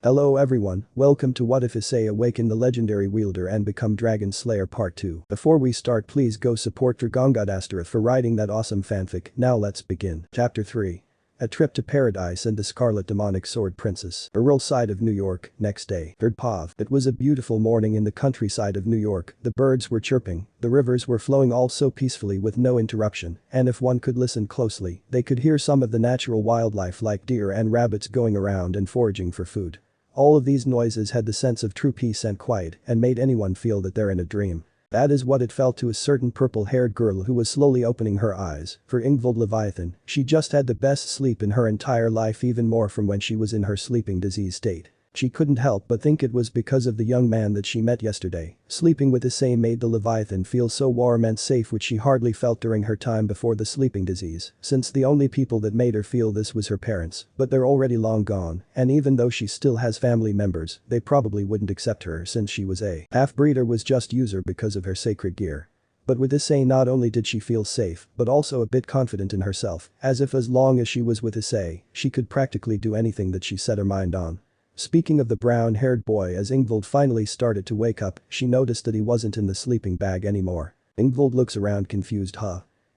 Hello everyone, welcome to What If Issei Awaken the Legendary Wielder and Become Dragon Slayer Part 2. Before we start, please go support DragongodAstaroth for writing that awesome fanfic. Now let's begin. Chapter 3. A Trip to Paradise and the Scarlet Demonic Sword Princess. The rural side of New York, next day. Third Pav. It was a beautiful morning in the countryside of New York. The birds were chirping, the rivers were flowing all so peacefully with no interruption, and if one could listen closely, they could hear some of the natural wildlife like deer and rabbits going around and foraging for food. All of these noises had the sense of true peace and quiet and made anyone feel that they're in a dream. That is what it felt to a certain purple-haired girl who was slowly opening her eyes. For Ingvild Leviathan, she just had the best sleep in her entire life, even more from when she was in her sleeping disease state. She couldn't help but think it was because of the young man that she met yesterday. Sleeping with Issei made the Leviathan feel so warm and safe, which she hardly felt during her time before the sleeping disease, since the only people that made her feel this was her parents, but they're already long gone, and even though she still has family members, they probably wouldn't accept her since she was a half-breeder was just user because of her sacred gear. But with Issei, not only did she feel safe, but also a bit confident in herself, as if as long as she was with Issei, she could practically do anything that she set her mind on. Speaking of the brown-haired boy, as Ingvild finally started to wake up, she noticed that he wasn't in the sleeping bag anymore. Ingvild looks around confused.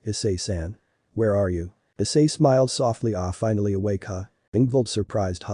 Issei-san. Where are you? Issei smiles softly. Finally awake Ingvild surprised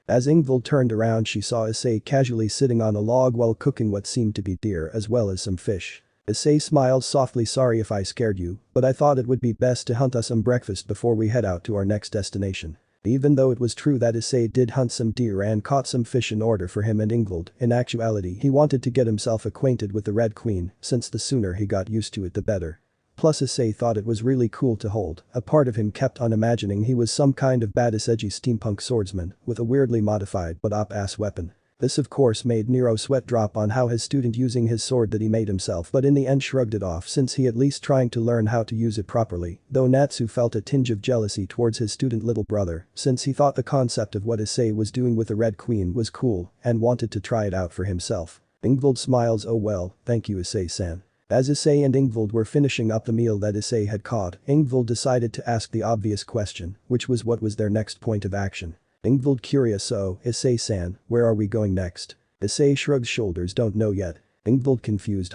As Ingvild turned around, she saw Issei casually sitting on a log while cooking what seemed to be deer as well as some fish. Issei smiles softly. Sorry if I scared you, but I thought it would be best to hunt us some breakfast before we head out to our next destination. Even though it was true that Issei did hunt some deer and caught some fish in order for him and Ingvild, in actuality he wanted to get himself acquainted with the Red Queen, since the sooner he got used to it the better. Plus Issei thought it was really cool to hold. A part of him kept on imagining he was some kind of badass edgy steampunk swordsman with a weirdly modified but op-ass weapon. This of course made Nero sweat drop on how his student using his sword that he made himself, but in the end shrugged it off since he at least trying to learn how to use it properly, though Natsu felt a tinge of jealousy towards his student little brother since he thought the concept of what Issei was doing with the Red Queen was cool and wanted to try it out for himself. Ingvild smiles. Oh well, thank you Issei-san. As Issei and Ingvild were finishing up the meal that Issei had caught, Ingvild decided to ask the obvious question, which was what was their next point of action. Ingvild curious. So, Issei-san, where are we going next? Issei shrugs shoulders. Don't know yet. Ingvild confused.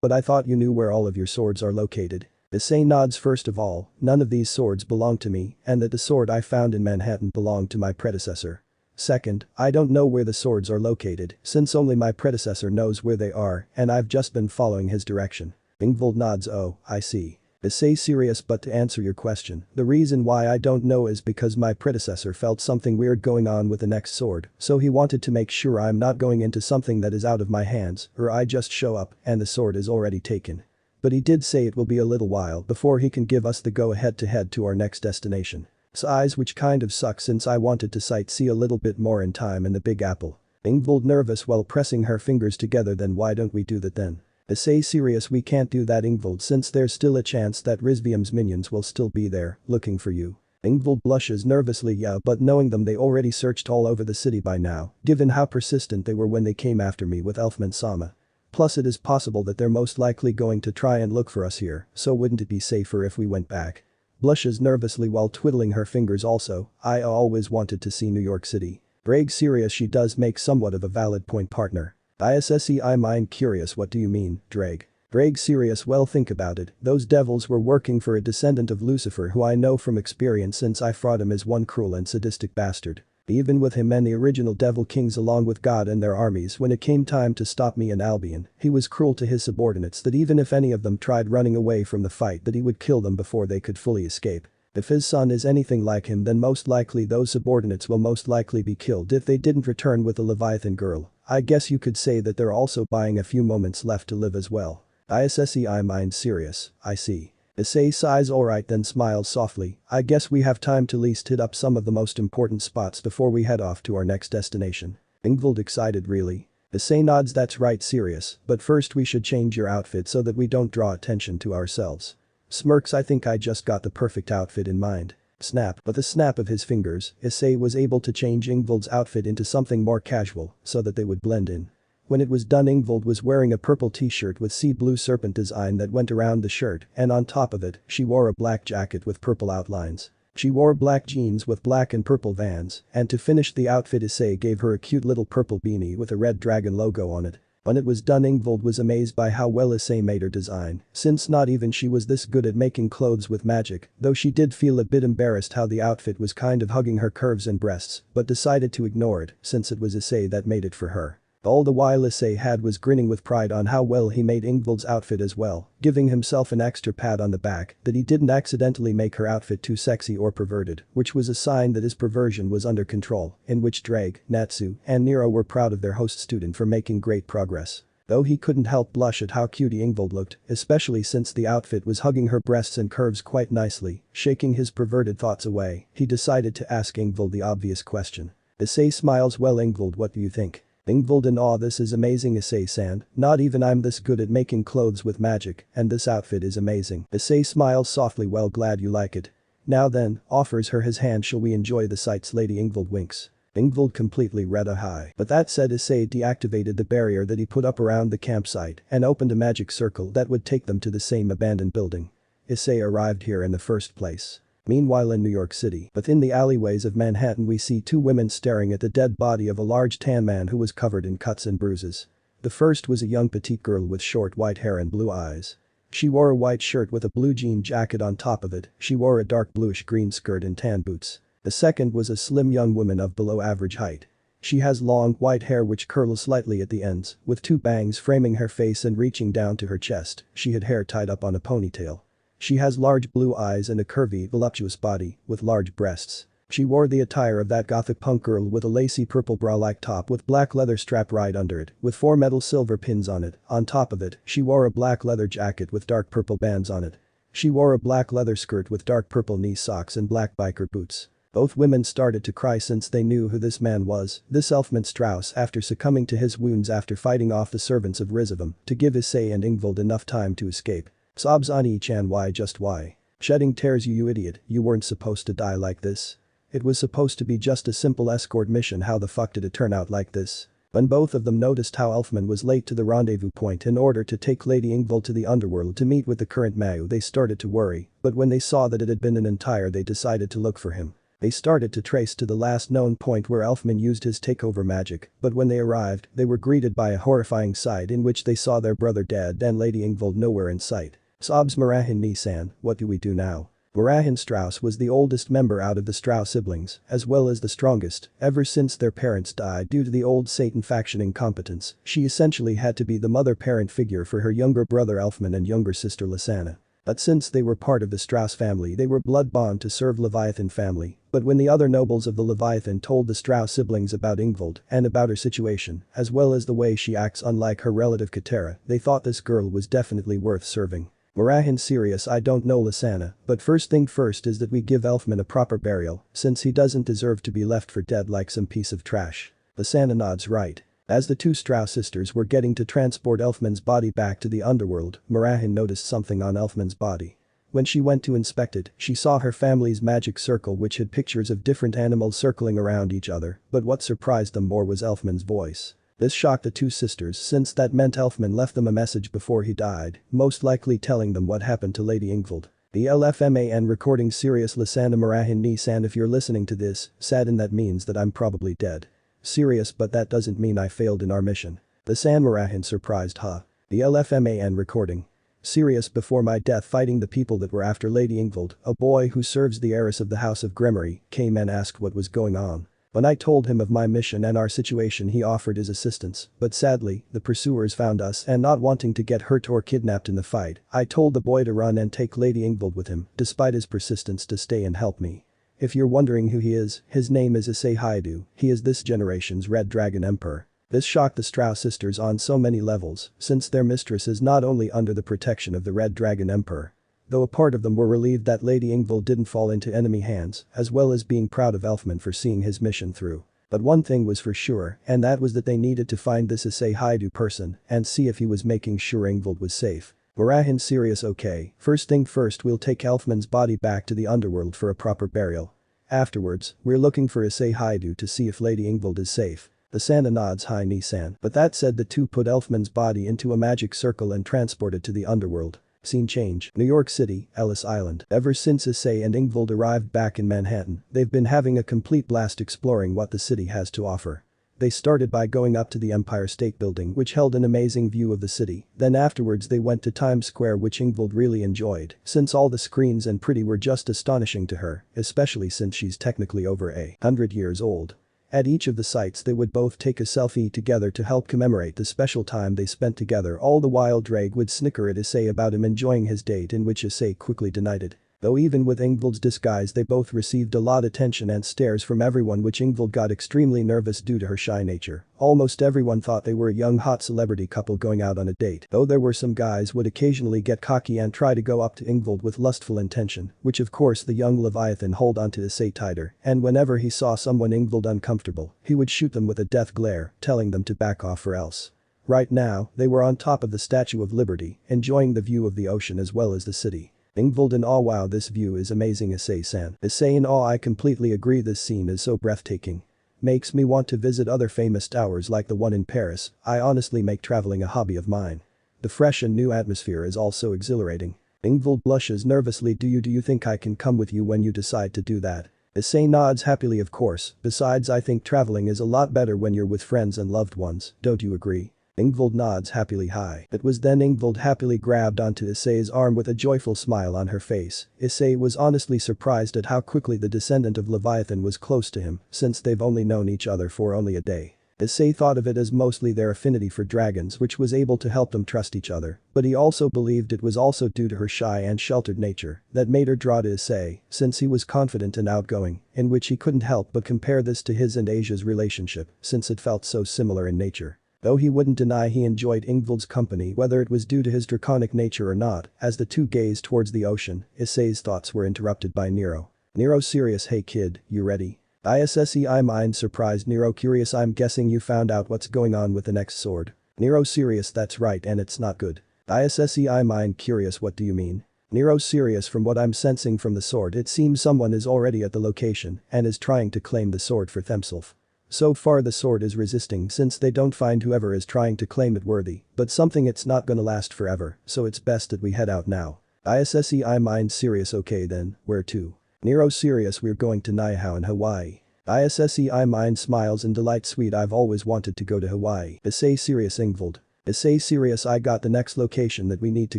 But I thought you knew where all of your swords are located. Issei nods. First of all, none of these swords belong to me, and that the sword I found in Manhattan belonged to my predecessor. Second, I don't know where the swords are located, since only my predecessor knows where they are, and I've just been following his direction. Ingvild nods. Oh, I see. Issei serious. But to answer your question, the reason why I don't know is because my predecessor felt something weird going on with the next sword, so he wanted to make sure I'm not going into something that is out of my hands, or I just show up and the sword is already taken. But he did say it will be a little while before he can give us the go-ahead to head to our next destination. Size, which kind of sucks since I wanted to sightsee a little bit more in time in the Big Apple. Ingvild nervous while pressing her fingers together. Then why don't we do that then? Issei serious. We can't do that Ingvild, since there's still a chance that Rizvium's minions will still be there, looking for you. Ingvild blushes nervously. Yeah, but knowing them, they already searched all over the city by now, given how persistent they were when they came after me with Elfman-sama. Plus it is possible that they're most likely going to try and look for us here, so wouldn't it be safer if we went back? Blushes nervously while twiddling her fingers. Also, I always wanted to see New York City. Ddraig serious. She does make somewhat of a valid point, partner. Issei mind curious. What do you mean, Ddraig? Ddraig serious. Well, think about it, those devils were working for a descendant of Lucifer who I know from experience since I fought him as one cruel and sadistic bastard. Even with him and the original devil kings along with God and their armies, when it came time to stop me in Albion, he was cruel to his subordinates that even if any of them tried running away from the fight that he would kill them before they could fully escape. If his son is anything like him, then most likely those subordinates will most likely be killed if they didn't return with the Leviathan girl. I guess you could say that they're also buying a few moments left to live as well. Issei mind serious. I see. Issei sighs. Alright then, smiles softly. I guess we have time to least hit up some of the most important spots before we head off to our next destination. Ingvild excited. Really? Issei nods. That's right serious, but first we should change your outfit so that we don't draw attention to ourselves. Smirks. I think I just got the perfect outfit in mind. Snap. With a snap of his fingers, Issei was able to change Ingvild's outfit into something more casual so that they would blend in. When it was done, Ingvild was wearing a purple t-shirt with sea blue serpent design that went around the shirt, and on top of it, she wore a black jacket with purple outlines. She wore black jeans with black and purple Vans, and to finish the outfit Issei gave her a cute little purple beanie with a red dragon logo on it. When it was done, Ingvild was amazed by how well Issei made her design, since not even she was this good at making clothes with magic, though she did feel a bit embarrassed how the outfit was kind of hugging her curves and breasts, but decided to ignore it since it was Issei that made it for her. All the while Issei had was grinning with pride on how well he made Ingvild's outfit as well, giving himself an extra pat on the back that he didn't accidentally make her outfit too sexy or perverted, which was a sign that his perversion was under control, in which Ddraig, Natsu, and Nero were proud of their host student for making great progress. Though he couldn't help blush at how cutie Ingvild looked, especially since the outfit was hugging her breasts and curves quite nicely, shaking his perverted thoughts away, he decided to ask Ingvild the obvious question. Issei smiles. Well Ingvild, what do you think? Ingvild in awe. This is amazing Issei-san, not even I'm this good at making clothes with magic, and this outfit is amazing. Issei smiles softly. Well, glad you like it. Now then, offers her his hand. Shall we enjoy the sights? Lady Ingvild winks. Ingvild completely red eye. But that said, Issei deactivated the barrier that he put up around the campsite and opened a magic circle that would take them to the same abandoned building. Issei arrived here in the first place. Meanwhile in New York City, within the alleyways of Manhattan we see two women staring at the dead body of a large tan man who was covered in cuts and bruises. The first was a young petite girl with short white hair and blue eyes. She wore a white shirt with a blue jean jacket on top of it. She wore a dark bluish-green skirt and tan boots. The second was a slim young woman of below average height. She has long white hair which curls slightly at the ends, with two bangs framing her face and reaching down to her chest. She had hair tied up on a ponytail. She has large blue eyes and a curvy, voluptuous body, with large breasts. She wore the attire of that gothic punk girl with a lacy purple bra-like top with black leather strap right under it, with 4 metal silver pins on it. On top of it, she wore a black leather jacket with dark purple bands on it. She wore a black leather skirt with dark purple knee socks and black biker boots. Both women started to cry since they knew who this man was, this Elfman Strauss, after succumbing to his wounds after fighting off the servants of Rizavam to give Issei and Ingvild enough time to escape. Sobs Ani-chan. Why, just why? Shedding tears. You idiot, you weren't supposed to die like this. It was supposed to be just a simple escort mission. How the fuck did it turn out like this? When both of them noticed how Elfman was late to the rendezvous point in order to take Lady Ingvild to the underworld to meet with the current Mayu, they started to worry, but when they saw that it had been an entire they decided to look for him. They started to trace to the last known point where Elfman used his takeover magic, but when they arrived, they were greeted by a horrifying sight in which they saw their brother dead and Lady Ingvild nowhere in sight. Sobs Marahin Nissan, what do we do now? Marahin Strauss was the oldest member out of the Strauss siblings, as well as the strongest, ever since their parents died due to the old Satan faction incompetence. She essentially had to be the mother-parent figure for her younger brother Elfman and younger sister Lysana. But since they were part of the Strauss family, they were blood bond to serve Leviathan family. But when the other nobles of the Leviathan told the Strauss siblings about Ingvild and about her situation, as well as the way she acts unlike her relative Katera, they thought this girl was definitely worth serving. Marahin serious. I don't know Lysana, but first thing first is that we give Elfman a proper burial, since he doesn't deserve to be left for dead like some piece of trash. Lysana nods right. As the two Strauss sisters were getting to transport Elfman's body back to the underworld, Marahin noticed something on Elfman's body. When she went to inspect it, she saw her family's magic circle which had pictures of different animals circling around each other, but what surprised them more was Elfman's voice. This shocked the two sisters since that meant Elfman left them a message before he died, most likely telling them what happened to Lady Ingvild. The LFMAN recording serious Lysana Marahin Nissan, if you're listening to this, sadden, that means that I'm probably dead. Serious, but that doesn't mean I failed in our mission. Lysana Marahin surprised, huh? The LFMAN recording. Serious, before my death fighting the people that were after Lady Ingvild, a boy who serves the heiress of the House of Gremory came and asked what was going on. When I told him of my mission and our situation, he offered his assistance, but sadly, the pursuers found us and not wanting to get hurt or kidnapped in the fight, I told the boy to run and take Lady Ingvild with him, despite his persistence to stay and help me. If you're wondering who he is, his name is Issei Hyoudou. He is this generation's Red Dragon Emperor. This shocked the Strauss sisters on so many levels, since their mistress is not only under the protection of the Red Dragon Emperor. Though a part of them were relieved that Lady Ingvild didn't fall into enemy hands, as well as being proud of Elfman for seeing his mission through. But one thing was for sure, and that was that they needed to find this Issei Hyoudou person and see if he was making sure Ingvild was safe. Marahin serious. Okay, first thing first, we'll take Elfman's body back to the underworld for a proper burial. Afterwards, we're looking for Issei Hyoudou to see if Lady Ingvild is safe. Lysana nods hi Nissan. But that said, the two put Elfman's body into a magic circle and transported to the underworld. Scene change. New York City, Ellis Island. Ever since Issei and Ingvild arrived back in Manhattan, they've been having a complete blast exploring what the city has to offer. They started by going up to the Empire State Building, which held an amazing view of the city. Then afterwards they went to Times Square, which Ingvild really enjoyed, since all the screens and pretty were just astonishing to her, especially since she's technically over 100 years old. At each of the sites they would both take a selfie together to help commemorate the special time they spent together, all the while Ddraig would snicker at Issei about him enjoying his date, in which Issei quickly denied it. Though even with Ingvild's disguise they both received a lot of attention and stares from everyone, which Ingvild got extremely nervous due to her shy nature. Almost everyone thought they were a young hot celebrity couple going out on a date, though there were some guys would occasionally get cocky and try to go up to Ingvild with lustful intention, which of course the young Leviathan hold onto Issei tighter, and whenever he saw someone Ingvild uncomfortable, he would shoot them with a death glare, telling them to back off or else. Right now, they were on top of the Statue of Liberty, enjoying the view of the ocean as well as the city. Ingvild in awe. Wow, this view is amazing, Issei-san. Issei in awe. I completely agree, this scene is so breathtaking. Makes me want to visit other famous towers like the one in Paris. I honestly make traveling a hobby of mine. The fresh and new atmosphere is also exhilarating. Ingvild blushes nervously. Do you think I can come with you when you decide to do that? Issei nods happily. Of course, besides I think traveling is a lot better when you're with friends and loved ones, don't you agree? Ingvild nods happily. Hi. It was then Ingvild happily grabbed onto Issei's arm with a joyful smile on her face. Issei was honestly surprised at how quickly the descendant of Leviathan was close to him, since they've only known each other for only a day. Issei thought of it as mostly their affinity for dragons, which was able to help them trust each other, but he also believed it was also due to her shy and sheltered nature that made her draw to Issei, since he was confident and outgoing, in which he couldn't help but compare this to his and Asia's relationship, since it felt so similar in nature. Though he wouldn't deny he enjoyed Ingvild's company, whether it was due to his draconic nature or not. As the two gazed towards the ocean, Issei's thoughts were interrupted by Nero. Nero serious. Hey kid, you ready? Issei mind surprised. Nero curious. I'm guessing you found out what's going on with the next sword. Nero serious. That's right, and it's not good. Issei mind curious. What do you mean? Nero serious. From what I'm sensing from the sword, it seems someone is already at the location and is trying to claim the sword for themselves. So far the sword is resisting since they don't find whoever is trying to claim it worthy, but something it's not gonna last forever, so it's best that we head out now. Issei mind serious. Okay then, where to? Nero serious. We're going to Niihau in Hawaii. Issei mind smiles in delight. Sweet, I've always wanted to go to Hawaii. Issei serious. Ingvild. Issei serious. I got the next location that we need to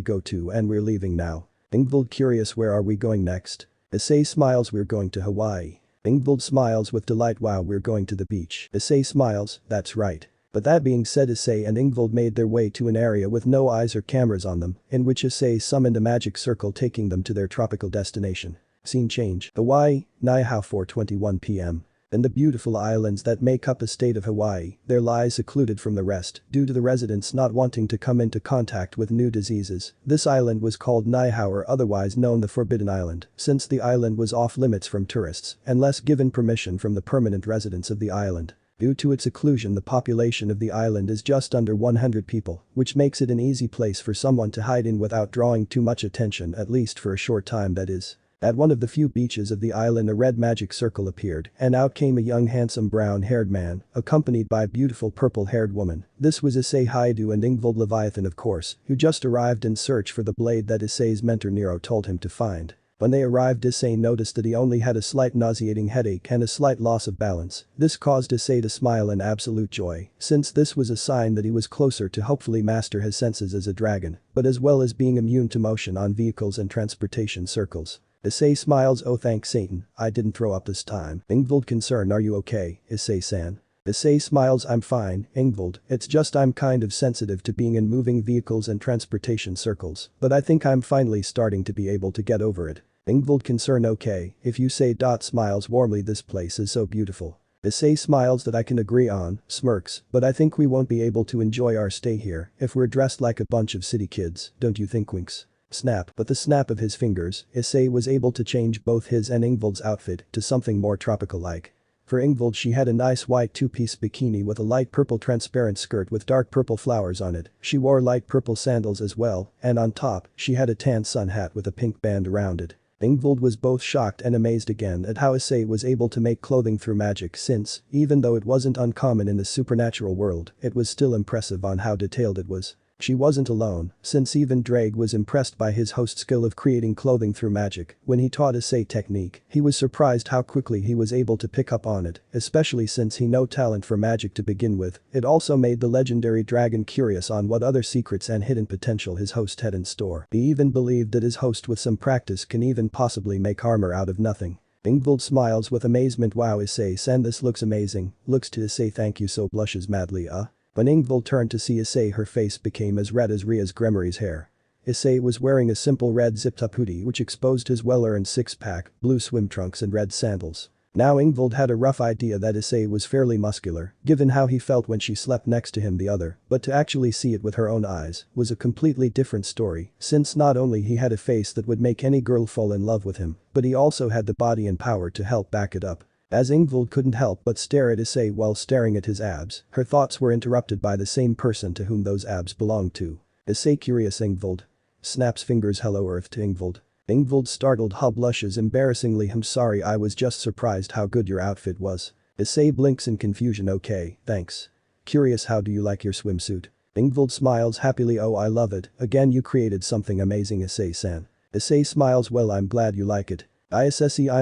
go to and we're leaving now. Ingvild curious. Where are we going next? Issei smiles. We're going to Hawaii. Ingvild smiles with delight. Wow, we're going to the beach. Issei smiles, that's right. But that being said, Issei and Ingvild made their way to an area with no eyes or cameras on them, in which Issei summoned a magic circle taking them to their tropical destination. Scene change. Hawaii, Niihau 4:21 p.m. In the beautiful islands that make up the state of Hawaii, there lies secluded from the rest due to the residents not wanting to come into contact with new diseases. This island was called Niihau, or otherwise known the Forbidden Island, since the island was off limits from tourists unless given permission from the permanent residents of the island. Due to its seclusion, the population of the island is just under 100 people, which makes it an easy place for someone to hide in without drawing too much attention, at least for a short time, that is. At one of the few beaches of the island a red magic circle appeared and out came a young handsome brown-haired man, accompanied by a beautiful purple-haired woman. This was Issei Hyoudou and Ingvild Leviathan, of course, who just arrived in search for the blade that Issei's mentor Nero told him to find. When they arrived, Issei noticed that he only had a slight nauseating headache and a slight loss of balance. This caused Issei to smile in absolute joy, since this was a sign that he was closer to hopefully master his senses as a dragon, but as well as being immune to motion on vehicles and transportation circles. Issei smiles. Oh thanks Satan, I didn't throw up this time. Ingvild concerned. Are you okay, Issei-san? Issei smiles. I'm fine, Ingvild, it's just I'm kind of sensitive to being in moving vehicles and transportation circles, but I think I'm finally starting to be able to get over it. Ingvild concerned. Okay, if you say. Smiles warmly. This place is so beautiful. Issei smiles. That I can agree on, smirks, but I think we won't be able to enjoy our stay here if we're dressed like a bunch of city kids, don't you think? Winks. Snap. But the snap of his fingers, Issei was able to change both his and Ingvild's outfit to something more tropical-like. For Ingvild, she had a nice white two-piece bikini with a light purple transparent skirt with dark purple flowers on it. She wore light purple sandals as well, and on top, she had a tan sun hat with a pink band around it. Ingvild was both shocked and amazed again at how Issei was able to make clothing through magic, since, even though it wasn't uncommon in the supernatural world, it was still impressive on how detailed it was. She wasn't alone, since even Ddraig was impressed by his host's skill of creating clothing through magic. When he taught Issei technique, he was surprised how quickly he was able to pick up on it, especially since he no talent for magic to begin with. It also made the legendary dragon curious on what other secrets and hidden potential his host had in store. He even believed that his host with some practice can even possibly make armor out of nothing. Ingvild smiles with amazement. Wow, Issei-san, this looks amazing. Looks to Issei, thank you, so blushes madly. When Ingvild turned to see Issei, her face became as red as Rias Gremory's hair. Issei was wearing a simple red zipped-up hoodie which exposed his well-earned six-pack, blue swim trunks and red sandals. Now Ingvild had a rough idea that Issei was fairly muscular, given how he felt when she slept next to him the other, but to actually see it with her own eyes was a completely different story, since not only he had a face that would make any girl fall in love with him, but he also had the body and power to help back it up. As Ingvild couldn't help but stare at Issei while staring at his abs, her thoughts were interrupted by the same person to whom those abs belonged to. Issei, curious. Ingvild snaps fingers. Hello Earth to Ingvild. Ingvild startled. Blushes embarrassingly. I'm sorry, I was just surprised how good your outfit was. Issei blinks in confusion. Okay, thanks. Curious, how do you like your swimsuit? Ingvild smiles happily. Oh, I love it, again you created something amazing, Issei-san. Issei smiles. Well, I'm glad you like it. I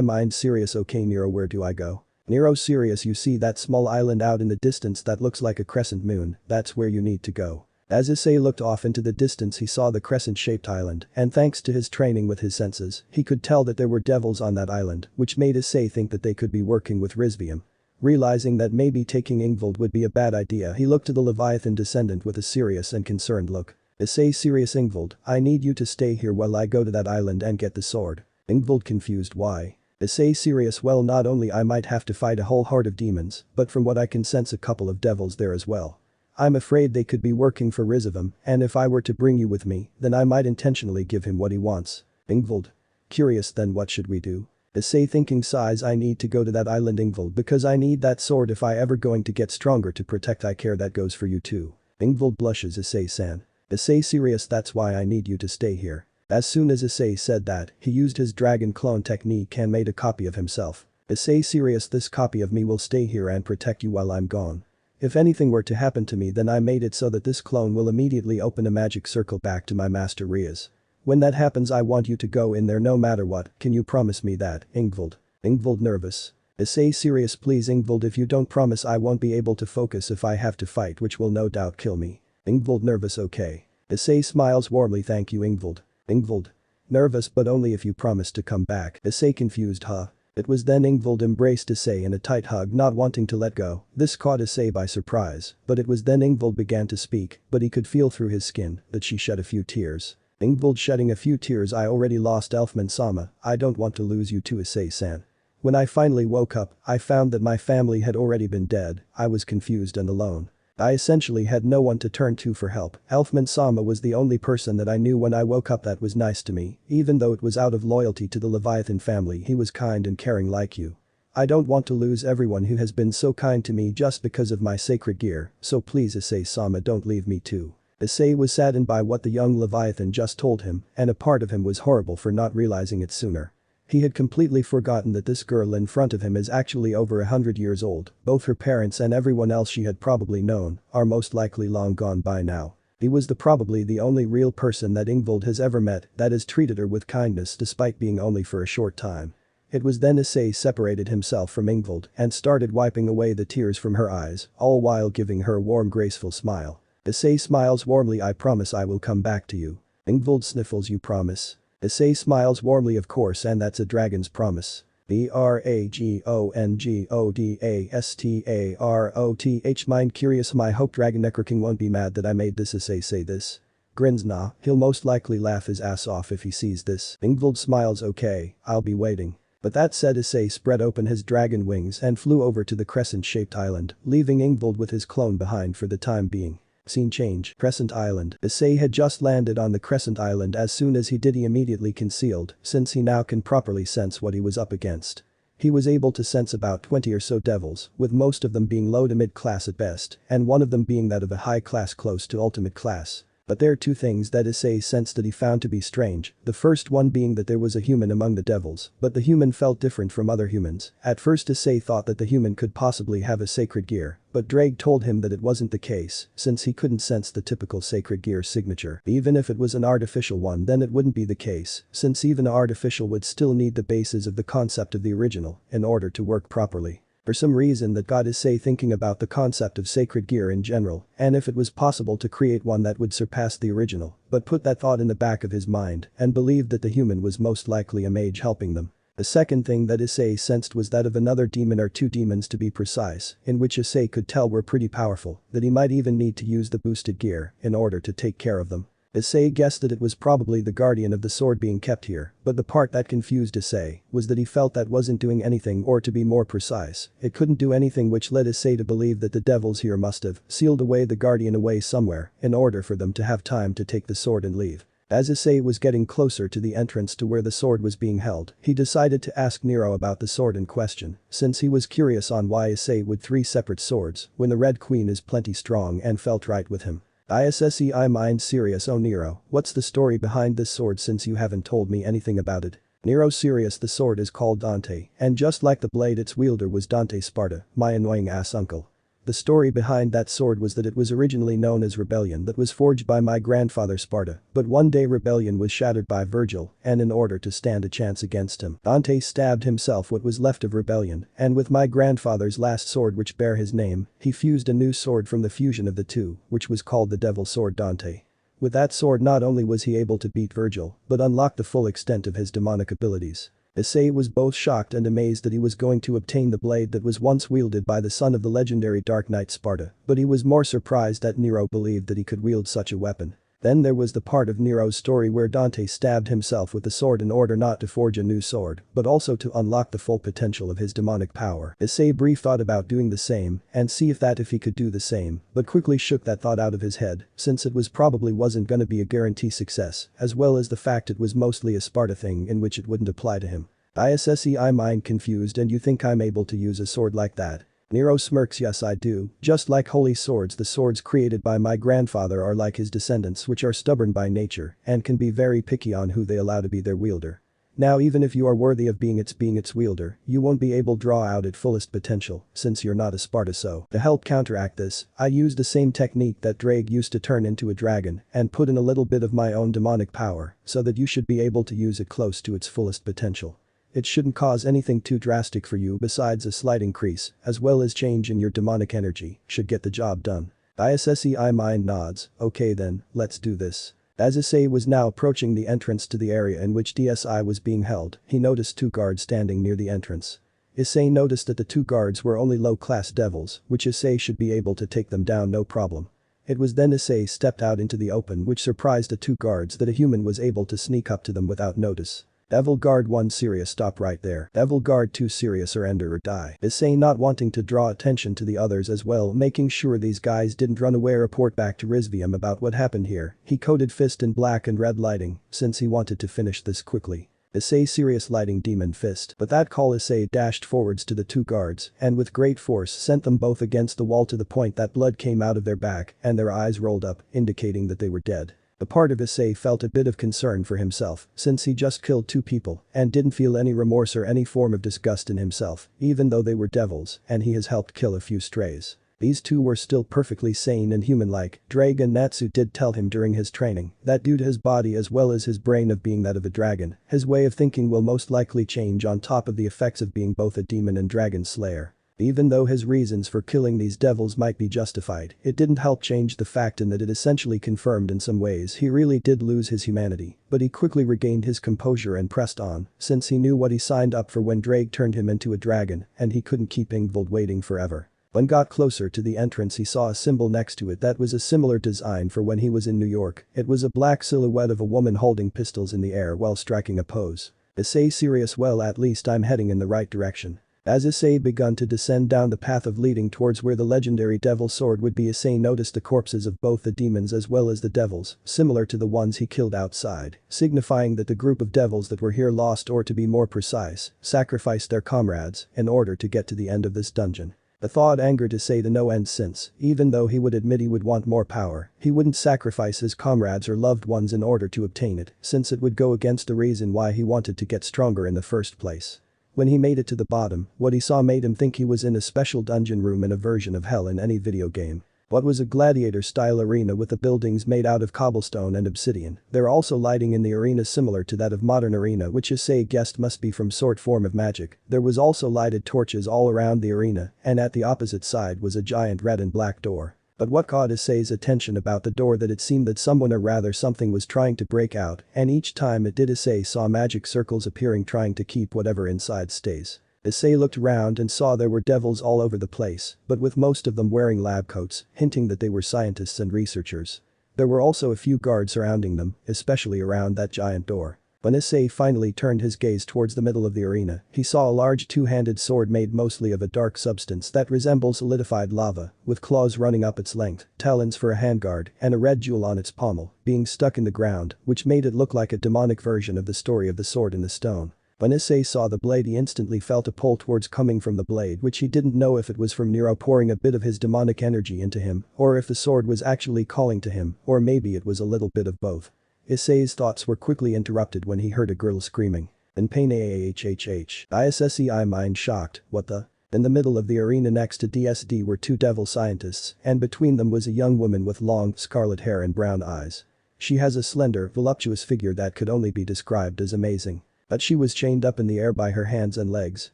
mind. Serious. Okay Nero, where do I go? Nero, serious. You see that small island out in the distance that looks like a crescent moon, that's where you need to go. As Issei looked off into the distance, he saw the crescent-shaped island, and thanks to his training with his senses, he could tell that there were devils on that island, which made Issei think that they could be working with Rizvium. Realizing that maybe taking Ingvild would be a bad idea, he looked to the Leviathan descendant with a serious and concerned look. Issei, serious. Ingvild, I need you to stay here while I go to that island and get the sword. Ingvild confused. Why? Issei, serious. Well, not only I might have to fight a whole horde of demons, but from what I can sense a couple of devils there as well. I'm afraid they could be working for Rizvium, and if I were to bring you with me, then I might intentionally give him what he wants. Ingvild curious. Then what should we do? Issei thinking sighs. I need to go to that island, Ingvild, because I need that sword if I ever going to get stronger to protect. I care. That goes for you too. Ingvild blushes. Issei-san. Issei, serious. That's why I need you to stay here. As soon as Issei said that, he used his dragon clone technique and made a copy of himself. Issei, serious. This copy of me will stay here and protect you while I'm gone. If anything were to happen to me, then I made it so that this clone will immediately open a magic circle back to my master Rias. When that happens, I want you to go in there no matter what. Can you promise me that, Ingvild? Ingvild nervous. Issei, serious. Please Ingvild, if you don't promise I won't be able to focus if I have to fight, which will no doubt kill me. Ingvild nervous. Okay. Issei smiles warmly. Thank you, Ingvild. Ingvild nervous, but only if you promise to come back. Issei confused. Huh? It was then Ingvild embraced Issei in a tight hug, not wanting to let go. This caught Issei by surprise, but it was then Ingvild began to speak, but he could feel through his skin that she shed a few tears. Ingvild shedding a few tears. I already lost Elfman-sama, I don't want to lose you too, Issei-san. When I finally woke up, I found that my family had already been dead. I was confused and alone. I essentially had no one to turn to for help. Elfman-sama was the only person that I knew when I woke up that was nice to me, even though it was out of loyalty to the Leviathan family. He was kind and caring like you. I don't want to lose everyone who has been so kind to me just because of my sacred gear, so please Issei-sama, don't leave me too. Issei was saddened by what the young Leviathan just told him, and a part of him was horrible for not realizing it sooner. He had completely forgotten that this girl in front of him is actually over 100 years old. Both her parents and everyone else she had probably known are most likely long gone by now. He was probably the only real person that Ingvild has ever met that has treated her with kindness despite being only for a short time. It was then Issei separated himself from Ingvild and started wiping away the tears from her eyes, all while giving her a warm, graceful smile. Issei smiles warmly. I promise I will come back to you. Ingvild sniffles. You promise? Issei smiles warmly. Of course, and that's a dragon's promise. DragongodAstaroth. Mind curious. I hope Dragon Necro King won't be mad that I made this. Issei say this. Grins. Nah, he'll most likely laugh his ass off if he sees this. Ingvild smiles. Okay, I'll be waiting. But that said, Issei spread open his dragon wings and flew over to the crescent-shaped island, leaving Ingvild with his clone behind for the time being. Scene change. Crescent Island. Issei had just landed on the Crescent Island. As soon as he did, he immediately concealed, since he now can properly sense what he was up against. He was able to sense about 20 or so devils, with most of them being low to mid-class at best, and one of them being that of a high class close to ultimate class. But there are two things that Issei sensed that he found to be strange, the first one being that there was a human among the devils, but the human felt different from other humans. At first Issei thought that the human could possibly have a sacred gear, but Ddraig told him that it wasn't the case, since he couldn't sense the typical sacred gear signature. Even if it was an artificial one, then it wouldn't be the case, since even an artificial would still need the basis of the concept of the original in order to work properly. For some reason that got Issei thinking about the concept of sacred gear in general, and if it was possible to create one that would surpass the original, but put that thought in the back of his mind and believed that the human was most likely a mage helping them. The second thing that Issei sensed was that of another demon, or two demons to be precise, in which Issei could tell were pretty powerful, that he might even need to use the boosted gear in order to take care of them. Issei guessed that it was probably the guardian of the sword being kept here, but the part that confused Issei was that he felt that wasn't doing anything, or to be more precise, it couldn't do anything, which led Issei to believe that the devils here must have sealed away the guardian away somewhere in order for them to have time to take the sword and leave. As Issei was getting closer to the entrance to where the sword was being held, he decided to ask Nero about the sword in question, since he was curious on why Issei would 3 separate swords when the Red Queen is plenty strong and felt right with him. Issei mind serious. Oh Nero, what's the story behind this sword, since you haven't told me anything about it? Nero serious. The sword is called Dante, and just like the blade its wielder was Dante Sparta, my annoying ass uncle. The story behind that sword was that it was originally known as Rebellion, that was forged by my grandfather Sparta, but one day Rebellion was shattered by Virgil, and in order to stand a chance against him, Dante stabbed himself what was left of Rebellion, and with my grandfather's last sword which bear his name, he fused a new sword from the fusion of the two, which was called the Devil Sword Dante. With that sword not only was he able to beat Virgil, but unlock the full extent of his demonic abilities. Issei was both shocked and amazed that he was going to obtain the blade that was once wielded by the son of the legendary Dark Knight Sparta, but he was more surprised that Nero believed that he could wield such a weapon. Then there was the part of Nero's story where Dante stabbed himself with the sword in order not to forge a new sword, but also to unlock the full potential of his demonic power. Issei brief thought about doing the same and see if he could do the same, but quickly shook that thought out of his head, since it was probably wasn't gonna be a guarantee success, as well as the fact it was mostly a Sparta thing in which it wouldn't apply to him. Issei mind confused. And you think I'm able to use a sword like that? Nero smirks. Yes I do, just like holy swords, the swords created by my grandfather are like his descendants, which are stubborn by nature and can be very picky on who they allow to be their wielder. Now even if you are worthy of being its wielder, you won't be able to draw out its fullest potential, since you're not a Sparta. So, to help counteract this, I used the same technique that Ddraig used to turn into a dragon and put in a little bit of my own demonic power, so that you should be able to use it close to its fullest potential. It shouldn't cause anything too drastic for you besides a slight increase, as well as change in your demonic energy, should get the job done. Issei mind nods. Okay then, let's do this. As Issei was now approaching the entrance to the area in which DSI was being held, he noticed 2 guards standing near the entrance. Issei noticed that the 2 guards were only low-class devils, which Issei should be able to take them down no problem. It was then Issei stepped out into the open, which surprised the 2 guards that a human was able to sneak up to them without notice. Devil Guard 1 serious, stop right there. Devil Guard 2 serious, or ender or die. Issei not wanting to draw attention to the others as well, making sure these guys didn't run away, report back to Rizvium about what happened here. He coded fist in black and red lighting, since he wanted to finish this quickly. Issei serious lighting demon fist. But that call Issei dashed forwards to the 2 guards and with great force sent them both against the wall to the point that blood came out of their back and their eyes rolled up, indicating that they were dead. A part of Issei felt a bit of concern for himself, since he just killed 2 people and didn't feel any remorse or any form of disgust in himself, even though they were devils and he has helped kill a few strays. These 2 were still perfectly sane and human-like. Ddraig and Natsu did tell him during his training that due to his body as well as his brain of being that of a dragon, his way of thinking will most likely change on top of the effects of being both a demon and dragon slayer. Even though his reasons for killing these devils might be justified, it didn't help change the fact in that it essentially confirmed in some ways he really did lose his humanity, but he quickly regained his composure and pressed on, since he knew what he signed up for when Ddraig turned him into a dragon and he couldn't keep Ingvald waiting forever. When got closer to the entrance he saw a symbol next to it that was a similar design for when he was in New York. It was a black silhouette of a woman holding pistols in the air while striking a pose. Issei serious, well at least I'm heading in the right direction. As Issei begun to descend down the path of leading towards where the legendary devil sword would be, Issei noticed the corpses of both the demons as well as the devils, similar to the ones he killed outside, signifying that the group of devils that were here lost, or to be more precise, sacrificed their comrades in order to get to the end of this dungeon. The thought angered Issei to no end since, even though he would admit he would want more power, he wouldn't sacrifice his comrades or loved ones in order to obtain it, since it would go against the reason why he wanted to get stronger in the first place. When he made it to the bottom, what he saw made him think he was in a special dungeon room in a version of hell in any video game. What was a gladiator-style arena with the buildings made out of cobblestone and obsidian. There also lighting in the arena similar to that of modern arena, which Issei guessed must be from sort form of magic. There was also lighted torches all around the arena, and at the opposite side was a giant red and black door. But what caught Issei's attention about the door that it seemed that someone or rather something was trying to break out, and each time it did Issei saw magic circles appearing trying to keep whatever inside stays. Issei looked around and saw there were devils all over the place, but with most of them wearing lab coats, hinting that they were scientists and researchers. There were also a few guards surrounding them, especially around that giant door. When Issei finally turned his gaze towards the middle of the arena, he saw a large two-handed sword made mostly of a dark substance that resembles solidified lava, with claws running up its length, talons for a handguard, and a red jewel on its pommel, being stuck in the ground, which made it look like a demonic version of the story of the sword in the stone. When Issei saw the blade, he instantly felt a pull towards coming from the blade, which he didn't know if it was from Nero pouring a bit of his demonic energy into him, or if the sword was actually calling to him, or maybe it was a little bit of both. Issei's thoughts were quickly interrupted when he heard a girl screaming. In pain Issei mind shocked, what the? In the middle of the arena next to DSD were two devil scientists, and between them was a young woman with long, scarlet hair and brown eyes. She has a slender, voluptuous figure that could only be described as amazing. But she was chained up in the air by her hands and legs.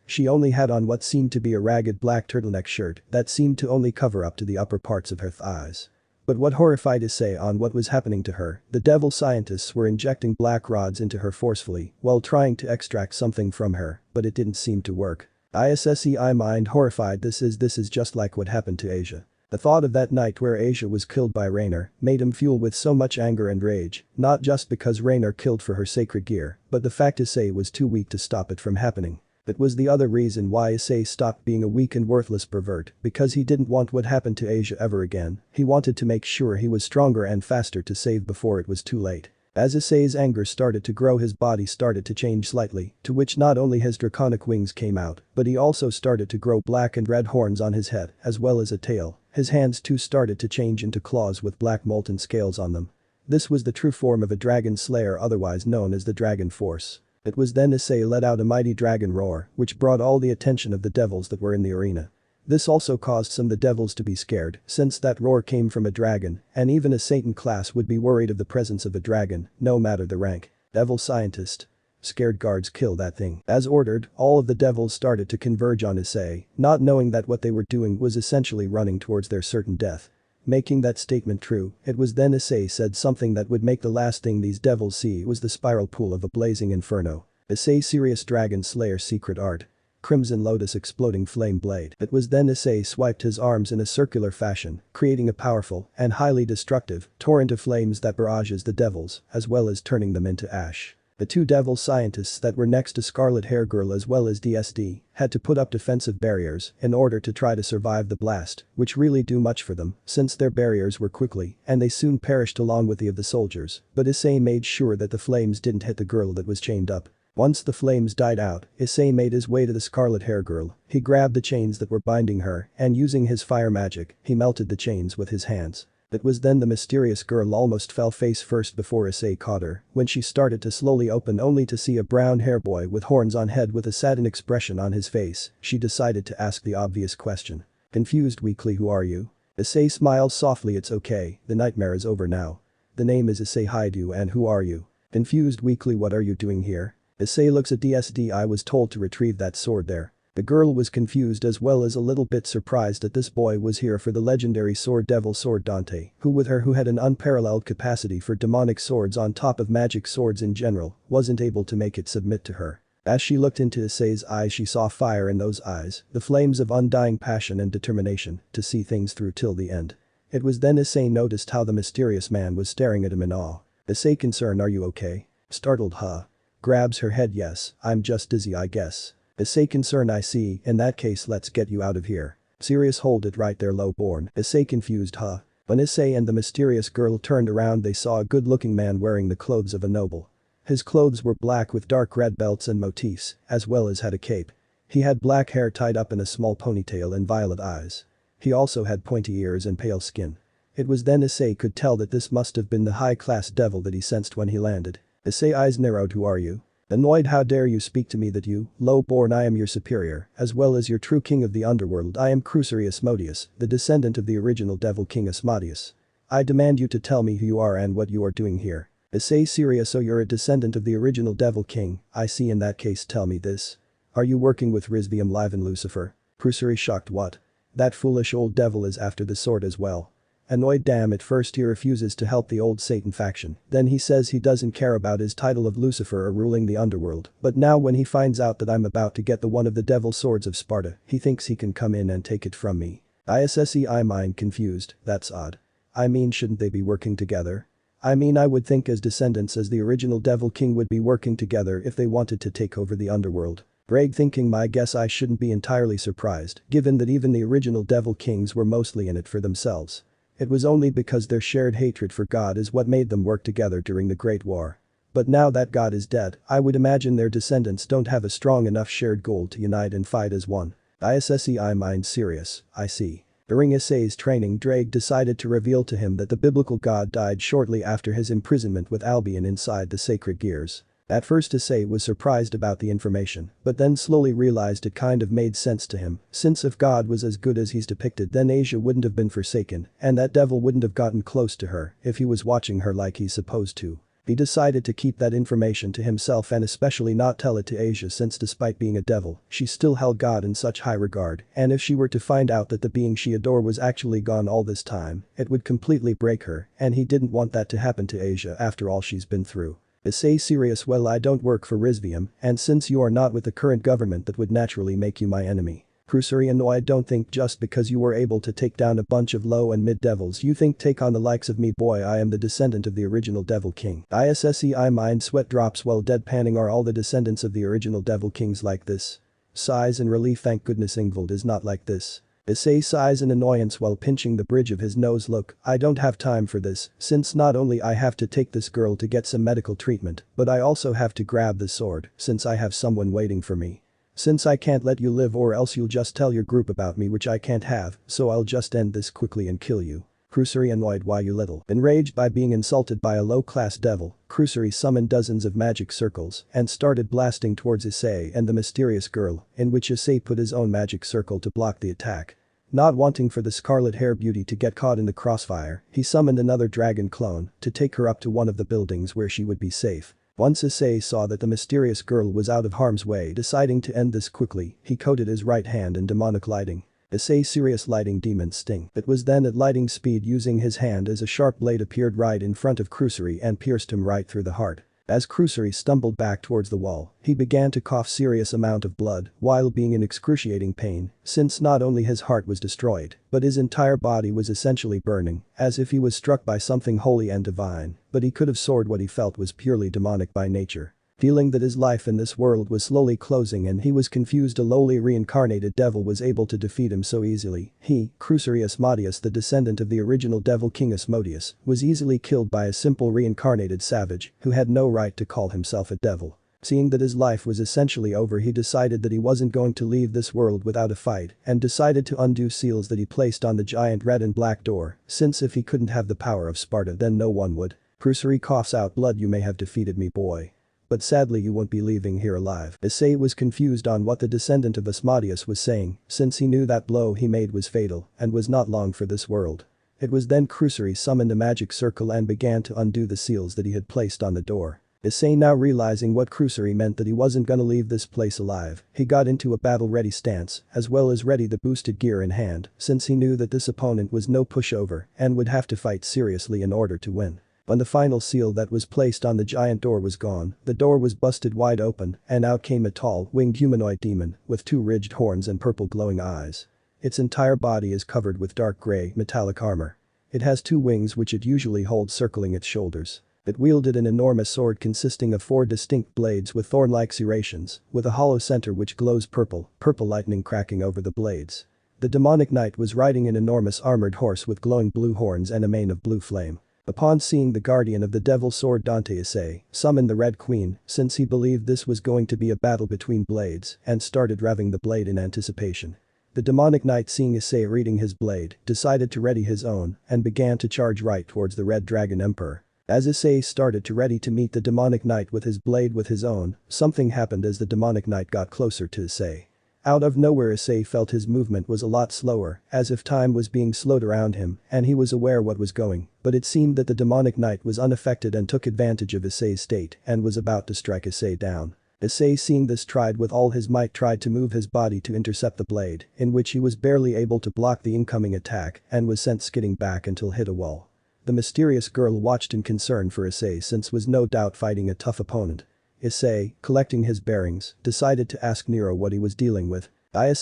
She only had on what seemed to be a ragged black turtleneck shirt that seemed to only cover up to the upper parts of her thighs. But what horrified Issei on what was happening to her, the devil scientists were injecting black rods into her forcefully while trying to extract something from her, but it didn't seem to work. Issei mind horrified, this is just like what happened to Asia. The thought of that night where Asia was killed by Rainer made him fuel with so much anger and rage, not just because Rainer killed for her sacred gear, but the fact Issei was too weak to stop it from happening. That was the other reason why Issei stopped being a weak and worthless pervert, because he didn't want what happened to Asia ever again. He wanted to make sure he was stronger and faster to save before it was too late. As Issei's anger started to grow, his body started to change slightly, to which not only his draconic wings came out, but he also started to grow black and red horns on his head, as well as a tail. His hands too started to change into claws with black molten scales on them. This was the true form of a dragon slayer, otherwise known as the Dragon Force. It was then Issei let out a mighty dragon roar, which brought all the attention of the devils that were in the arena. This also caused some of the devils to be scared, since that roar came from a dragon, and even a Satan class would be worried of the presence of a dragon, no matter the rank. Devil scientist. Scared guards, kill that thing. As ordered, all of the devils started to converge on Issei, not knowing that what they were doing was essentially running towards their certain death. Making that statement true, it was then Issei said something that would make the last thing these devils see was the spiral pool of a blazing inferno. Issei Serious Dragon Slayer Secret Art. Crimson Lotus Exploding Flame Blade. It was then Issei swiped his arms in a circular fashion, creating a powerful and highly destructive torrent of flames that barrages the devils, as well as turning them into ash. The two devil scientists that were next to Scarlet Hair Girl as well as DSD had to put up defensive barriers in order to try to survive the blast, which really do much for them since their barriers were quickly and they soon perished along with the of the soldiers, but Issei made sure that the flames didn't hit the girl that was chained up. Once the flames died out, Issei made his way to the Scarlet Hair Girl. He grabbed the chains that were binding her and using his fire magic, he melted the chains with his hands. It was then the mysterious girl almost fell face first before Issei caught her when she started to slowly open only to see a brown hair boy with horns on head with a saddened expression on his face. She decided to ask the obvious question. Confused weakly, who are you? Issei smiles softly, it's okay, the nightmare is over now. The name is Issei Hyoudou and who are you? Confused weakly, what are you doing here? Issei looks at DSD, I was told to retrieve that sword there. The girl was confused as well as a little bit surprised that this boy was here for the legendary sword Devil Sword Dante, who had an unparalleled capacity for demonic swords on top of magic swords in general, wasn't able to make it submit to her. As she looked into Issei's eyes, she saw fire in those eyes, the flames of undying passion and determination to see things through till the end. It was then Issei noticed how the mysterious man was staring at him in awe. Issei concerned, are you okay? Startled, huh? Grabs her head, yes, I'm just dizzy I guess. Issei concerned, I see, in that case let's get you out of here. Serious, hold it right there lowborn. Issei confused, huh? When Issei and the mysterious girl turned around they saw a good-looking man wearing the clothes of a noble. His clothes were black with dark red belts and motifs, as well as had a cape. He had black hair tied up in a small ponytail and violet eyes. He also had pointy ears and pale skin. It was then Issei could tell that this must have been the high-class devil that he sensed when he landed. Issei eyes narrowed. Who are you? Annoyed. How dare you speak to me that you, low-born. I am your superior, as well as your true king of the underworld. I am Issei Hyoudou, the descendant of the original devil king Asmodeus. I demand you to tell me who you are and what you are doing here. Issei serious. So you're a descendant of the original devil king, I see. In that case tell me this. Are you working with Risvium Live and Lucifer? Issei shocked. What? That foolish old devil is after the sword as well. Annoyed. Damn, at first he refuses to help the old Satan faction, then he says he doesn't care about his title of Lucifer or ruling the underworld, but now when he finds out that I'm about to get the one of the devil swords of Sparta, he thinks he can come in and take it from me. Issei mind confused. That's odd. I mean, shouldn't they be working together? I mean, I would think as descendants as the original devil king would be working together if they wanted to take over the underworld. Ddraig thinking. My guess I shouldn't be entirely surprised, given that even the original devil kings were mostly in it for themselves. It was only because their shared hatred for God is what made them work together during the Great War. But now that God is dead, I would imagine their descendants don't have a strong enough shared goal to unite and fight as one. Issei mind serious. I see. During Issei's training, Ddraig decided to reveal to him that the biblical God died shortly after his imprisonment with Albion inside the sacred gears. At first Issei was surprised about the information, but then slowly realized it kind of made sense to him, since if God was as good as he's depicted then Asia wouldn't have been forsaken, and that devil wouldn't have gotten close to her if he was watching her like he's supposed to. He decided to keep that information to himself and especially not tell it to Asia, since despite being a devil, she still held God in such high regard, and if she were to find out that the being she adored was actually gone all this time, it would completely break her, and he didn't want that to happen to Asia after all she's been through. Issei serious. Well, I don't work for Risvium, and since you are not with the current government that would naturally make you my enemy. Issei annoyed. Don't think just because you were able to take down a bunch of low and mid devils you think take on the likes of me. Boy, I am the descendant of the original devil king. Issei mind sweat drops while deadpanning. Are all the descendants of the original devil kings like this? Sighs in relief. Thank goodness Ingvald is not like this. Issei sighs in annoyance while pinching the bridge of his nose. Look, I don't have time for this, since not only I have to take this girl to get some medical treatment, but I also have to grab the sword, since I have someone waiting for me. Since I can't let you live or else you'll just tell your group about me, which I can't have, so I'll just end this quickly and kill you. Issei annoyed. Why, you little. Enraged by being insulted by a low-class devil, Issei summoned dozens of magic circles and started blasting towards Issei and the mysterious girl, in which Issei put his own magic circle to block the attack. Not wanting for the scarlet hair beauty to get caught in the crossfire, he summoned another dragon clone to take her up to one of the buildings where she would be safe. Once Issei saw that the mysterious girl was out of harm's way, deciding to end this quickly, he coated his right hand in demonic lighting. Issei serious lighting demon sting. It was then at lighting speed, using his hand as a sharp blade appeared right in front of Issei and pierced him right through the heart. As Issei stumbled back towards the wall, he began to cough serious amount of blood while being in excruciating pain, since not only his heart was destroyed, but his entire body was essentially burning, as if he was struck by something holy and divine, but he could have soared. What he felt was purely demonic by nature. Feeling that his life in this world was slowly closing and he was confused, a lowly reincarnated devil was able to defeat him so easily. He, Issei Asmodeus, the descendant of the original devil king Asmodeus, was easily killed by a simple reincarnated savage who had no right to call himself a devil. Seeing that his life was essentially over, he decided that he wasn't going to leave this world without a fight and decided to undo seals that he placed on the giant red and black door, since if he couldn't have the power of Sparta then no one would. Issei coughs out blood. You may have defeated me, boy, but sadly you won't be leaving here alive. Issei was confused on what the descendant of Asmodeus was saying, since he knew that blow he made was fatal and was not long for this world. It was then Issei summoned a magic circle and began to undo the seals that he had placed on the door. Issei, now realizing what Issei meant, that he wasn't gonna leave this place alive, he got into a battle-ready stance, as well as ready the boosted gear in hand, since he knew that this opponent was no pushover and would have to fight seriously in order to win. When the final seal that was placed on the giant door was gone, the door was busted wide open and out came a tall, winged humanoid demon with 2 ridged horns and purple glowing eyes. Its entire body is covered with dark gray, metallic armor. It has 2 wings which it usually holds circling its shoulders. It wielded an enormous sword consisting of 4 distinct blades with thorn-like serrations, with a hollow center which glows purple lightning cracking over the blades. The demonic knight was riding an enormous armored horse with glowing blue horns and a mane of blue flame. Upon seeing the guardian of the Devil Sword Dante Issei summon the Red Queen since he believed this was going to be a battle between blades and started revving the blade in anticipation. The demonic knight, seeing Issei reading his blade, decided to ready his own and began to charge right towards the Red Dragon Emperor. As Issei started to ready to meet the demonic knight with his blade with his own, something happened as the demonic knight got closer to Issei. Out of nowhere Issei felt his movement was a lot slower, as if time was being slowed around him and he was aware what was going, but it seemed that the demonic knight was unaffected and took advantage of Issei's state and was about to strike Issei down. Issei, seeing this, tried with all his might to move his body to intercept the blade, in which he was barely able to block the incoming attack and was sent skidding back until hit a wall. The mysterious girl watched in concern for Issei since was no doubt fighting a tough opponent. Issei, collecting his bearings, decided to ask Nero what he was dealing with. "I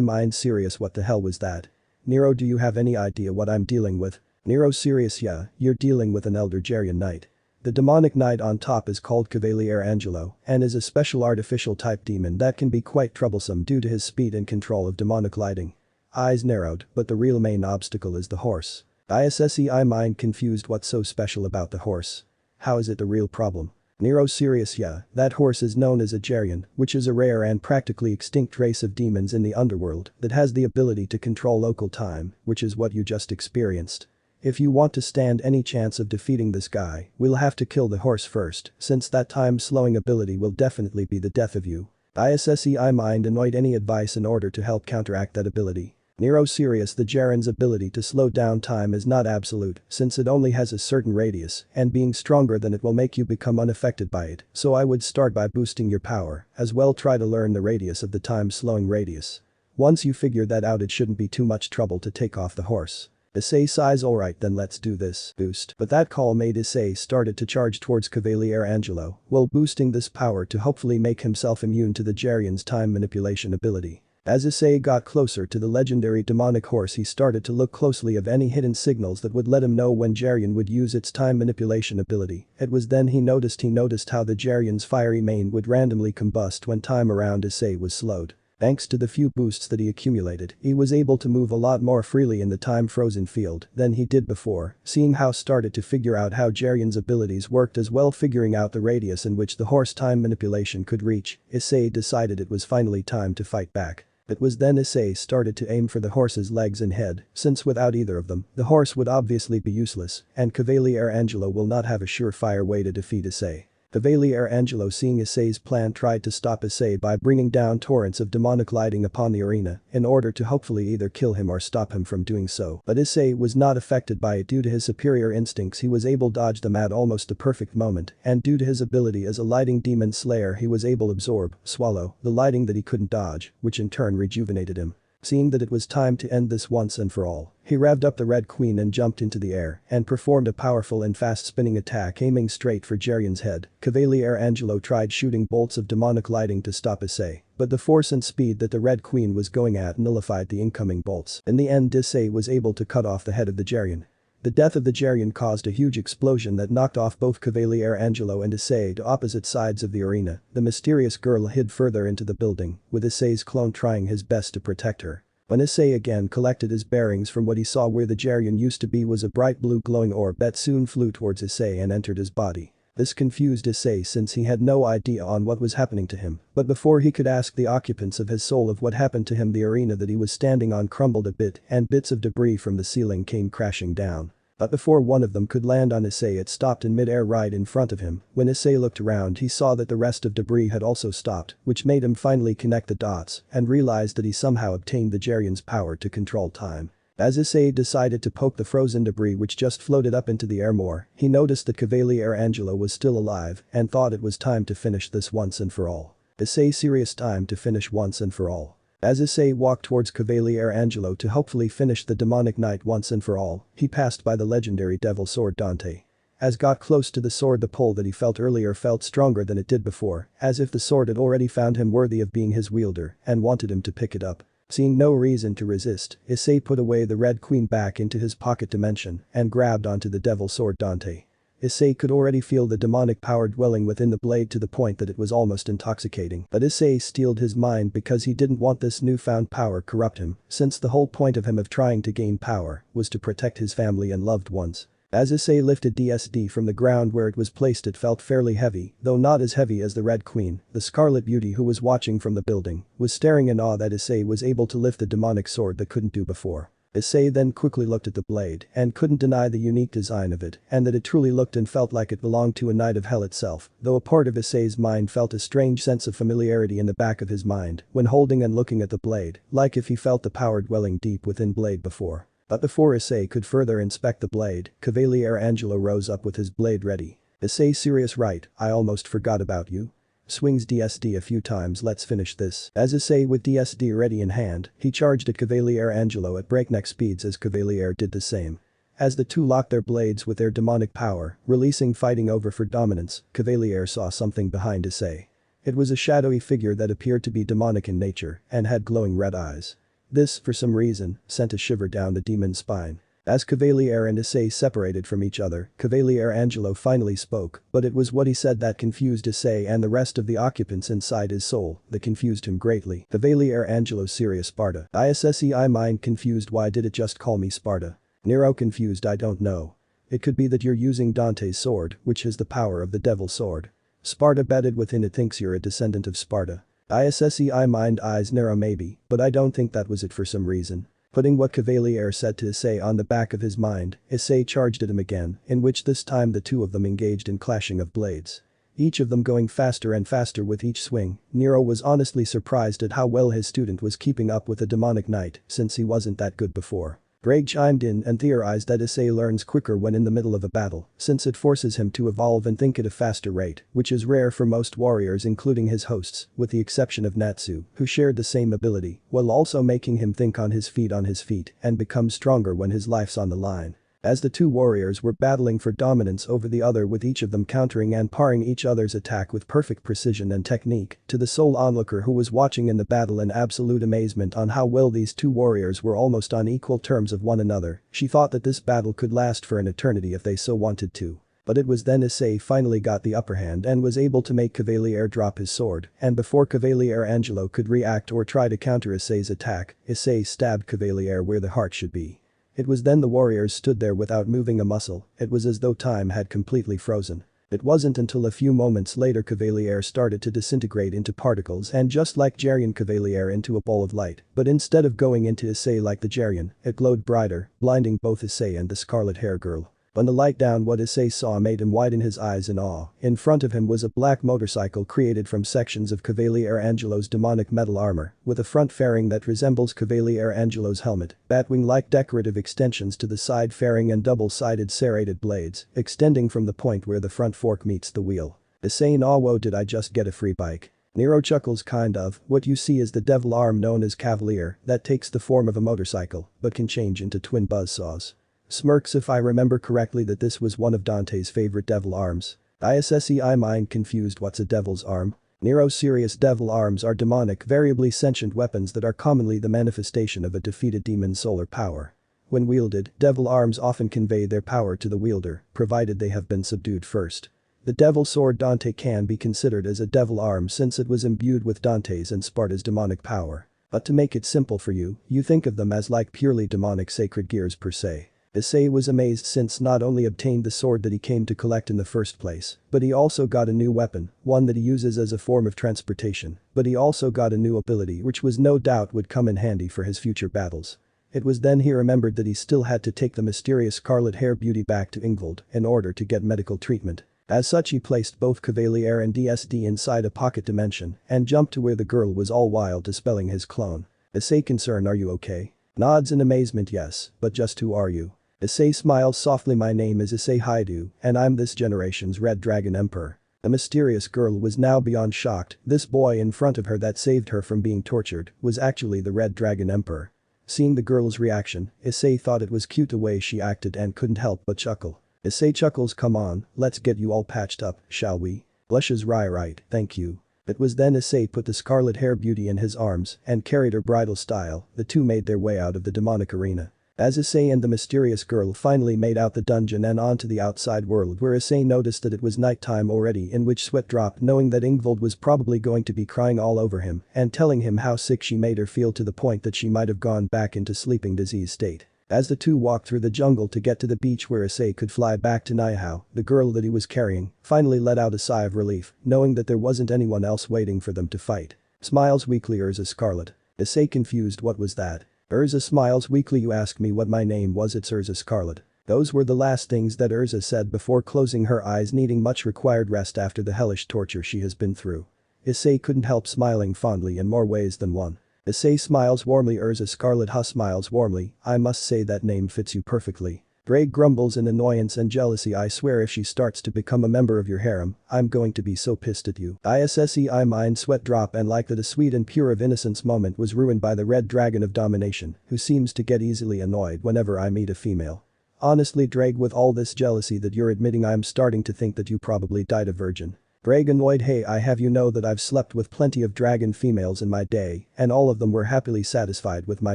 mind serious, what the hell was that? Nero, do you have any idea what I'm dealing with?" Nero, serious, yeah, you're dealing with an Elder Gerian knight. The demonic knight on top is called Cavaliere Angelo and is a special artificial type demon that can be quite troublesome due to his speed and control of demonic lighting. Eyes narrowed, but the real main obstacle is the horse. I mind confused, what's so special about the horse? How is it the real problem? Nero, serious, yeah, that horse is known as a Gerian, which is a rare and practically extinct race of demons in the underworld that has the ability to control local time, which is what you just experienced. If you want to stand any chance of defeating this guy, we'll have to kill the horse first, since that time-slowing ability will definitely be the death of you. I mind annoyed, any advice in order to help counteract that ability? Nero, serious, the Gerian's ability to slow down time is not absolute since it only has a certain radius and being stronger than it will make you become unaffected by it, so I would start by boosting your power, as well try to learn the radius of the time-slowing radius. Once you figure that out, it shouldn't be too much trouble to take off the horse. Issei sighs, alright then, let's do this. Boost. But that call made Issei started to charge towards Cavaliere Angelo while boosting this power to hopefully make himself immune to the Gerian's time manipulation ability. As Issei got closer to the legendary demonic horse, he started to look closely of any hidden signals that would let him know when Gerian would use its time manipulation ability. It was then he noticed how the Gerian's fiery mane would randomly combust when time around Issei was slowed. Thanks to the few boosts that he accumulated, he was able to move a lot more freely in the time-frozen field than he did before. Seeing how started to figure out how Gerian's abilities worked, as well figuring out the radius in which the horse time manipulation could reach, Issei decided it was finally time to fight back. It was then Issei started to aim for the horse's legs and head, since without either of them, the horse would obviously be useless, and Cavaliere Angelo will not have a surefire way to defeat Issei. Cavaliere Angelo, seeing Issei's plan, tried to stop Issei by bringing down torrents of demonic lighting upon the arena in order to hopefully either kill him or stop him from doing so, but Issei was not affected by it due to his superior instincts. He was able to dodge them at almost the perfect moment, and due to his ability as a lighting demon slayer, he was able to absorb, swallow, the lighting that he couldn't dodge, which in turn rejuvenated him. Seeing that it was time to end this once and for all, he revved up the Red Queen and jumped into the air and performed a powerful and fast-spinning attack aiming straight for Gerian's head. Cavaliere Angelo tried shooting bolts of demonic lighting to stop Issei, but the force and speed that the Red Queen was going at nullified the incoming bolts. In the end, Issei was able to cut off the head of the Gerian. The death of the Gerian caused a huge explosion that knocked off both Cavaliere Angelo and Issei to opposite sides of the arena. The mysterious girl hid further into the building, with Issei's clone trying his best to protect her. When Issei again collected his bearings from what he saw, where the Gerian used to be was a bright blue glowing orb that soon flew towards Issei and entered his body. This confused Issei since he had no idea on what was happening to him, but before he could ask the occupants of his soul of what happened to him, the arena that he was standing on crumbled a bit and bits of debris from the ceiling came crashing down. But before one of them could land on Issei, it stopped in mid-air right in front of him. When Issei looked around, he saw that the rest of debris had also stopped, which made him finally connect the dots and realized that he somehow obtained the Gerian's power to control time. As Issei decided to poke the frozen debris which just floated up into the air more, he noticed that Cavaliere Angelo was still alive and thought it was time to finish this once and for all. Issei, serious, time to finish once and for all. As Issei walked towards Cavaliere Angelo to hopefully finish the demonic knight once and for all, he passed by the legendary devil sword Dante. As got close to the sword, the pull that he felt earlier felt stronger than it did before, as if the sword had already found him worthy of being his wielder and wanted him to pick it up. Seeing no reason to resist, Issei put away the Red Queen back into his pocket dimension and grabbed onto the devil sword Dante. Issei could already feel the demonic power dwelling within the blade to the point that it was almost intoxicating, but Issei steeled his mind because he didn't want this newfound power corrupt him, since the whole point of him of trying to gain power was to protect his family and loved ones. As Issei lifted DSD from the ground where it was placed, it felt fairly heavy, though not as heavy as the Red Queen. The Scarlet Beauty, who was watching from the building, was staring in awe that Issei was able to lift the demonic sword that couldn't do before. Issei then quickly looked at the blade and couldn't deny the unique design of it and that it truly looked and felt like it belonged to a knight of hell itself, though a part of Issei's mind felt a strange sense of familiarity in the back of his mind when holding and looking at the blade, like if he felt the power dwelling deep within blade before. But before Issei could further inspect the blade, Cavalier Angelo rose up with his blade ready. Issei, serious right, I almost forgot about you. Swings DSD a few times, let's finish this. As Issei with DSD ready in hand, he charged at Cavalier Angelo at breakneck speeds as Cavalier did the same. As the two locked their blades with their demonic power, releasing fighting over for dominance, Cavalier saw something behind Issei. It was a shadowy figure that appeared to be demonic in nature and had glowing red eyes. This, for some reason, sent a shiver down the demon's spine. As Cavalier and Issei separated from each other, Cavalier Angelo finally spoke, but it was what he said that confused Issei and the rest of the occupants inside his soul that confused him greatly. Cavalier Angelo, serious Sparta. Issei mind confused, why did it just call me Sparta? Nero confused, I don't know. It could be that you're using Dante's sword, which has the power of the devil's sword. Sparta bedded within it thinks you're a descendant of Sparta. Issei mind eyes narrow maybe, but I don't think that was it for some reason. Putting what Cavalier said to Issei on the back of his mind, Issei charged at him again, in which this time the two of them engaged in clashing of blades. Each of them going faster and faster with each swing. Nero was honestly surprised at how well his student was keeping up with a demonic knight, since he wasn't that good before. Ddraig chimed in and theorized that Issei learns quicker when in the middle of a battle, since it forces him to evolve and think at a faster rate, which is rare for most warriors including his hosts, with the exception of Natsu, who shared the same ability, while also making him think on his feet and become stronger when his life's on the line. As the two warriors were battling for dominance over the other, with each of them countering and parrying each other's attack with perfect precision and technique, to the sole onlooker who was watching in the battle in absolute amazement on how well these two warriors were almost on equal terms of one another, she thought that this battle could last for an eternity if they so wanted to. But it was then Issei finally got the upper hand and was able to make Cavalier drop his sword, and before Cavalier Angelo could react or try to counter Issei's attack, Issei stabbed Cavalier where the heart should be. It was then the warriors stood there without moving a muscle, it was as though time had completely frozen. It wasn't until a few moments later Cavalier started to disintegrate into particles and just like Geryon Cavalier into a ball of light, but instead of going into Issei like the Geryon, it glowed brighter, blinding both Issei and the scarlet hair girl. When the light down what Issei saw made him widen his eyes in awe. In front of him was a black motorcycle created from sections of Cavalier Angelo's demonic metal armor, with a front fairing that resembles Cavalier Angelo's helmet, batwing-like decorative extensions to the side fairing and double-sided serrated blades, extending from the point where the front fork meets the wheel. Issei in awe, whoa, did I just get a free bike? Nero chuckles, kind of. What you see is the devil arm known as Cavalier that takes the form of a motorcycle, but can change into twin buzzsaws. Smirks, if I remember correctly that this was one of Dante's favorite devil arms. Issei mind confused, what's a devil's arm? Nero, serious, devil arms are demonic, variably sentient weapons that are commonly the manifestation of a defeated demon's solar power. When wielded, devil arms often convey their power to the wielder, provided they have been subdued first. The devil sword Dante can be considered as a devil arm since it was imbued with Dante's and Sparta's demonic power. But to make it simple for you, you think of them as like purely demonic sacred gears per se. Issei was amazed since not only obtained the sword that he came to collect in the first place, but he also got a new weapon, one that he uses as a form of transportation, but he also got a new ability which was no doubt would come in handy for his future battles. It was then he remembered that he still had to take the mysterious scarlet hair beauty back to Ingvold in order to get medical treatment. As such, he placed both Cavalier and DSD inside a pocket dimension and jumped to where the girl was, all while dispelling his clone. Issei, concern, are you okay? Nods in amazement, yes, but just who are you? Issei smiles softly, my name is Issei Hyoudou, and I'm this generation's Red Dragon Emperor. The mysterious girl was now beyond shocked. This boy in front of her that saved her from being tortured was actually the Red Dragon Emperor. Seeing the girl's reaction, Issei thought it was cute the way she acted and couldn't help but chuckle. Issei chuckles, come on, let's get you all patched up, shall we? Blushes, right, thank you. It was then Issei put the scarlet hair beauty in his arms and carried her bridal style. The two made their way out of the demonic arena. As Issei and the mysterious girl finally made out the dungeon and onto the outside world, where Issei noticed that it was nighttime already, in which sweat dropped, knowing that Ingvold was probably going to be crying all over him and telling him how sick she made her feel to the point that she might have gone back into sleeping disease state. As the two walked through the jungle to get to the beach where Issei could fly back to Niihau, the girl that he was carrying finally let out a sigh of relief, knowing that there wasn't anyone else waiting for them to fight. Smiles weakly Urza Scarlet. Issei confused, what was that? Urza smiles weakly, you ask me what my name was, it's Urza Scarlet. Those were the last things that Urza said before closing her eyes, needing much required rest after the hellish torture she has been through. Issei couldn't help smiling fondly in more ways than one. Issei smiles warmly, Urza Scarlet smiles warmly, I must say that name fits you perfectly. Ddraig grumbles in annoyance and jealousy, I swear if she starts to become a member of your harem, I'm going to be so pissed at you. Issei mind sweat drop, and like that a sweet and pure of innocence moment was ruined by the red dragon of domination, who seems to get easily annoyed whenever I meet a female. Honestly Ddraig, with all this jealousy that you're admitting, I'm starting to think that you probably died a virgin. Ddraig annoyed, hey, I have you know that I've slept with plenty of dragon females in my day, and all of them were happily satisfied with my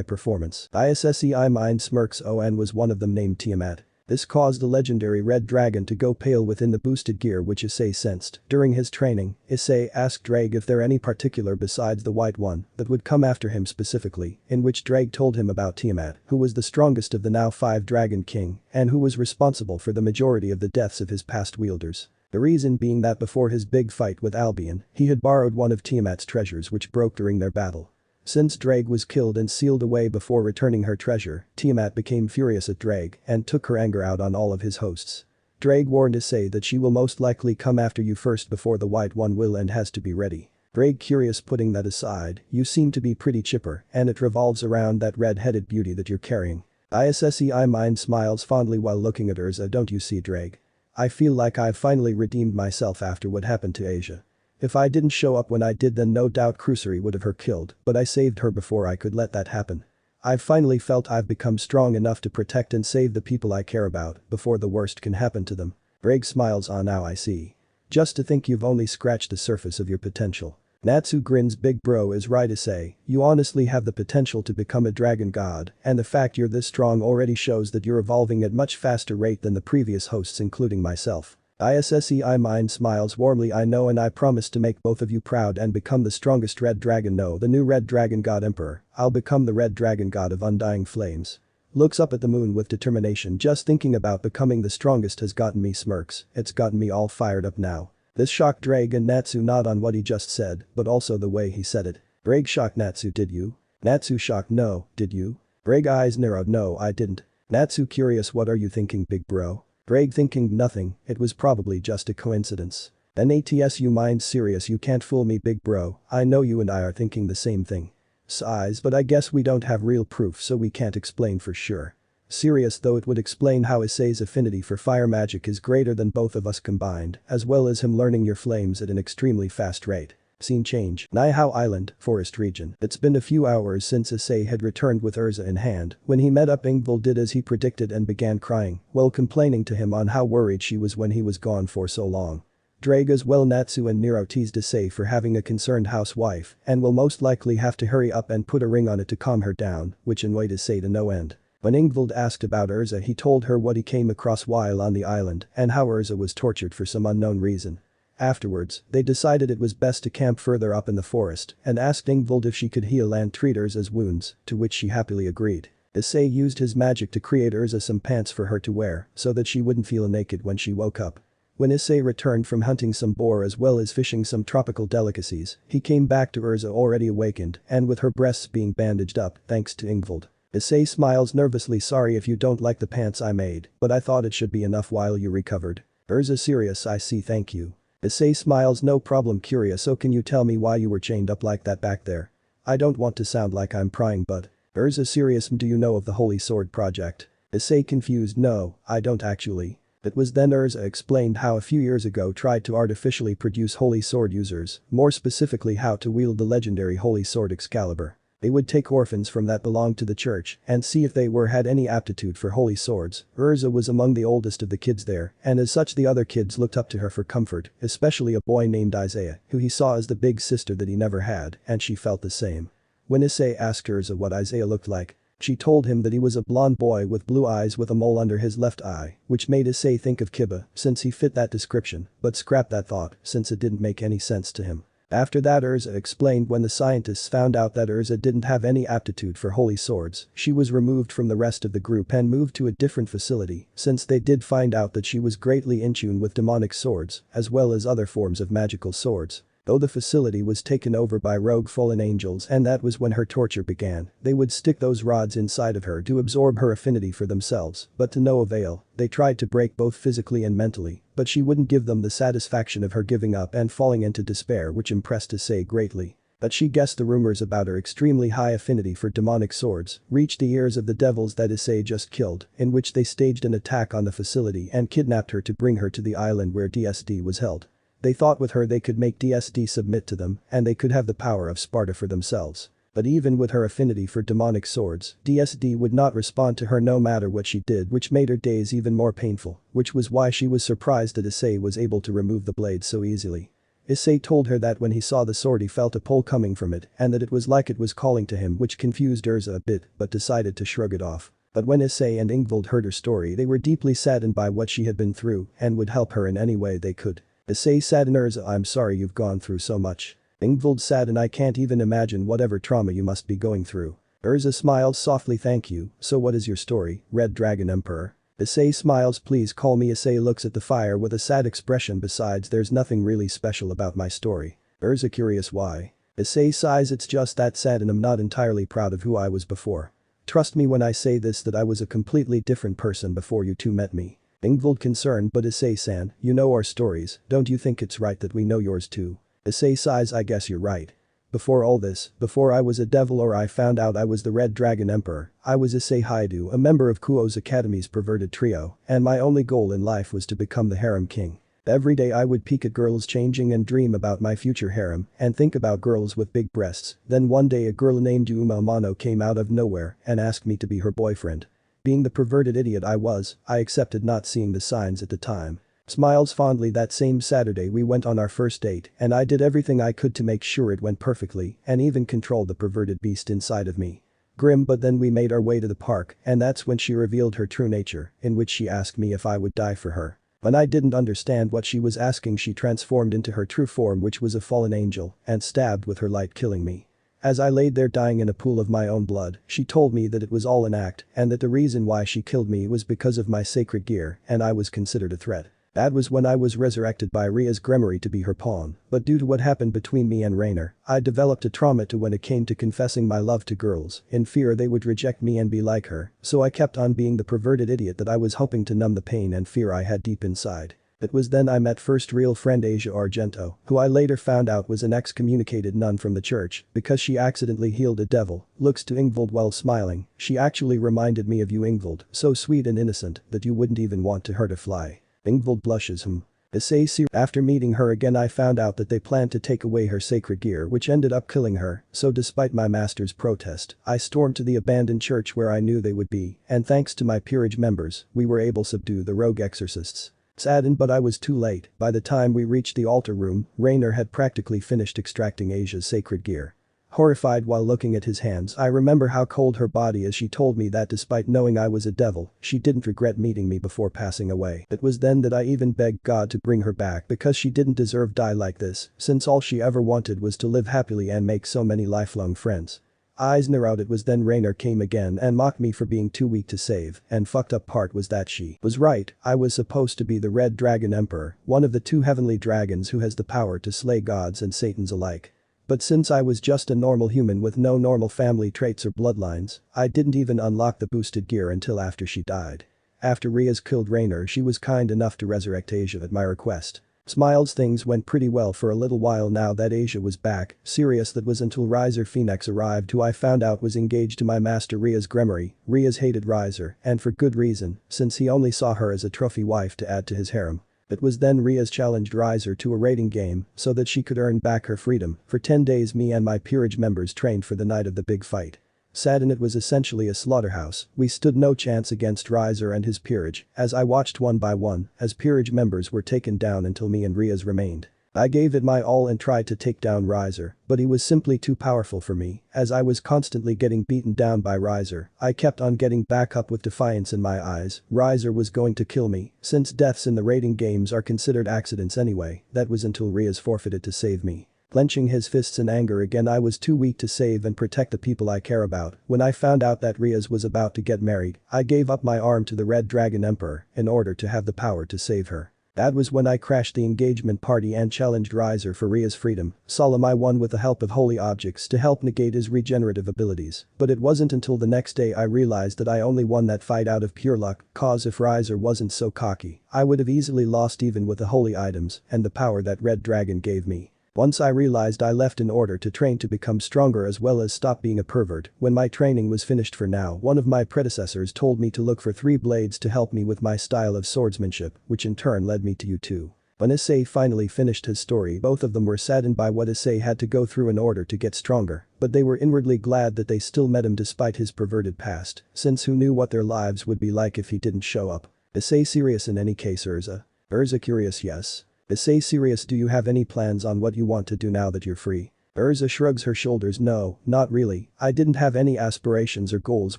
performance. Issei mind smirks, oh, and was one of them named Tiamat. This caused the legendary red dragon to go pale within the boosted gear which Issei sensed. During his training, Issei asked Ddraig if there any particular besides the white one that would come after him specifically, in which Ddraig told him about Tiamat, who was the strongest of the now 5 Dragon King and who was responsible for the majority of the deaths of his past wielders. The reason being that before his big fight with Albion, he had borrowed one of Tiamat's treasures which broke during their battle. Since Ddraig was killed and sealed away before returning her treasure, Tiamat became furious at Ddraig and took her anger out on all of his hosts. Ddraig warned Issei that she will most likely come after you first before the white one will, and has to be ready. Ddraig curious, putting that aside, you seem to be pretty chipper and it revolves around that red-headed beauty that you're carrying. Issei mind smiles fondly while looking at Urza, don't you see Ddraig? I feel like I've finally redeemed myself after what happened to Asia. If I didn't show up when I did, then no doubt Crusory would have her killed, but I saved her before I could let that happen. I've finally felt I've become strong enough to protect and save the people I care about before the worst can happen to them. Ddraig smiles, ah, now I see. Just to think you've only scratched the surface of your potential. Natsu grins, big bro is right Issei, you honestly have the potential to become a dragon god, and the fact you're this strong already shows that you're evolving at much faster rate than the previous hosts including myself. Issei mind smiles warmly, I know, and I promise to make both of you proud and become the strongest red dragon, no, the new red dragon god emperor, I'll become the red dragon god of undying flames. Looks up at the moon with determination, just thinking about becoming the strongest has gotten me smirks, it's gotten me all fired up now. This shocked Ddraig and Natsu, not on what he just said, but also the way he said it. Ddraig shocked Natsu, did you? Natsu shocked, no, did you? Ddraig eyes narrowed, no I didn't. Natsu curious, what are you thinking big bro? Ddraig thinking, nothing, it was probably just a coincidence. Then you mind serious, you can't fool me big bro, I know you and I are thinking the same thing. Sighs, but I guess we don't have real proof so we can't explain for sure. Serious though, it would explain how Issei's affinity for fire magic is greater than both of us combined, as well as him learning your flames at an extremely fast rate. Scene change. Niihau Island, forest region. It's been a few hours since Issei had returned with Urza in hand. When he met up, Ingvild did as he predicted and began crying, while complaining to him on how worried she was when he was gone for so long. Ddraig as well, Natsu and Nero teased Issei for having a concerned housewife and will most likely have to hurry up and put a ring on it to calm her down, which annoyed Issei to no end. When Ingvild asked about Urza, he told her what he came across while on the island and how Urza was tortured for some unknown reason. Afterwards, they decided it was best to camp further up in the forest and asked Ingvild if she could heal and treat Urza's wounds, to which she happily agreed. Issei used his magic to create Urza some pants for her to wear so that she wouldn't feel naked when she woke up. When Issei returned from hunting some boar as well as fishing some tropical delicacies, he came back to Urza already awakened and with her breasts being bandaged up thanks to Ingvild. Issei smiles nervously, sorry if you don't like the pants I made, but I thought it should be enough while you recovered. Urza serious, I see, thank you. Issei smiles, no problem, curious, so can you tell me why you were chained up like that back there? I don't want to sound like I'm prying, but. Urza serious, do you know of the Holy Sword project? Issei confused, no, I don't actually. It was then Urza explained how a few years ago tried to artificially produce Holy Sword users, more specifically how to wield the legendary Holy Sword Excalibur. They would take orphans from that belonged to the church and see if they had any aptitude for holy swords. Urza was among the oldest of the kids there, and as such the other kids looked up to her for comfort, especially a boy named Isaiah, who he saw as the big sister that he never had, and she felt the same. When Issei asked Urza what Isaiah looked like, she told him that he was a blonde boy with blue eyes with a mole under his left eye, which made Issei think of Kiba since he fit that description, but scrapped that thought since it didn't make any sense to him. After that Urza explained when the scientists found out that Urza didn't have any aptitude for holy swords, she was removed from the rest of the group and moved to a different facility since they did find out that she was greatly in tune with demonic swords as well as other forms of magical swords. Though the facility was taken over by rogue fallen angels and that was when her torture began, they would stick those rods inside of her to absorb her affinity for themselves, but to no avail. They tried to break both physically and mentally, but she wouldn't give them the satisfaction of her giving up and falling into despair, which impressed Issei greatly. But she guessed the rumors about her extremely high affinity for demonic swords reached the ears of the devils that Issei just killed, in which they staged an attack on the facility and kidnapped her to bring her to the island where DSD was held. They thought with her they could make DSD submit to them and they could have the power of Sparta for themselves. But even with her affinity for demonic swords, DSD would not respond to her no matter what she did, which made her days even more painful, which was why she was surprised that Issei was able to remove the blade so easily. Issei told her that when he saw the sword he felt a pull coming from it and that it was like it was calling to him, which confused Urza a bit but decided to shrug it off. But when Issei and Ingvild heard her story they were deeply saddened by what she had been through and would help her in any way they could. Issei saddened Urza, "I'm sorry you've gone through so much." Ingvild saddened, "I can't even imagine whatever trauma you must be going through." Urza smiles softly, "Thank you, so what is your story, Red Dragon Emperor?" Issei smiles, "Please call me Issei." Looks at the fire with a sad expression, "Besides there's nothing really special about my story." Urza curious, "Why?" Issei sighs, "It's just that sad and I'm not entirely proud of who I was before. Trust me when I say this that I was a completely different person before you two met me." Ingvild concerned, "But Issei-san, you know our stories, don't you think it's right that we know yours too?" Issei sighs, "I guess you're right. Before all this, before I was a devil or I found out I was the Red Dragon Emperor, I was Issei Hyoudou, a member of Kuo's Academy's perverted trio, and my only goal in life was to become the harem king. Every day I would peek at girls changing and dream about my future harem and think about girls with big breasts. Then one day a girl named Yuma Amano came out of nowhere and asked me to be her boyfriend. Being the perverted idiot I was, I accepted, not seeing the signs at the time." Smiles fondly, "That same Saturday we went on our first date and I did everything I could to make sure it went perfectly and even controlled the perverted beast inside of me. Grim, but then we made our way to the park and that's when she revealed her true nature, in which she asked me if I would die for her. When I didn't understand what she was asking she transformed into her true form, which was a fallen angel, and stabbed with her light, killing me. As I laid there dying in a pool of my own blood, she told me that it was all an act and that the reason why she killed me was because of my sacred gear and I was considered a threat. That was when I was resurrected by Ria's Gremory to be her pawn, but due to what happened between me and Rainer, I developed a trauma to when it came to confessing my love to girls, in fear they would reject me and be like her, so I kept on being the perverted idiot that I was, hoping to numb the pain and fear I had deep inside. It was then I met first real friend Asia Argento, who I later found out was an excommunicated nun from the church because she accidentally healed a devil." Looks to Ingvild while smiling, "She actually reminded me of you, Ingvild, so sweet and innocent that you wouldn't even want to hurt a fly." Ingvild blushes, Issei. "After meeting her again I found out that they planned to take away her sacred gear, which ended up killing her, so despite my master's protest, I stormed to the abandoned church where I knew they would be, and thanks to my peerage members, we were able to subdue the rogue exorcists. Saddened, but I was too late. By the time we reached the altar room, Rainer had practically finished extracting Asia's sacred gear. Horrified while looking at his hands, I remember how cold her body is. She told me that despite knowing I was a devil, she didn't regret meeting me before passing away. It was then that I even begged God to bring her back because she didn't deserve die like this, since all she ever wanted was to live happily and make so many lifelong friends." Eyes narrowed. It was then Rainer came again and mocked me for being too weak to save, and fucked up part was that she was right. I was supposed to be the Red Dragon Emperor, one of the two heavenly dragons who has the power to slay gods and satans alike. But since I was just a normal human with no normal family traits or bloodlines, I didn't even unlock the boosted gear until after she died. After Rias killed Rainer, she was kind enough to resurrect Asia at my request. Smiles, things went pretty well for a little while now that Asia was back, serious. That was until Riser Phoenix arrived, who I found out was engaged to my master Rias Gremory. Rias hated Riser, and for good reason, since he only saw her as a trophy wife to add to his harem. It was then Rias challenged Riser to a raiding game so that she could earn back her freedom. For 10 days me and my peerage members trained for the night of the big fight. Saddened, it was essentially a slaughterhouse. We stood no chance against Riser and his peerage, as I watched one by one as peerage members were taken down until me and Rias remained. I gave it my all and tried to take down Riser, but he was simply too powerful for me, as I was constantly getting beaten down by Riser. I kept on getting back up with defiance in my eyes. Riser was going to kill me, since deaths in the raiding games are considered accidents anyway. That was until Rias forfeited to save me. Clenching his fists in anger again, I was too weak to save and protect the people I care about. When I found out that Rias was about to get married, I gave up my arm to the Red Dragon Emperor in order to have the power to save her. That was when I crashed the engagement party and challenged Riser for Ria's freedom. Solemn I won with the help of holy objects to help negate his regenerative abilities. But it wasn't until the next day I realized that I only won that fight out of pure luck, cause if Riser wasn't so cocky, I would have easily lost even with the holy items and the power that Red Dragon gave me. Once I realized I left in order to train to become stronger as well as stop being a pervert. When my training was finished for now, one of my predecessors told me to look for 3 blades to help me with my style of swordsmanship, which in turn led me to you two. When Issei finally finished his story, both of them were saddened by what Issei had to go through in order to get stronger, but they were inwardly glad that they still met him despite his perverted past, since who knew what their lives would be like if he didn't show up. Issei serious in any case, Urza? Urza curious, yes. Issei serious, do you have any plans on what you want to do now that you're free? Urza shrugs her shoulders, no, not really. I didn't have any aspirations or goals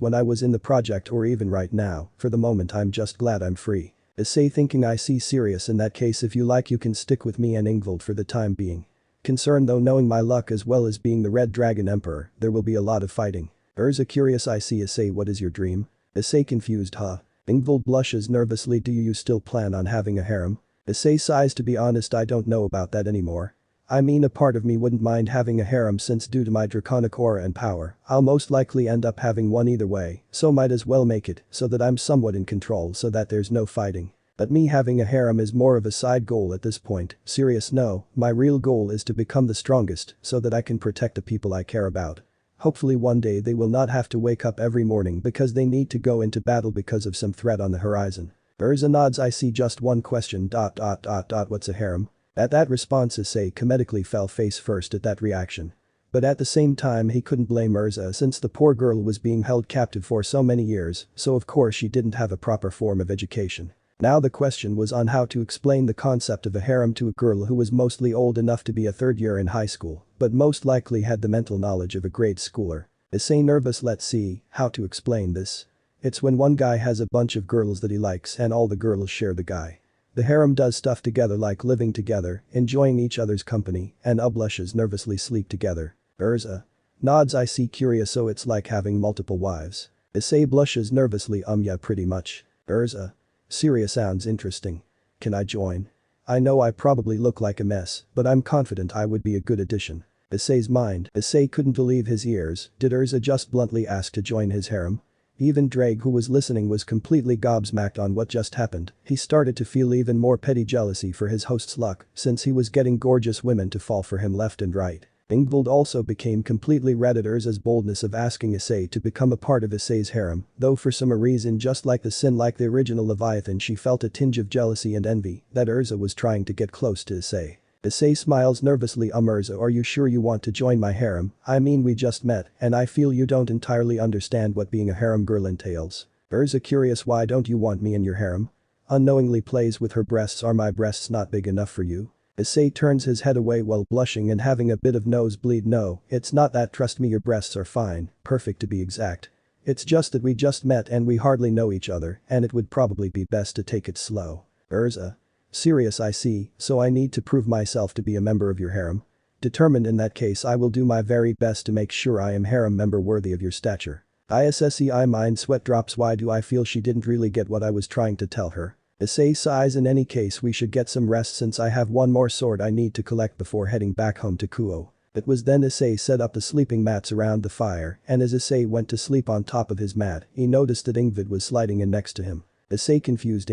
when I was in the project or even right now. For the moment I'm just glad I'm free. Issei thinking, I see, serious, in that case if you like you can stick with me and Ingvild for the time being. Concerned though, knowing my luck as well as being the Red Dragon Emperor, there will be a lot of fighting. Urza curious, I see. Issei, what is your dream? Issei confused, huh? Ingvild blushes nervously, do you still plan on having a harem? Issei sighs, to be honest I don't know about that anymore. I mean, a part of me wouldn't mind having a harem since due to my draconic aura and power, I'll most likely end up having one either way, so might as well make it so that I'm somewhat in control so that there's no fighting. But me having a harem is more of a side goal at this point. Serious, no, my real goal is to become the strongest so that I can protect the people I care about. Hopefully one day they will not have to wake up every morning because they need to go into battle because of some threat on the horizon. Urza nods, I see, just one question. What's a harem? At that response Issei comedically fell face first at that reaction. But at the same time he couldn't blame Urza since the poor girl was being held captive for so many years, so of course she didn't have a proper form of education. Now the question was on how to explain the concept of a harem to a girl who was mostly old enough to be a third year in high school, but most likely had the mental knowledge of a grade schooler. Issei nervous, let's see, how to explain this. It's when one guy has a bunch of girls that he likes and all the girls share the guy. The harem does stuff together like living together, enjoying each other's company, and blushes nervously, sleep together. Urza nods, I see, curious, so it's like having multiple wives. Issei blushes nervously, yeah, pretty much. Urza serious, sounds interesting. Can I join? I know I probably look like a mess, but I'm confident I would be a good addition. Issei's mind. Issei couldn't believe his ears. Did Urza just bluntly ask to join his harem? Even Ddraig, who was listening, was completely gobsmacked on what just happened. He started to feel even more petty jealousy for his host's luck since he was getting gorgeous women to fall for him left and right. Ingvild also became completely red at Urza's boldness of asking Issei to become a part of Issei's harem, though for some reason, just like the sin like the original Leviathan, she felt a tinge of jealousy and envy that Urza was trying to get close to Issei. Issei smiles nervously, Urza, are you sure you want to join my harem? I mean, we just met and I feel you don't entirely understand what being a harem girl entails. Urza curious, why don't you want me in your harem? Unknowingly plays with her breasts, are my breasts not big enough for you? Issei turns his head away while blushing and having a bit of nosebleed, no, it's not that, trust me, your breasts are fine, perfect to be exact. It's just that we just met and we hardly know each other and it would probably be best to take it slow. Urza serious, I see, so I need to prove myself to be a member of your harem? Determined, in that case I will do my very best to make sure I am harem member worthy of your stature. Issei mind sweat drops, why do I feel she didn't really get what I was trying to tell her? Issei sighs, in any case we should get some rest since I have one more sword I need to collect before heading back home to Kuo. It was then Issei set up the sleeping mats around the fire and as Issei went to sleep on top of his mat, he noticed that Ingvild was sliding in next to him. Issei confused,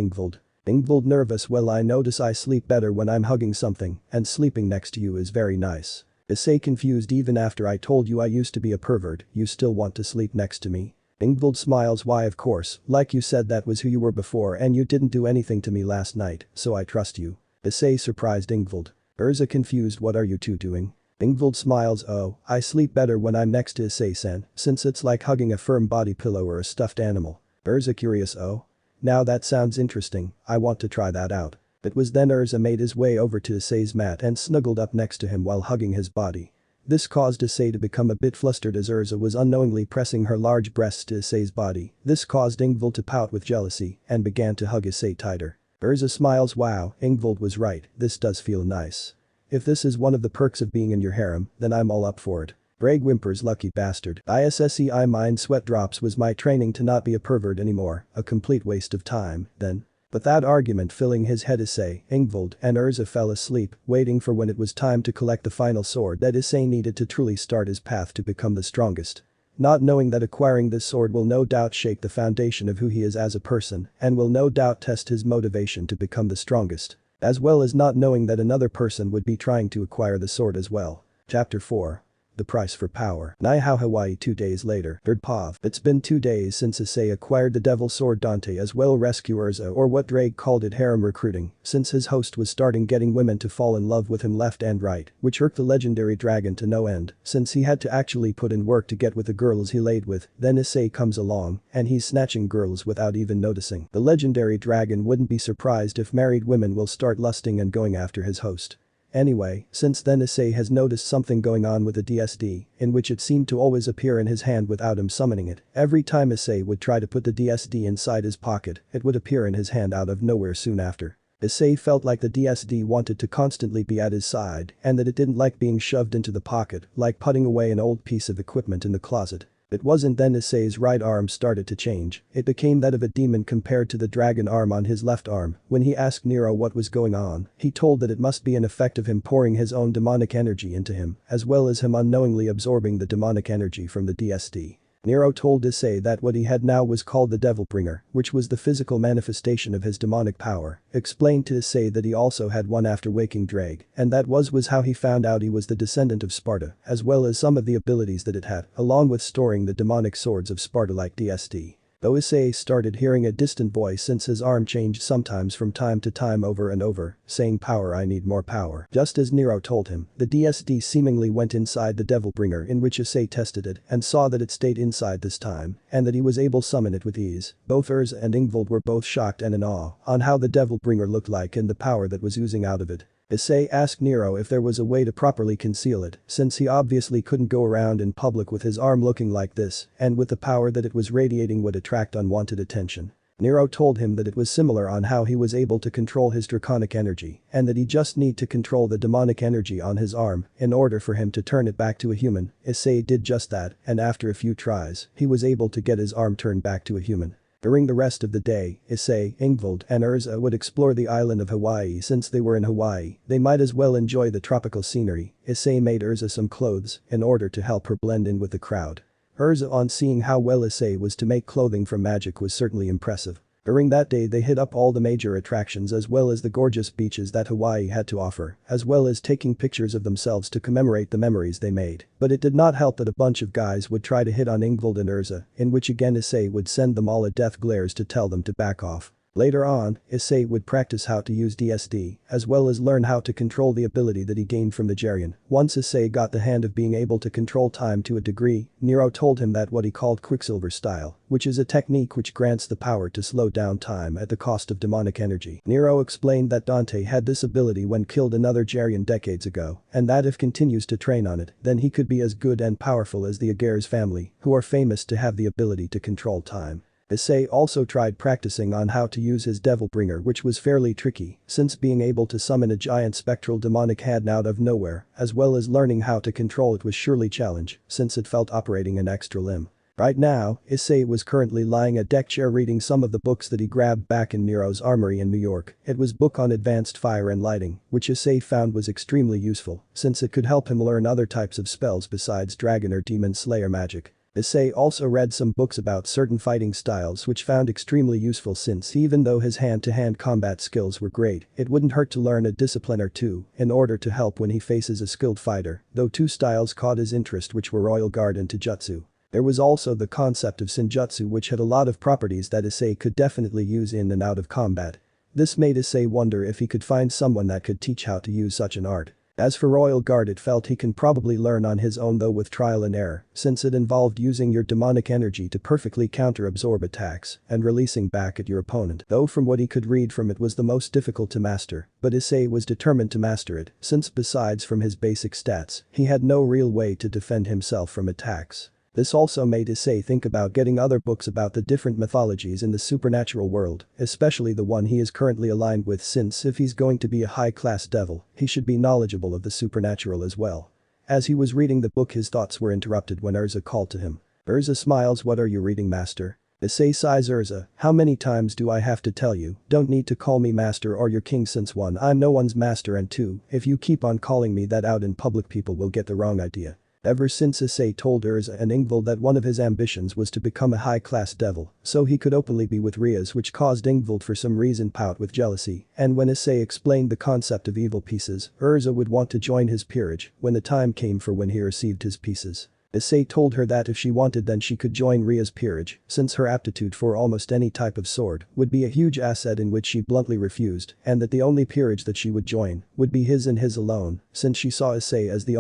Ingvild nervous, well, I notice I sleep better when I'm hugging something and sleeping next to you is very nice. Issei confused, even after I told you I used to be a pervert, you still want to sleep next to me? Ingvild smiles, why of course, like you said that was who you were before and you didn't do anything to me last night, so I trust you. Issei surprised Ingvild. Urza confused, what are you two doing? Ingvild smiles, oh, I sleep better when I'm next to Issei-san, since it's like hugging a firm body pillow or a stuffed animal. Urza curious, oh? Now that sounds interesting, I want to try that out. It was then Urza made his way over to Issei's mat and snuggled up next to him while hugging his body. This caused Issei to become a bit flustered as Urza was unknowingly pressing her large breasts to Issei's body. This caused Ingvild to pout with jealousy and began to hug Issei tighter. Urza smiles, wow, Ingvild was right, this does feel nice. If this is one of the perks of being in your harem, then I'm all up for it. Ddraig whimpers, lucky bastard. Issei mind sweat drops. Was my training to not be a pervert anymore a complete waste of time, then? But that argument filling his head. Issei, Hyoudou, and Erza fell asleep, waiting for when it was time to collect the final sword that Issei needed to truly start his path to become the strongest. Not knowing that acquiring this sword will no doubt shake the foundation of who he is as a person and will no doubt test his motivation to become the strongest. As well as not knowing that another person would be trying to acquire the sword as well. Chapter 4. The price for power. Nihao Hawaii 2 days later. Third Pav. It's been 2 days since Issei acquired the devil sword. Dante as well rescue Erza, or what Ddraig called it, harem recruiting, since his host was starting getting women to fall in love with him left and right, which irked the legendary dragon to no end, since he had to actually put in work to get with the girls he laid with. Then Issei comes along, and he's snatching girls without even noticing. The legendary dragon wouldn't be surprised if married women will start lusting and going after his host. Anyway, since then Issei has noticed something going on with the DSD, in which it seemed to always appear in his hand without him summoning it. Every time Issei would try to put the DSD inside his pocket, it would appear in his hand out of nowhere soon after. Issei felt like the DSD wanted to constantly be at his side and that it didn't like being shoved into the pocket, like putting away an old piece of equipment in the closet. It wasn't then Issei's right arm started to change, it became that of a demon compared to the dragon arm on his left arm. When he asked Nero what was going on, he told that it must be an effect of him pouring his own demonic energy into him, as well as him unknowingly absorbing the demonic energy from the DSD. Nero told Issei that what he had now was called the Devil Bringer, which was the physical manifestation of his demonic power, explained to Issei that he also had one after waking Ddraig, and that was how he found out he was the descendant of Sparta, as well as some of the abilities that it had, along with storing the demonic swords of Sparta like DSD. Though Issei started hearing a distant voice since his arm changed sometimes from time to time over and over, saying power, I need more power. Just as Nero told him, the DSD seemingly went inside the Devil Bringer, in which Issei tested it and saw that it stayed inside this time, and that he was able to summon it with ease. Both Erza and Hyoudou were both shocked and in awe on how the Devil Bringer looked like and the power that was oozing out of it. Issei asked Nero if there was a way to properly conceal it, since he obviously couldn't go around in public with his arm looking like this, and with the power that it was radiating would attract unwanted attention. Nero told him that it was similar on how he was able to control his draconic energy, and that he just need to control the demonic energy on his arm in order for him to turn it back to a human. Issei did just that, and after a few tries, he was able to get his arm turned back to a human. During the rest of the day, Issei, Hyoudou, and Erza would explore the island of Hawaii. Since they were in Hawaii, they might as well enjoy the tropical scenery. Issei made Erza some clothes in order to help her blend in with the crowd. Erza, on seeing how well Issei was to make clothing from magic, was certainly impressive. During that day they hit up all the major attractions as well as the gorgeous beaches that Hawaii had to offer, as well as taking pictures of themselves to commemorate the memories they made. But it did not help that a bunch of guys would try to hit on Hyoudou and Erza, in which again Issei would send them all a death glares to tell them to back off. Later on, Issei would practice how to use DSD, as well as learn how to control the ability that he gained from the Geryon. Once Issei got the hand of being able to control time to a degree, Nero told him that what he called Quicksilver style, which is a technique which grants the power to slow down time at the cost of demonic energy. Nero explained that Dante had this ability when killed another Geryon decades ago, and that if continues to train on it, then he could be as good and powerful as the Aguirre's family, who are famous to have the ability to control time. Issei also tried practicing on how to use his Devil Bringer, which was fairly tricky, since being able to summon a giant spectral demonic hand out of nowhere, as well as learning how to control it was surely challenge, since it felt operating an extra limb. Right now, Issei was currently lying a deck chair reading some of the books that he grabbed back in Nero's armory in New York. It was book on advanced fire and lighting, which Issei found was extremely useful, since it could help him learn other types of spells besides dragon or demon slayer magic. Issei also read some books about certain fighting styles which found extremely useful, since even though his hand-to-hand combat skills were great, it wouldn't hurt to learn a discipline or two in order to help when he faces a skilled fighter, though two styles caught his interest, which were Royal Guard and Taijutsu. There was also the concept of Senjutsu, which had a lot of properties that Issei could definitely use in and out of combat. This made Issei wonder if he could find someone that could teach how to use such an art. As for Royal Guard, it felt he can probably learn on his own, though with trial and error, since it involved using your demonic energy to perfectly counter-absorb attacks and releasing back at your opponent. Though from what he could read from it was the most difficult to master, but Issei was determined to master it, since besides from his basic stats, he had no real way to defend himself from attacks. This also made Issei think about getting other books about the different mythologies in the supernatural world, especially the one he is currently aligned with, since if he's going to be a high-class devil, he should be knowledgeable of the supernatural as well. As he was reading the book, his thoughts were interrupted when Urza called to him. Urza smiles. What are you reading, master? Issei sighs. Urza, how many times do I have to tell you, don't need to call me master or your king, since 1, I'm no one's master, and 2, if you keep on calling me that out in public, people will get the wrong idea. Ever since Issei told Urza and Ingvild that one of his ambitions was to become a high-class devil, so he could openly be with Rias, which caused Ingvild for some reason pout with jealousy, and when Issei explained the concept of evil pieces, Urza would want to join his peerage when the time came for when he received his pieces. Issei told her that if she wanted, then she could join Ria's peerage, since her aptitude for almost any type of sword would be a huge asset, in which she bluntly refused, and that the only peerage that she would join would be his and his alone, since she saw Issei as the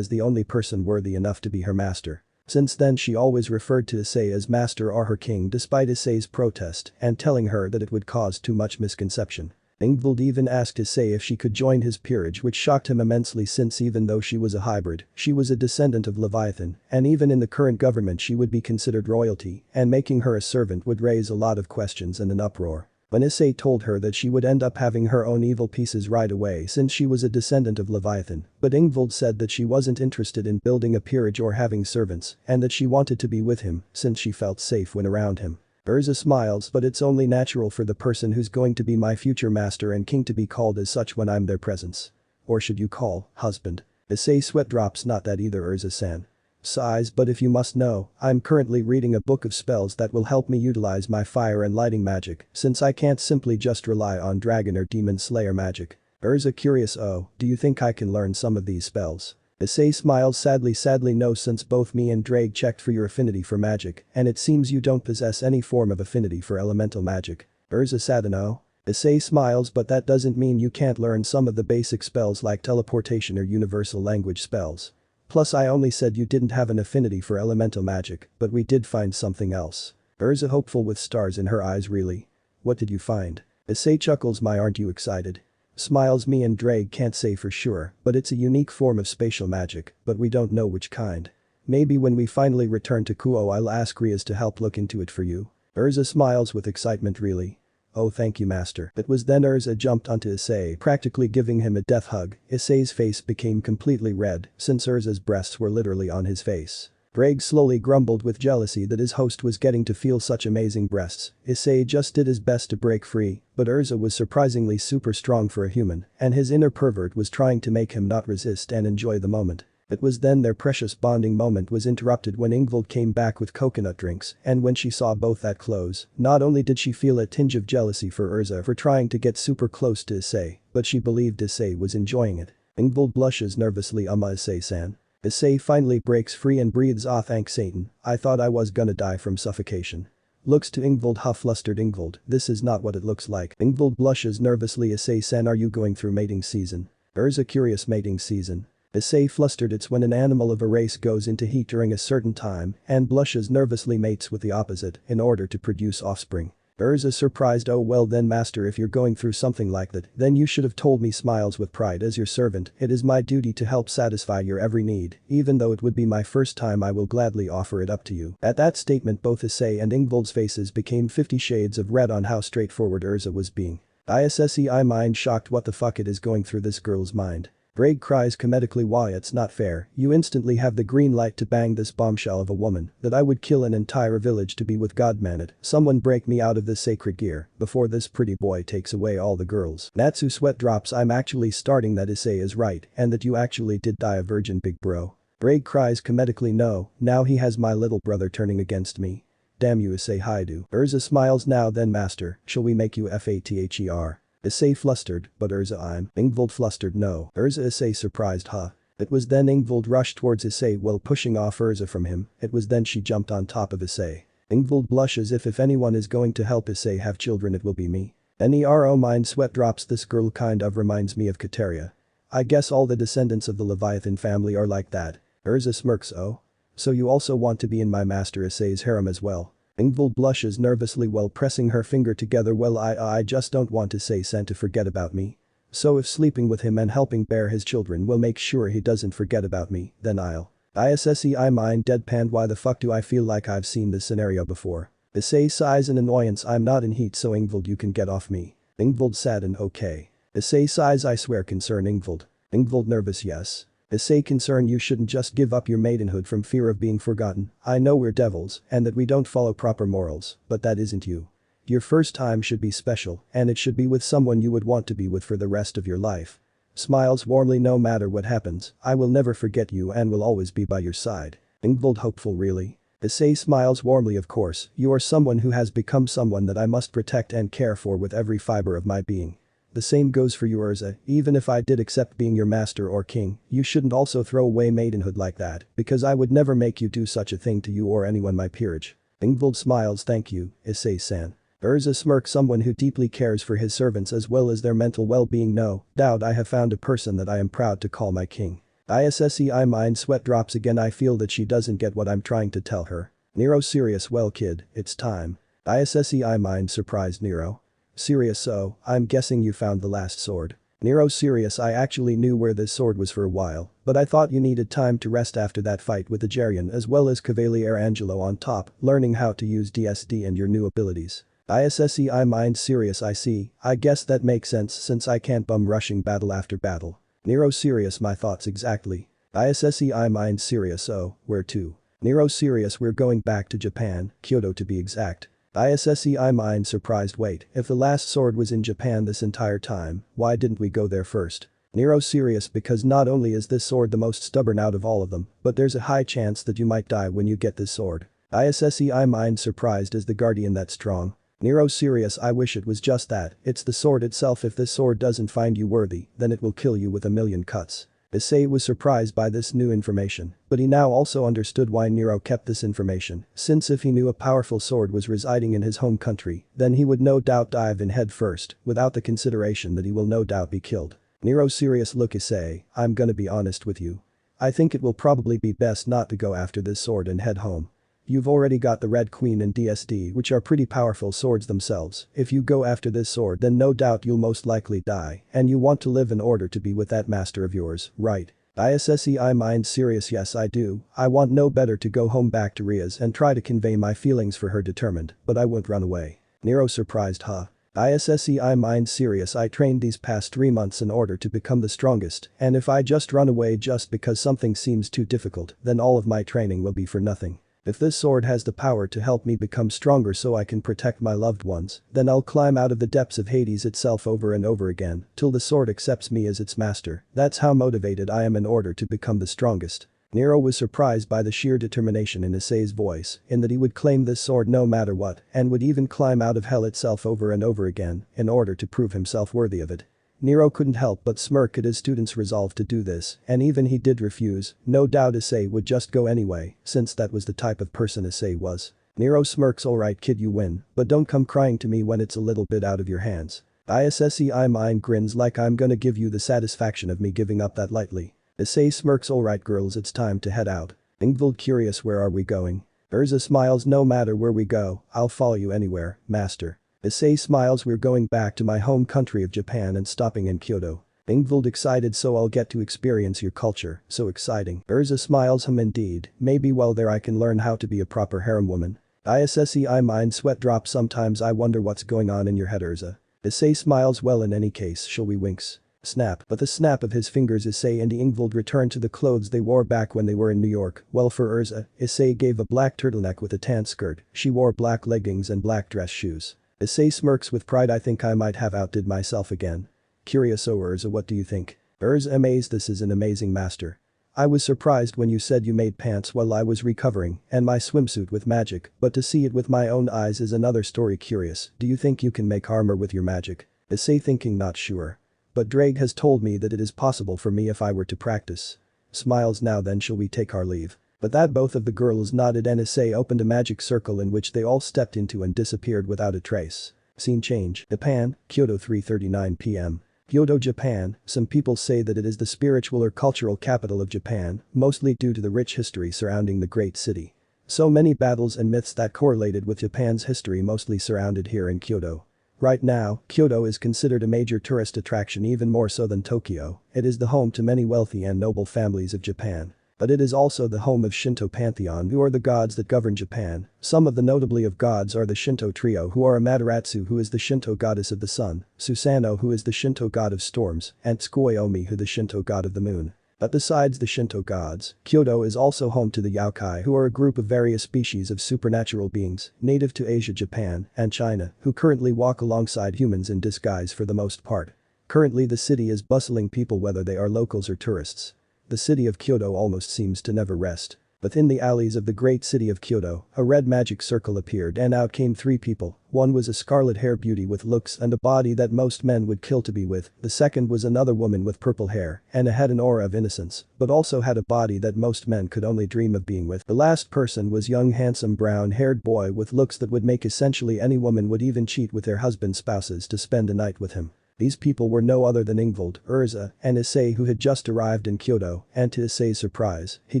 only person worthy enough to be her master. Since then she always referred to Issei as master or her king, despite Issei's protest and telling her that it would cause too much misconception. Ingvild even asked Issei if she could join his peerage, which shocked him immensely, since even though she was a hybrid, she was a descendant of Leviathan, and even in the current government she would be considered royalty, and making her a servant would raise a lot of questions and an uproar. When Issei told her that she would end up having her own evil pieces right away since she was a descendant of Leviathan, but Ingvild said that she wasn't interested in building a peerage or having servants, and that she wanted to be with him since she felt safe when around him. Urza smiles. But it's only natural for the person who's going to be my future master and king to be called as such when I'm their presence. Or should you call husband? Issei sweat drops. Not that either, Urza-san. Sighs. But if you must know, I'm currently reading a book of spells that will help me utilize my fire and lighting magic, since I can't simply just rely on dragon or demon slayer magic. Urza curious. Oh, do you think I can learn some of these spells? Issei smiles. Sadly no, since both me and Ddraig checked for your affinity for magic, and it seems you don't possess any form of affinity for elemental magic. Urza Sadano? Issei smiles. But that doesn't mean you can't learn some of the basic spells like teleportation or universal language spells. Plus I only said you didn't have an affinity for elemental magic, but we did find something else. Urza hopeful with stars in her eyes. Really? What did you find? Issei chuckles. Aren't you excited? Smiles. Me and Ddraig can't say for sure, but it's a unique form of spatial magic, but we don't know which kind. Maybe when we finally return to Kuo I'll ask Rias to help look into it for you. Urza smiles with excitement. Really? Oh, thank you, master. It was then Urza jumped onto Issei, practically giving him a death hug. Issei's face became completely red since Urza's breasts were literally on his face. Ddraig slowly grumbled with jealousy that his host was getting to feel such amazing breasts. Issei just did his best to break free, but Urza was surprisingly super strong for a human, and his inner pervert was trying to make him not resist and enjoy the moment. It was then their precious bonding moment was interrupted when Ingvild came back with coconut drinks, and when she saw both that close, not only did she feel a tinge of jealousy for Urza for trying to get super close to Issei, but she believed Issei was enjoying it. Ingvild blushes nervously. Issei-san. Issei finally breaks free and breathes. Ah, thank Satan, I thought I was gonna die from suffocation. Looks to Ingvild. Flustered Ingvild, this is not what it looks like. Ingvild blushes nervously. Issei-san, are you going through mating season? Urza curious. Mating season? Issei flustered. It's when an animal of a race goes into heat during a certain time and blushes nervously mates with the opposite in order to produce offspring. Urza surprised. Oh well then, master, if you're going through something like that, then you should have told me. Smiles with pride. As your servant, it is my duty to help satisfy your every need, even though it would be my first time. I will gladly offer it up to you. At that statement both Issei and Ingvild's faces became 50 shades of red on how straightforward Urza was being. Issei mind shocked. What the fuck it is going through this girl's mind? Ddraig cries comedically. Why, it's not fair, you instantly have the green light to bang this bombshell of a woman that I would kill an entire village to be with. Godman it, someone break me out of this sacred gear before this pretty boy takes away all the girls. Natsu sweat drops. I'm actually starting that Issei is right and that you actually did die a virgin, big bro. Ddraig cries comedically. No, now he has my little brother turning against me. Damn you, Issei Hyoudou. Urza smiles. Now then, master, shall we make you father? Issei flustered. But Urza, I'm. Ingvild flustered. No. Urza. Issei surprised. Huh? It was then Ingvild rushed towards Issei while pushing off Urza from him. It was then she jumped on top of Issei. Ingvild blushes. If anyone is going to help Issei have children, it will be me. Nero mind sweat drops. This girl kind of reminds me of Kateria. I guess all the descendants of the Leviathan family are like that. Urza smirks. Oh? So you also want to be in my master Issei's harem as well? Ingvild blushes nervously while pressing her finger together. Well, I just don't want Issei-san to forget about me. So if sleeping with him and helping bear his children will make sure he doesn't forget about me, then I'll. Issei mind deadpanned. Why the fuck do I feel like I've seen this scenario before? Issei sighs in annoyance. I'm not in heat so Ingvild you can get off me. Ingvild saddened okay. Issei sighs I swear concern Ingvild. Ingvild nervous yes. Issei concern you shouldn't just give up your maidenhood from fear of being forgotten. I know we're devils and that we don't follow proper morals, but that isn't you. Your first time should be special and it should be with someone you would want to be with for the rest of your life. Smiles warmly. No matter what happens, I will never forget you and will always be by your side. Ingvild hopeful really? Issei smiles warmly. Of course, you are someone who has become someone that I must protect and care for with every fiber of my being. The same goes for you Urza, even if I did accept being your master or king, you shouldn't also throw away maidenhood like that, because I would never make you do such a thing to you or anyone my peerage. Ingvild smiles. Thank you, Issei-san. Urza smirks. Someone who deeply cares for his servants as well as their mental well-being. No doubt I have found a person that I am proud to call my king. Issei mind sweat drops again. I feel that she doesn't get what I'm trying to tell her. Nero serious. Well kid, it's time. Issei mind surprised. Nero. Serious? So, I'm guessing you found the last sword. Nero serious. I actually knew where this sword was for a while, but I thought you needed time to rest after that fight with the Jarian as well as Cavaliere Angelo on top, learning how to use DSD and your new abilities. Issei mind serious. I see, I guess that makes sense since I can't bum rushing battle after battle. Nero serious. My thoughts exactly. Issei mind serious. Oh, where to? Nero serious. We're going back to Japan, Kyoto to be exact. Issei mind surprised. Wait, if the last sword was in Japan this entire time, why didn't we go there first? Nero serious. Because not only is this sword the most stubborn out of all of them, but there's a high chance that you might die when you get this sword. Issei mind surprised. Is the guardian that strong? Nero serious. I wish it was just that, it's the sword itself. If this sword doesn't find you worthy, then it will kill you with a million cuts. Issei was surprised by this new information, but he now also understood why Nero kept this information, since if he knew a powerful sword was residing in his home country, then he would no doubt dive in head first, without the consideration that he will no doubt be killed. Nero serious. Look Issei, I'm gonna be honest with you. I think it will probably be best not to go after this sword and head home. You've already got the Red Queen and DSD which are pretty powerful swords themselves. If you go after this sword then no doubt you'll most likely die and you want to live in order to be with that master of yours, right? Issei mind serious. Yes I do, I want no better to go home back to Rias and try to convey my feelings for her determined, but I won't run away. Nero surprised. Huh? Issei mind serious. I trained these past 3 months in order to become the strongest and if I just run away just because something seems too difficult then all of my training will be for nothing. If this sword has the power to help me become stronger so I can protect my loved ones, then I'll climb out of the depths of Hades itself over and over again, till the sword accepts me as its master. That's how motivated I am in order to become the strongest. Nero was surprised by the sheer determination in Issei's voice, in that he would claim this sword no matter what, and would even climb out of hell itself over and over again, in order to prove himself worthy of it. Nero couldn't help but smirk at his student's resolve to do this, and even he did refuse, no doubt Issei would just go anyway, since that was the type of person Issei was. Nero smirks. Alright kid you win, but don't come crying to me when it's a little bit out of your hands. Issei mind grins like I'm gonna give you the satisfaction of me giving up that lightly. Issei smirks. Alright girls it's time to head out. Ingvild curious. Where are we going? Urza smiles. No matter where we go, I'll follow you anywhere, master. Issei smiles. We're going back to my home country of Japan and stopping in Kyoto. Ingvild excited. So I'll get to experience your culture, so exciting. Urza smiles. Indeed, maybe while there I can learn how to be a proper harem woman. Issei mind sweat drops. Sometimes I wonder what's going on in your head Urza. Issei smiles. Well in any case shall we winks? Snap. But the snap of his fingers Issei and Ingvild returned to the clothes they wore back when they were in New York. Well for Urza, Issei gave a black turtleneck with a tan skirt, she wore black leggings and black dress shoes. Issei smirks with pride. I think I might have outdid myself again. Curious. Oh Urza, what do you think? Urza amazed. This is an amazing master. I was surprised when you said you made pants while I was recovering and my swimsuit with magic, but to see it with my own eyes is another story. Curious, do you think you can make armor with your magic? Issei thinking. Not sure. But Ddraig has told me that it is possible for me if I were to practice. Smiles. Now then shall we take our leave? But that both of the girls nodded and Issei opened a magic circle in which they all stepped into and disappeared without a trace. Scene change. Japan, Kyoto 3:39 p.m. Kyoto, Japan. Some people say that it is the spiritual or cultural capital of Japan, mostly due to the rich history surrounding the great city. So many battles and myths that correlated with Japan's history mostly surrounded here in Kyoto. Right now, Kyoto is considered a major tourist attraction even more so than Tokyo. It is the home to many wealthy and noble families of Japan. But it is also the home of Shinto pantheon, who are the gods that govern Japan. Some of the notably of gods are the Shinto trio, who are Amaterasu, who is the Shinto goddess of the sun, Susanoo, who is the Shinto god of storms, and Tsukuyomi, who is the Shinto god of the moon. But besides the Shinto gods, Kyoto is also home to the yokai, who are a group of various species of supernatural beings, native to Asia, Japan, and China, who currently walk alongside humans in disguise for the most part. Currently the city is bustling people whether they are locals or tourists. The city of Kyoto almost seems to never rest. Within the alleys of the great city of Kyoto, a red magic circle appeared and out came 3 people. One was a scarlet-haired beauty with looks and a body that most men would kill to be with. The second was another woman with purple hair and had an aura of innocence, but also had a body that most men could only dream of being with. The last person was young handsome brown-haired boy with looks that would make essentially any woman would even cheat with their husband's spouses to spend a night with him. These people were no other than Ingvild, Urza, and Issei, who had just arrived in Kyoto, and to Issei's surprise, he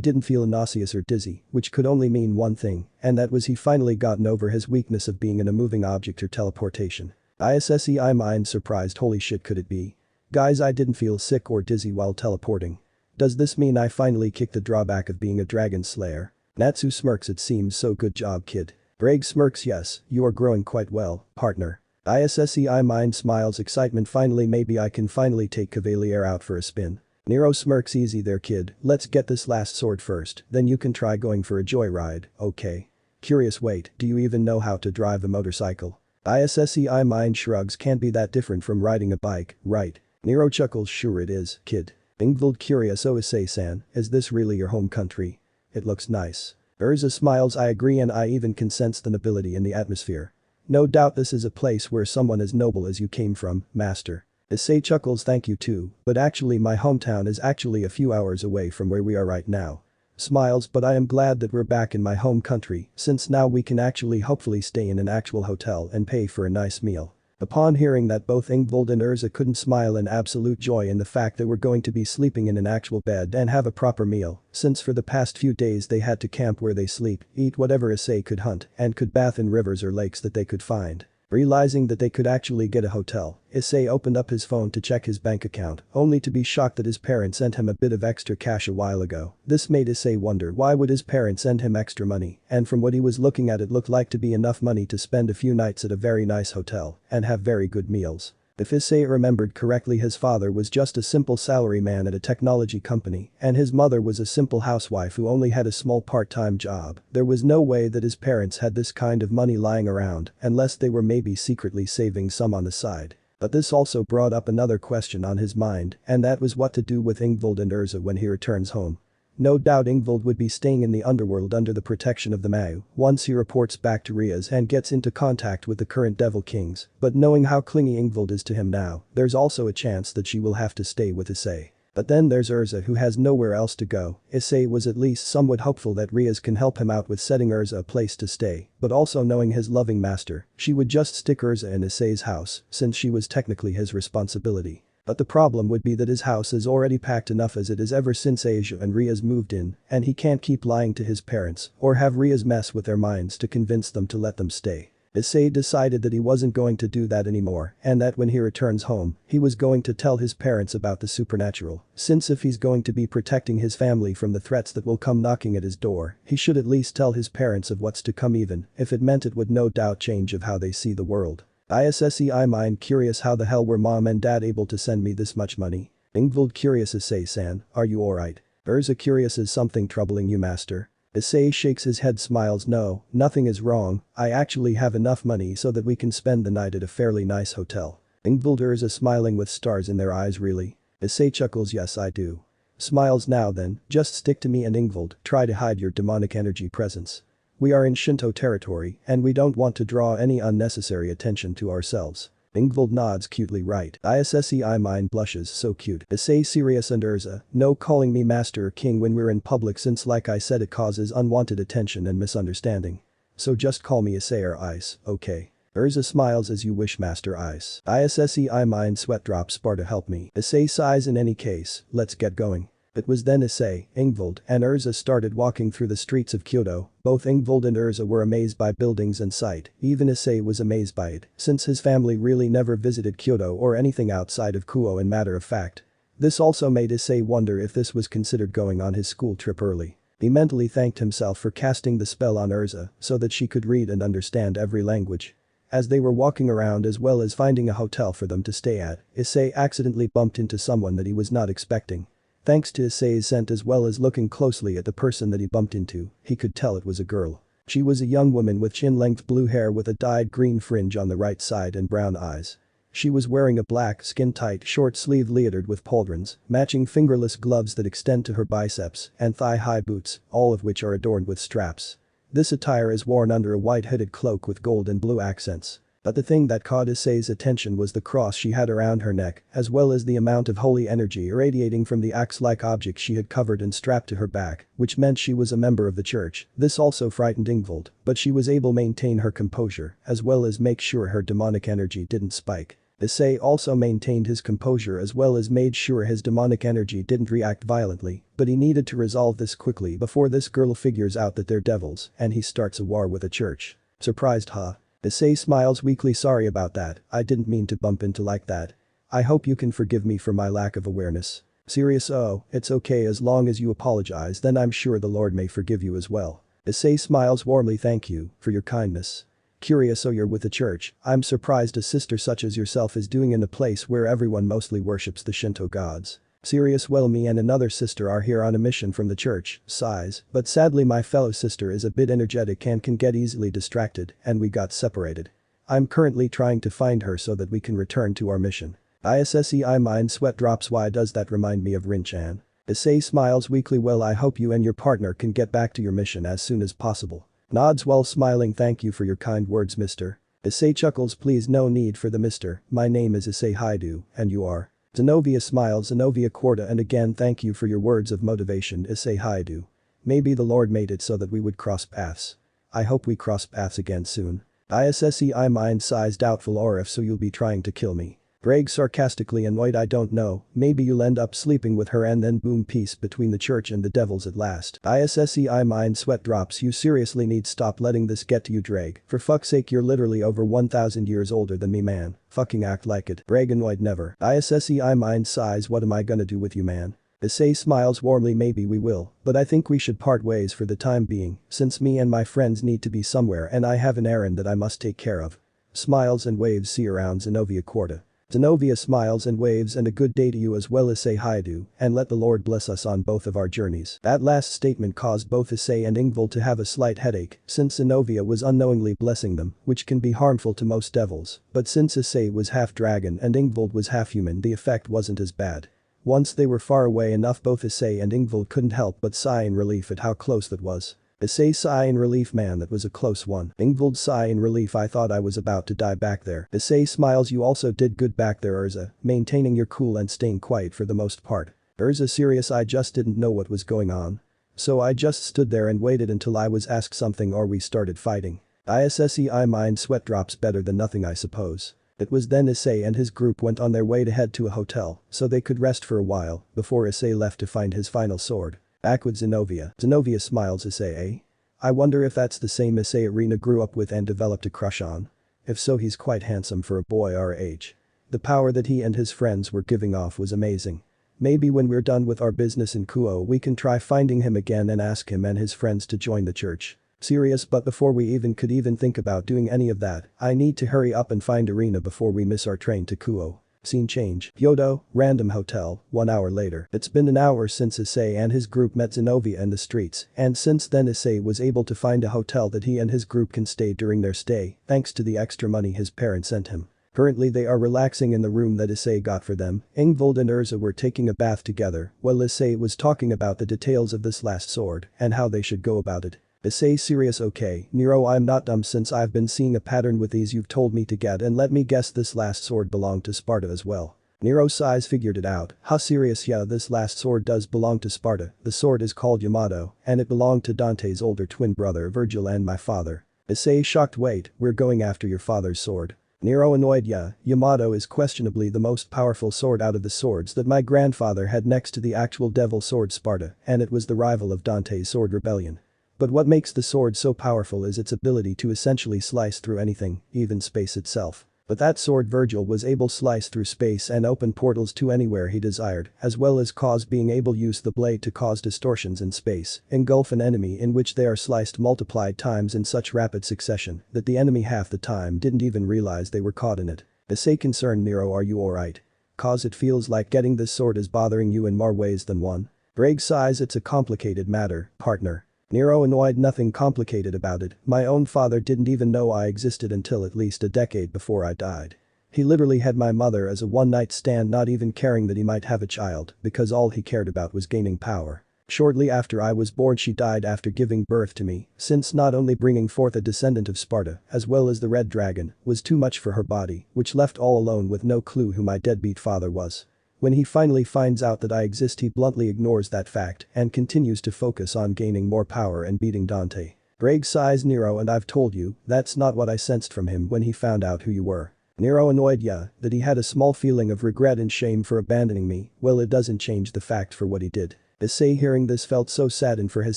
didn't feel nauseous or dizzy, which could only mean one thing, and that was he finally gotten over his weakness of being in a moving object or teleportation. Issei mind surprised, holy shit, could it be? Guys, I didn't feel sick or dizzy while teleporting. Does this mean I finally kicked the drawback of being a dragon slayer? Natsu smirks, it seems so, good job kid. Ddraig smirks, yes, you are growing quite well, partner. Issei mind smiles, excitement, finally maybe I can finally take Cavalier out for a spin. Nero smirks, easy there kid, let's get this last sword first, then you can try going for a joyride, okay? Curious, wait, do you even know how to drive a motorcycle? Issei mind shrugs, can't be that different from riding a bike, right? Nero chuckles, sure it is, kid. Ingvild curious, oh Issei-san, is this really your home country? It looks nice. Urza smiles, I agree, and I even can sense the nobility in the atmosphere. No doubt this is a place where someone as noble as you came from, master. Issei chuckles, thank you too, but actually my hometown is actually a few hours away from where we are right now. Smiles, but I am glad that we're back in my home country, since now we can actually hopefully stay in an actual hotel and pay for a nice meal. Upon hearing that, both Ingvild and Urza couldn't smile in absolute joy in the fact that we're going to be sleeping in an actual bed and have a proper meal, since for the past few days they had to camp where they sleep, eat whatever Issei could hunt, and could bath in rivers or lakes that they could find. Realizing that they could actually get a hotel, Issei opened up his phone to check his bank account, only to be shocked that his parents sent him a bit of extra cash a while ago. This made Issei wonder why would his parents send him extra money, and from what he was looking at, it looked like to be enough money to spend a few nights at a very nice hotel and have very good meals. If Issei remembered correctly, his father was just a simple salaryman at a technology company, and his mother was a simple housewife who only had a small part-time job. There was no way that his parents had this kind of money lying around, unless they were maybe secretly saving some on the side. But this also brought up another question on his mind, and that was what to do with Ingvild and Urza when he returns home. No doubt Ingvild would be staying in the underworld under the protection of the Mau once he reports back to Rias and gets into contact with the current Devil Kings, but knowing how clingy Ingvild is to him now, there's also a chance that she will have to stay with Issei. But then there's Urza, who has nowhere else to go. Issei was at least somewhat hopeful that Rias can help him out with setting Urza a place to stay, but also knowing his loving master, she would just stick Urza in Issei's house since she was technically his responsibility. But the problem would be that his house is already packed enough as it is ever since Asia and Rias moved in, and he can't keep lying to his parents or have Rias mess with their minds to convince them to let them stay. Issei decided that he wasn't going to do that anymore, and that when he returns home, he was going to tell his parents about the supernatural, since if he's going to be protecting his family from the threats that will come knocking at his door, he should at least tell his parents of what's to come, even if it meant it would no doubt change of how they see the world. Issei mind curious, how the hell were mom and dad able to send me this much money? Ingvild curious, Issei-san, are you alright? Urza curious, is something troubling you, master? Issei shakes his head, smiles, no, nothing is wrong, I actually have enough money so that we can spend the night at a fairly nice hotel. Ingvild, Urza smiling with stars in their eyes, really? Issei chuckles, yes I do. Smiles, now then, just stick to me, and Ingvild, try to hide your demonic energy presence. We are in Shinto territory, and we don't want to draw any unnecessary attention to ourselves. Ingvild nods cutely, right. Issei mind blushes, so cute. Issei serious, and Urza, no calling me master or king when we're in public, since like I said it causes unwanted attention and misunderstanding. So just call me Issei or Ice, okay? Urza smiles, as you wish, Master Ice. Issei mind sweat drops, Sparta help me. Issei sighs, in any case, let's get going. It was then Issei, Ingvild, and Urza started walking through the streets of Kyoto. Both Ingvild and Urza were amazed by buildings and sight. Even Issei was amazed by it, since his family really never visited Kyoto or anything outside of Kuo, in matter of fact. This also made Issei wonder if this was considered going on his school trip early. He mentally thanked himself for casting the spell on Urza so that she could read and understand every language. As they were walking around as well as finding a hotel for them to stay at, Issei accidentally bumped into someone that he was not expecting. Thanks to Issei's scent as well as looking closely at the person that he bumped into, he could tell it was a girl. She was a young woman with chin-length blue hair with a dyed green fringe on the right side and brown eyes. She was wearing a black, skin-tight, short-sleeved leotard with pauldrons, matching fingerless gloves that extend to her biceps, and thigh-high boots, all of which are adorned with straps. This attire is worn under a white-hooded cloak with gold and blue accents. But the thing that caught Issei's attention was the cross she had around her neck, as well as the amount of holy energy irradiating from the axe-like object she had covered and strapped to her back, which meant she was a member of the church. This also frightened Ingvild, but she was able to maintain her composure, as well as make sure her demonic energy didn't spike. Issei also maintained his composure as well as made sure his demonic energy didn't react violently, but he needed to resolve this quickly before this girl figures out that they're devils and he starts a war with a church. Surprised, huh? Issei smiles weakly. Sorry about that, I didn't mean to bump into like that. I hope you can forgive me for my lack of awareness. Serious? Oh, it's okay as long as you apologize, then I'm sure the Lord may forgive you as well. Issei smiles warmly. Thank you for your kindness. Curious? So you're with the church? I'm surprised a sister such as yourself is doing in a place where everyone mostly worships the Shinto gods. Serious? Well, me and another sister are here on a mission from the church, sighs, but sadly my fellow sister is a bit energetic and can get easily distracted and we got separated. I'm currently trying to find her so that we can return to our mission. Issei mind sweat drops. Why does that remind me of Rin-chan? Issei smiles weakly. Well, I hope you and your partner can get back to your mission as soon as possible. Nods while smiling. Thank you for your kind words, mister. Issei chuckles. Please, no need for the mister, my name is Issei Hyoudou, and you are? Zenovia smiles. Zenovia Korda, and again thank you for your words of motivation, Issei Hyoudou. Maybe the Lord made it so that we would cross paths. I hope we cross paths again soon. Issei mind sighs doubtful. Or if so, you'll be trying to kill me. Ddraig sarcastically annoyed. I don't know, maybe you'll end up sleeping with her and then boom, peace between the church and the devils at last. Issei mind sweat drops. You seriously need stop letting this get to you, Ddraig. For fuck's sake, you're literally over 1000 years older than me, man. Fucking act like it. Ddraig annoyed. Never. Issei mind sighs. What am I gonna do with you, man? Issei smiles warmly. Maybe we will, but I think we should part ways for the time being, since me and my friends need to be somewhere and I have an errand that I must take care of. Smiles and waves. See around, Zenovia Korda. Zenovia smiles and waves. And a good day to you as well, Issei Hyoudou, and let the Lord bless us on both of our journeys. That last statement caused both Issei and Ingvild to have a slight headache since Zenovia was unknowingly blessing them, which can be harmful to most devils, but since Issei was half dragon and Ingvild was half human, the effect wasn't as bad. Once they were far away enough, both Issei and Ingvild couldn't help but sigh in relief at how close that was. Issei sigh in relief. Man, that was a close one. Ingvild sigh in relief. I thought I was about to die back there. Issei smiles. You also did good back there, Urza, maintaining your cool and staying quiet for the most part. Urza serious. I just didn't know what was going on. So I just stood there and waited until I was asked something or we started fighting. Issei mind sweat drops. Better than nothing, I suppose. It was then Issei and his group went on their way to head to a hotel so they could rest for a while before Issei left to find his final sword. Back with Zenovia. Zenovia smiles. Issei, eh? I wonder if that's the same Issei Arena grew up with and developed a crush on. If so, he's quite handsome for a boy our age. The power that he and his friends were giving off was amazing. Maybe when we're done with our business in Kuo we can try finding him again and ask him and his friends to join the church. Serious, but before we could even think about doing any of that, I need to hurry up and find Arena before we miss our train to Kuo. Scene change. Hyoudou, random hotel, 1 hour later. It's been an hour since Issei and his group met Zenovia in the streets, and since then Issei was able to find a hotel that he and his group can stay during their stay, thanks to the extra money his parents sent him. Currently they are relaxing in the room that Issei got for them. Ingvild and Urza were taking a bath together, while Issei was talking about the details of this last sword and how they should go about it. Issei serious. Okay, Nero, I'm not dumb since I've been seeing a pattern with these you've told me to get, and let me guess, this last sword belonged to Sparta as well. Nero sighs. Figured it out. Huh, serious? Yeah, this last sword does belong to Sparta. The sword is called Yamato, and it belonged to Dante's older twin brother Virgil and my father. Issei shocked. Wait, we're going after your father's sword? Nero annoyed. Yeah, Yamato is questionably the most powerful sword out of the swords that my grandfather had next to the actual devil sword Sparta, and it was the rival of Dante's sword Rebellion. But what makes the sword so powerful is its ability to essentially slice through anything, even space itself. But that sword Virgil was able to slice through space and open portals to anywhere he desired, as well as cause being able to use the blade to cause distortions in space, engulf an enemy in which they are sliced multiplied times in such rapid succession that the enemy half the time didn't even realize they were caught in it. Issei concerned Nero, are you alright? Cause it feels like getting this sword is bothering you in more ways than one. Ddraig sighs, it's a complicated matter, partner. Nero annoyed, nothing complicated about it, my own father didn't even know I existed until at least a decade before I died. He literally had my mother as a one-night stand, not even caring that he might have a child, because all he cared about was gaining power. Shortly after I was born she died after giving birth to me, since not only bringing forth a descendant of Sparta, as well as the Red Dragon, was too much for her body, which left all alone with no clue who my deadbeat father was. When he finally finds out that I exist, he bluntly ignores that fact and continues to focus on gaining more power and beating Dante. Ddraig sighs, Nero, and I've told you, that's not what I sensed from him when he found out who you were. Nero annoyed, yeah, that he had a small feeling of regret and shame for abandoning me, well, it doesn't change the fact for what he did. Issei, hearing this, felt so saddened for his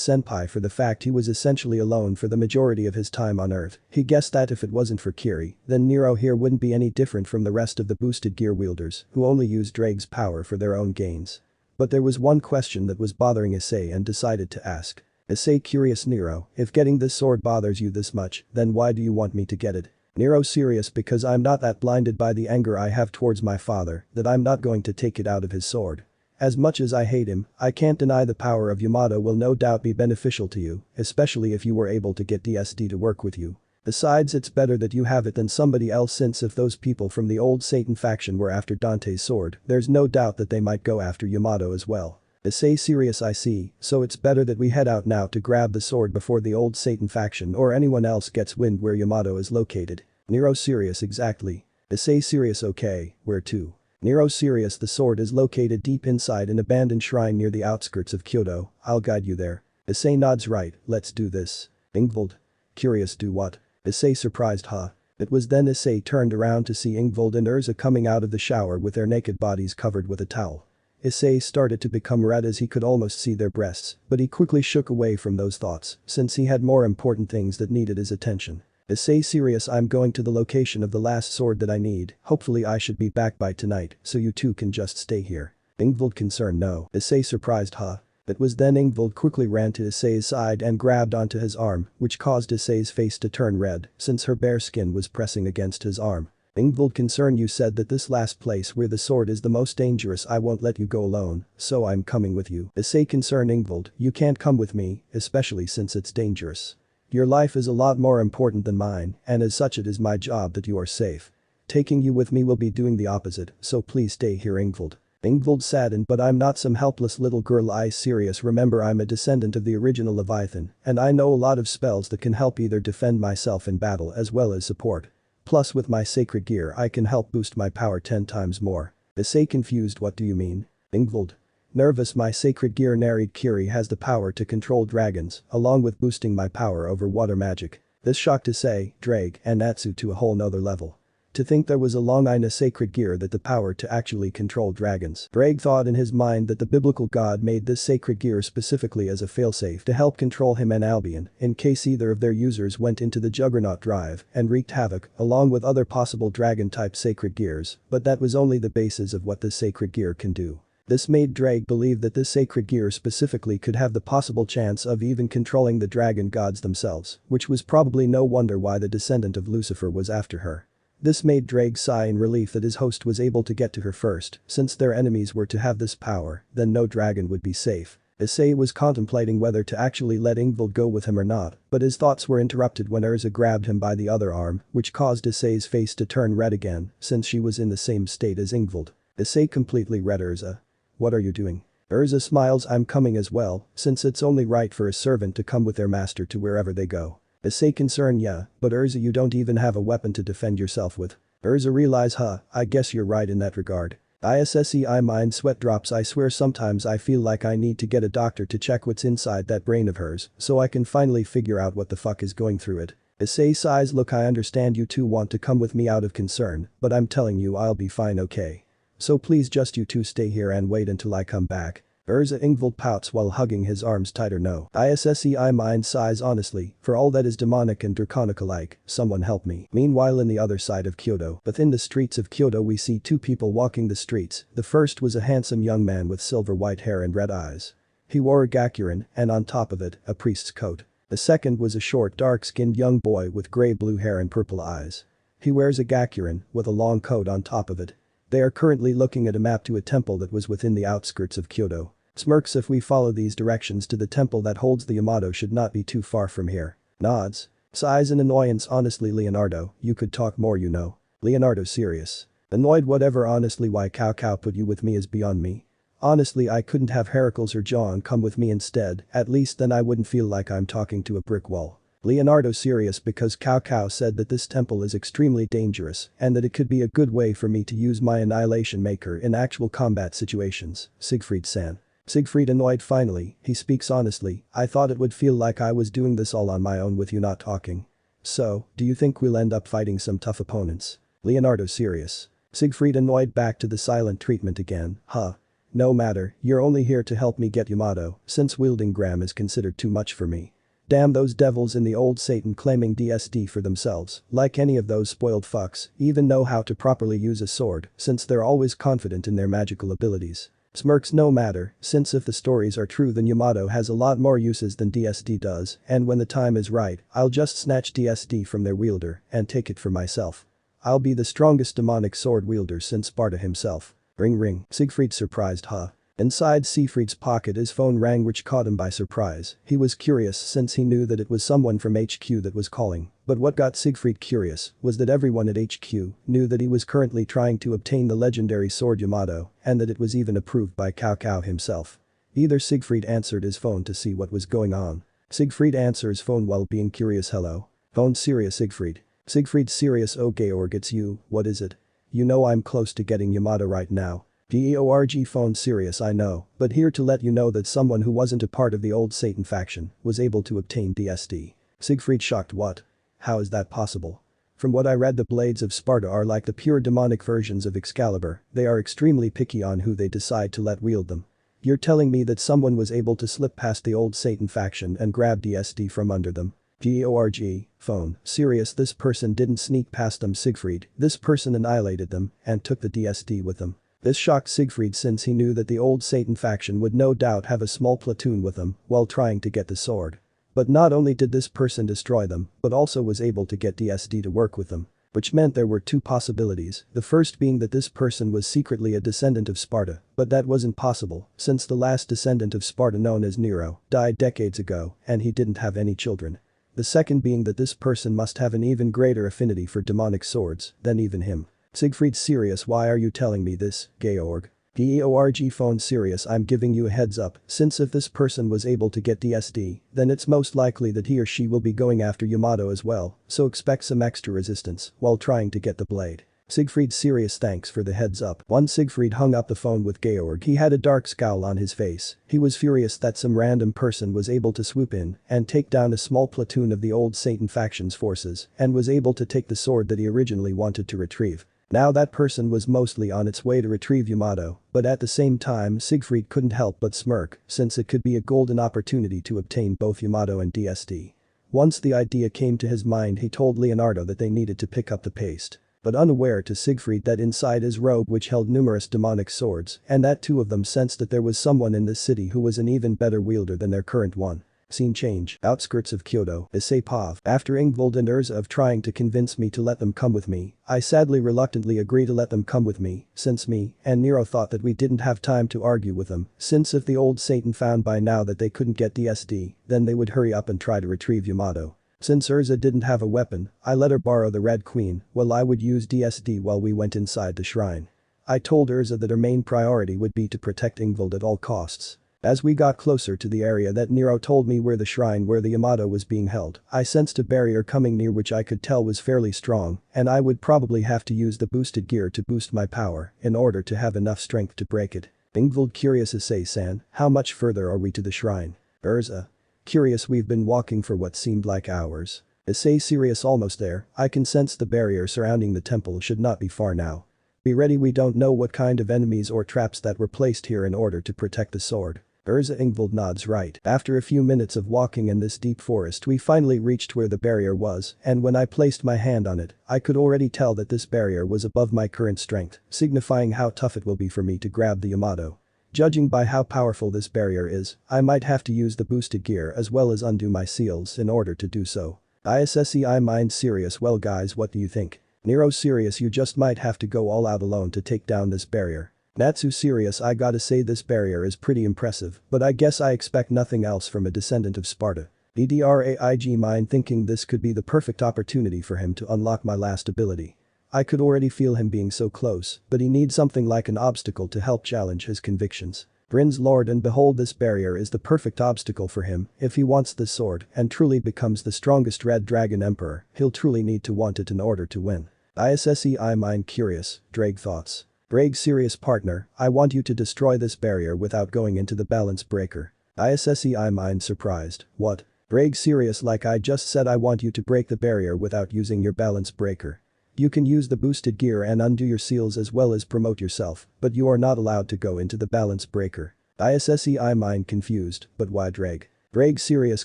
senpai for the fact he was essentially alone for the majority of his time on Earth. He guessed that if it wasn't for Kiri, then Nero here wouldn't be any different from the rest of the boosted gear wielders who only use Draig's power for their own gains. But there was one question that was bothering Issei and decided to ask. Issei, curious, Nero, if getting this sword bothers you this much, then why do you want me to get it? Nero, serious, because I'm not that blinded by the anger I have towards my father that I'm not going to take it out of his sword. As much as I hate him, I can't deny the power of Yamato will no doubt be beneficial to you, especially if you were able to get DSD to work with you. Besides, it's better that you have it than somebody else, since if those people from the old Satan faction were after Dante's sword, there's no doubt that they might go after Yamato as well. Issei, serious, I see, so it's better that we head out now to grab the sword before the old Satan faction or anyone else gets wind where Yamato is located. Nero, serious, exactly. Issei, serious, okay, where to? Nero, serious, the sword is located deep inside an abandoned shrine near the outskirts of Kyoto, I'll guide you there. Issei nods, right, let's do this. Ingvald. Curious, do what? Issei, surprised, huh? It was then Issei turned around to see Ingvald and Urza coming out of the shower with their naked bodies covered with a towel. Issei started to become red as he could almost see their breasts, but he quickly shook away from those thoughts since he had more important things that needed his attention. Issei, serious, I'm going to the location of the last sword that I need, hopefully I should be back by tonight, so you two can just stay here. Ingvald, concerned, no. Issei, surprised, huh? It was then Ingvald quickly ran to Issei's side and grabbed onto his arm, which caused Issei's face to turn red since her bare skin was pressing against his arm. Ingvald, concerned, you said that this last place where the sword is the most dangerous, I won't let you go alone, so I'm coming with you. Issei, concerned, Ingvald, you can't come with me, especially since it's dangerous. Your life is a lot more important than mine, and as such it is my job that you are safe. Taking you with me will be doing the opposite, so please stay here, Ingvald. Ingvald, saddened, but I'm not some helpless little girl, I serious, remember I'm a descendant of the original Leviathan, and I know a lot of spells that can help either defend myself in battle as well as support. Plus with my sacred gear I can help boost my power 10 times more. Issei, confused, what do you mean? Ingvald. Nervous, my sacred gear narrate Kiri has the power to control dragons, along with boosting my power over water magic. This shocked Issei, Ddraig, and Natsu to a whole nother level. To think there was a long in a sacred gear that the power to actually control dragons. Ddraig thought in his mind that the biblical god made this sacred gear specifically as a failsafe to help control him and Albion in case either of their users went into the Juggernaut drive and wreaked havoc along with other possible dragon-type sacred gears, but that was only the basis of what this sacred gear can do. This made Ddraig believe that this sacred gear specifically could have the possible chance of even controlling the dragon gods themselves, which was probably no wonder why the descendant of Lucifer was after her. This made Ddraig sigh in relief that his host was able to get to her first, since their enemies were to have this power, then no dragon would be safe. Issei was contemplating whether to actually let Ingvald go with him or not, but his thoughts were interrupted when Urza grabbed him by the other arm, which caused Issei's face to turn red again, since she was in the same state as Ingvald. Issei completely read Urza. What are you doing? Urza smiles, I'm coming as well, since it's only right for a servant to come with their master to wherever they go. Issei, concerned, yeah, but Urza, you don't even have a weapon to defend yourself with. Urza, realize, I guess you're right in that regard. Issei, mind sweat drops, I swear sometimes I feel like I need to get a doctor to check what's inside that brain of hers so I can finally figure out what the fuck is going through it. Issei sighs, look, I understand you two want to come with me out of concern, but I'm telling you I'll be fine, okay? So please just you two stay here and wait until I come back. Urza Ingvild pouts while hugging his arms tighter. No. Issei mind sighs honestly, for all that is demonic and draconic alike, someone help me. Meanwhile in the other side of Kyoto, within the streets of Kyoto we see two people walking the streets. The first was a handsome young man with silver white hair and red eyes. He wore a gakurin, and on top of it, a priest's coat. The second was a short dark-skinned young boy with grey-blue hair and purple eyes. He wears a gakurin, with a long coat on top of it. They are currently looking at a map to a temple that was within the outskirts of Kyoto. Smirks if we follow these directions to the temple that holds the Yamato should not be too far from here. Nods. Sighs in annoyance honestly Leonardo, you could talk more you know. Leonardo serious. Annoyed whatever honestly why Cao put you with me is beyond me. Honestly I couldn't have Heracles or John come with me instead, at least then I wouldn't feel like I'm talking to a brick wall. Leonardo serious because Cao said that this temple is extremely dangerous and that it could be a good way for me to use my annihilation maker in actual combat situations. Siegfried-san. Siegfried annoyed finally, he speaks honestly, I thought it would feel like I was doing this all on my own with you not talking. So, do you think we'll end up fighting some tough opponents? Leonardo serious. Siegfried annoyed back to the silent treatment again, huh. No matter, you're only here to help me get Yamato, since wielding Gram is considered too much for me. Damn those devils in the old Satan claiming DSD for themselves, like any of those spoiled fucks, even know how to properly use a sword, since they're always confident in their magical abilities. Smirks no matter, since if the stories are true then Yamato has a lot more uses than DSD does, and when the time is right, I'll just snatch DSD from their wielder and take it for myself. I'll be the strongest demonic sword wielder since Sparta himself. Ring ring, Siegfried surprised huh. Inside Siegfried's pocket his phone rang which caught him by surprise. He was curious since he knew that it was someone from HQ that was calling. But what got Siegfried curious was that everyone at HQ knew that he was currently trying to obtain the legendary sword Yamato and that it was even approved by Cao himself. Either Siegfried answered his phone to see what was going on. Siegfried answers phone while being curious hello. Phone serious Siegfried. Siegfried serious oh Georg it's you, what is it? You know I'm close to getting Yamato right now. Georg phone serious I know, but here to let you know that someone who wasn't a part of the old Satan faction was able to obtain DSD. Siegfried shocked what? How is that possible? From what I read the blades of Sparta are like the pure demonic versions of Excalibur, they are extremely picky on who they decide to let wield them. You're telling me that someone was able to slip past the old Satan faction and grab DSD from under them? Georg, phone, serious this person didn't sneak past them Siegfried, this person annihilated them and took the DSD with them. This shocked Siegfried since he knew that the old Satan faction would no doubt have a small platoon with them while trying to get the sword. But not only did this person destroy them, but also was able to get DSD to work with them. Which meant there were two possibilities, the first being that this person was secretly a descendant of Sparta, but that wasn't possible since the last descendant of Sparta known as Nero died decades ago and he didn't have any children. The second being that this person must have an even greater affinity for demonic swords than even him. Siegfried serious why are you telling me this, Georg? Georg phone serious I'm giving you a heads up, since if this person was able to get DSD, then it's most likely that he or she will be going after Yamato as well, so expect some extra resistance while trying to get the blade. Siegfried serious thanks for the heads up. Once Siegfried hung up the phone with Georg he had a dark scowl on his face, he was furious that some random person was able to swoop in and take down a small platoon of the old Satan faction's forces and was able to take the sword that he originally wanted to retrieve. Now that person was mostly on its way to retrieve Yamato, but at the same time Siegfried couldn't help but smirk since it could be a golden opportunity to obtain both Yamato and DSD. Once the idea came to his mind he told Leonardo that they needed to pick up the pace. But unaware to Siegfried that inside his robe which held numerous demonic swords and that two of them sensed that there was someone in this city who was an even better wielder than their current one. Scene change. Outskirts of Kyoto, Issei Pav. After Ingvild and Urza of trying to convince me to let them come with me, I sadly reluctantly agree to let them come with me, since me and Nero thought that we didn't have time to argue with them, since if the old Satan found by now that they couldn't get DSD, then they would hurry up and try to retrieve Yamato. Since Urza didn't have a weapon, I let her borrow the Red Queen while I would use DSD while we went inside the shrine. I told Urza that her main priority would be to protect Ingvild at all costs. As we got closer to the area that Nero told me where the shrine where the Yamato was being held, I sensed a barrier coming near which I could tell was fairly strong, and I would probably have to use the boosted gear to boost my power in order to have enough strength to break it. Ingvild curious Issei-san, how much further are we to the shrine? Urza. Curious we've been walking for what seemed like hours. Issei serious almost there, I can sense the barrier surrounding the temple should not be far now. Be ready, we don't know what kind of enemies or traps that were placed here in order to protect the sword. Urza Ingvild nods right. After a few minutes of walking in this deep forest we finally reached where the barrier was, and when I placed my hand on it, I could already tell that this barrier was above my current strength, signifying how tough it will be for me to grab the Yamato. Judging by how powerful this barrier is, I might have to use the boosted gear as well as undo my seals in order to do so. Issei mind serious. Well guys, what do you think? Nero serious, you just might have to go all out alone to take down this barrier. Natsu serious, I gotta say this barrier is pretty impressive, but I guess I expect nothing else from a descendant of Sparta. Ddraig mind thinking this could be the perfect opportunity for him to unlock my last ability. I could already feel him being so close, but he needs something like an obstacle to help challenge his convictions. Bryn's lord, and behold, this barrier is the perfect obstacle for him. If he wants this sword and truly becomes the strongest red dragon emperor, he'll truly need to want it in order to win. Issei mind curious, Ddraig thoughts. Ddraig serious partner, I want you to destroy this barrier without going into the balance breaker. Issei mind surprised, what? Ddraig serious, like I just said, I want you to break the barrier without using your balance breaker. You can use the boosted gear and undo your seals as well as promote yourself, but you are not allowed to go into the balance breaker. Issei mind confused, but why Ddraig? Ddraig serious,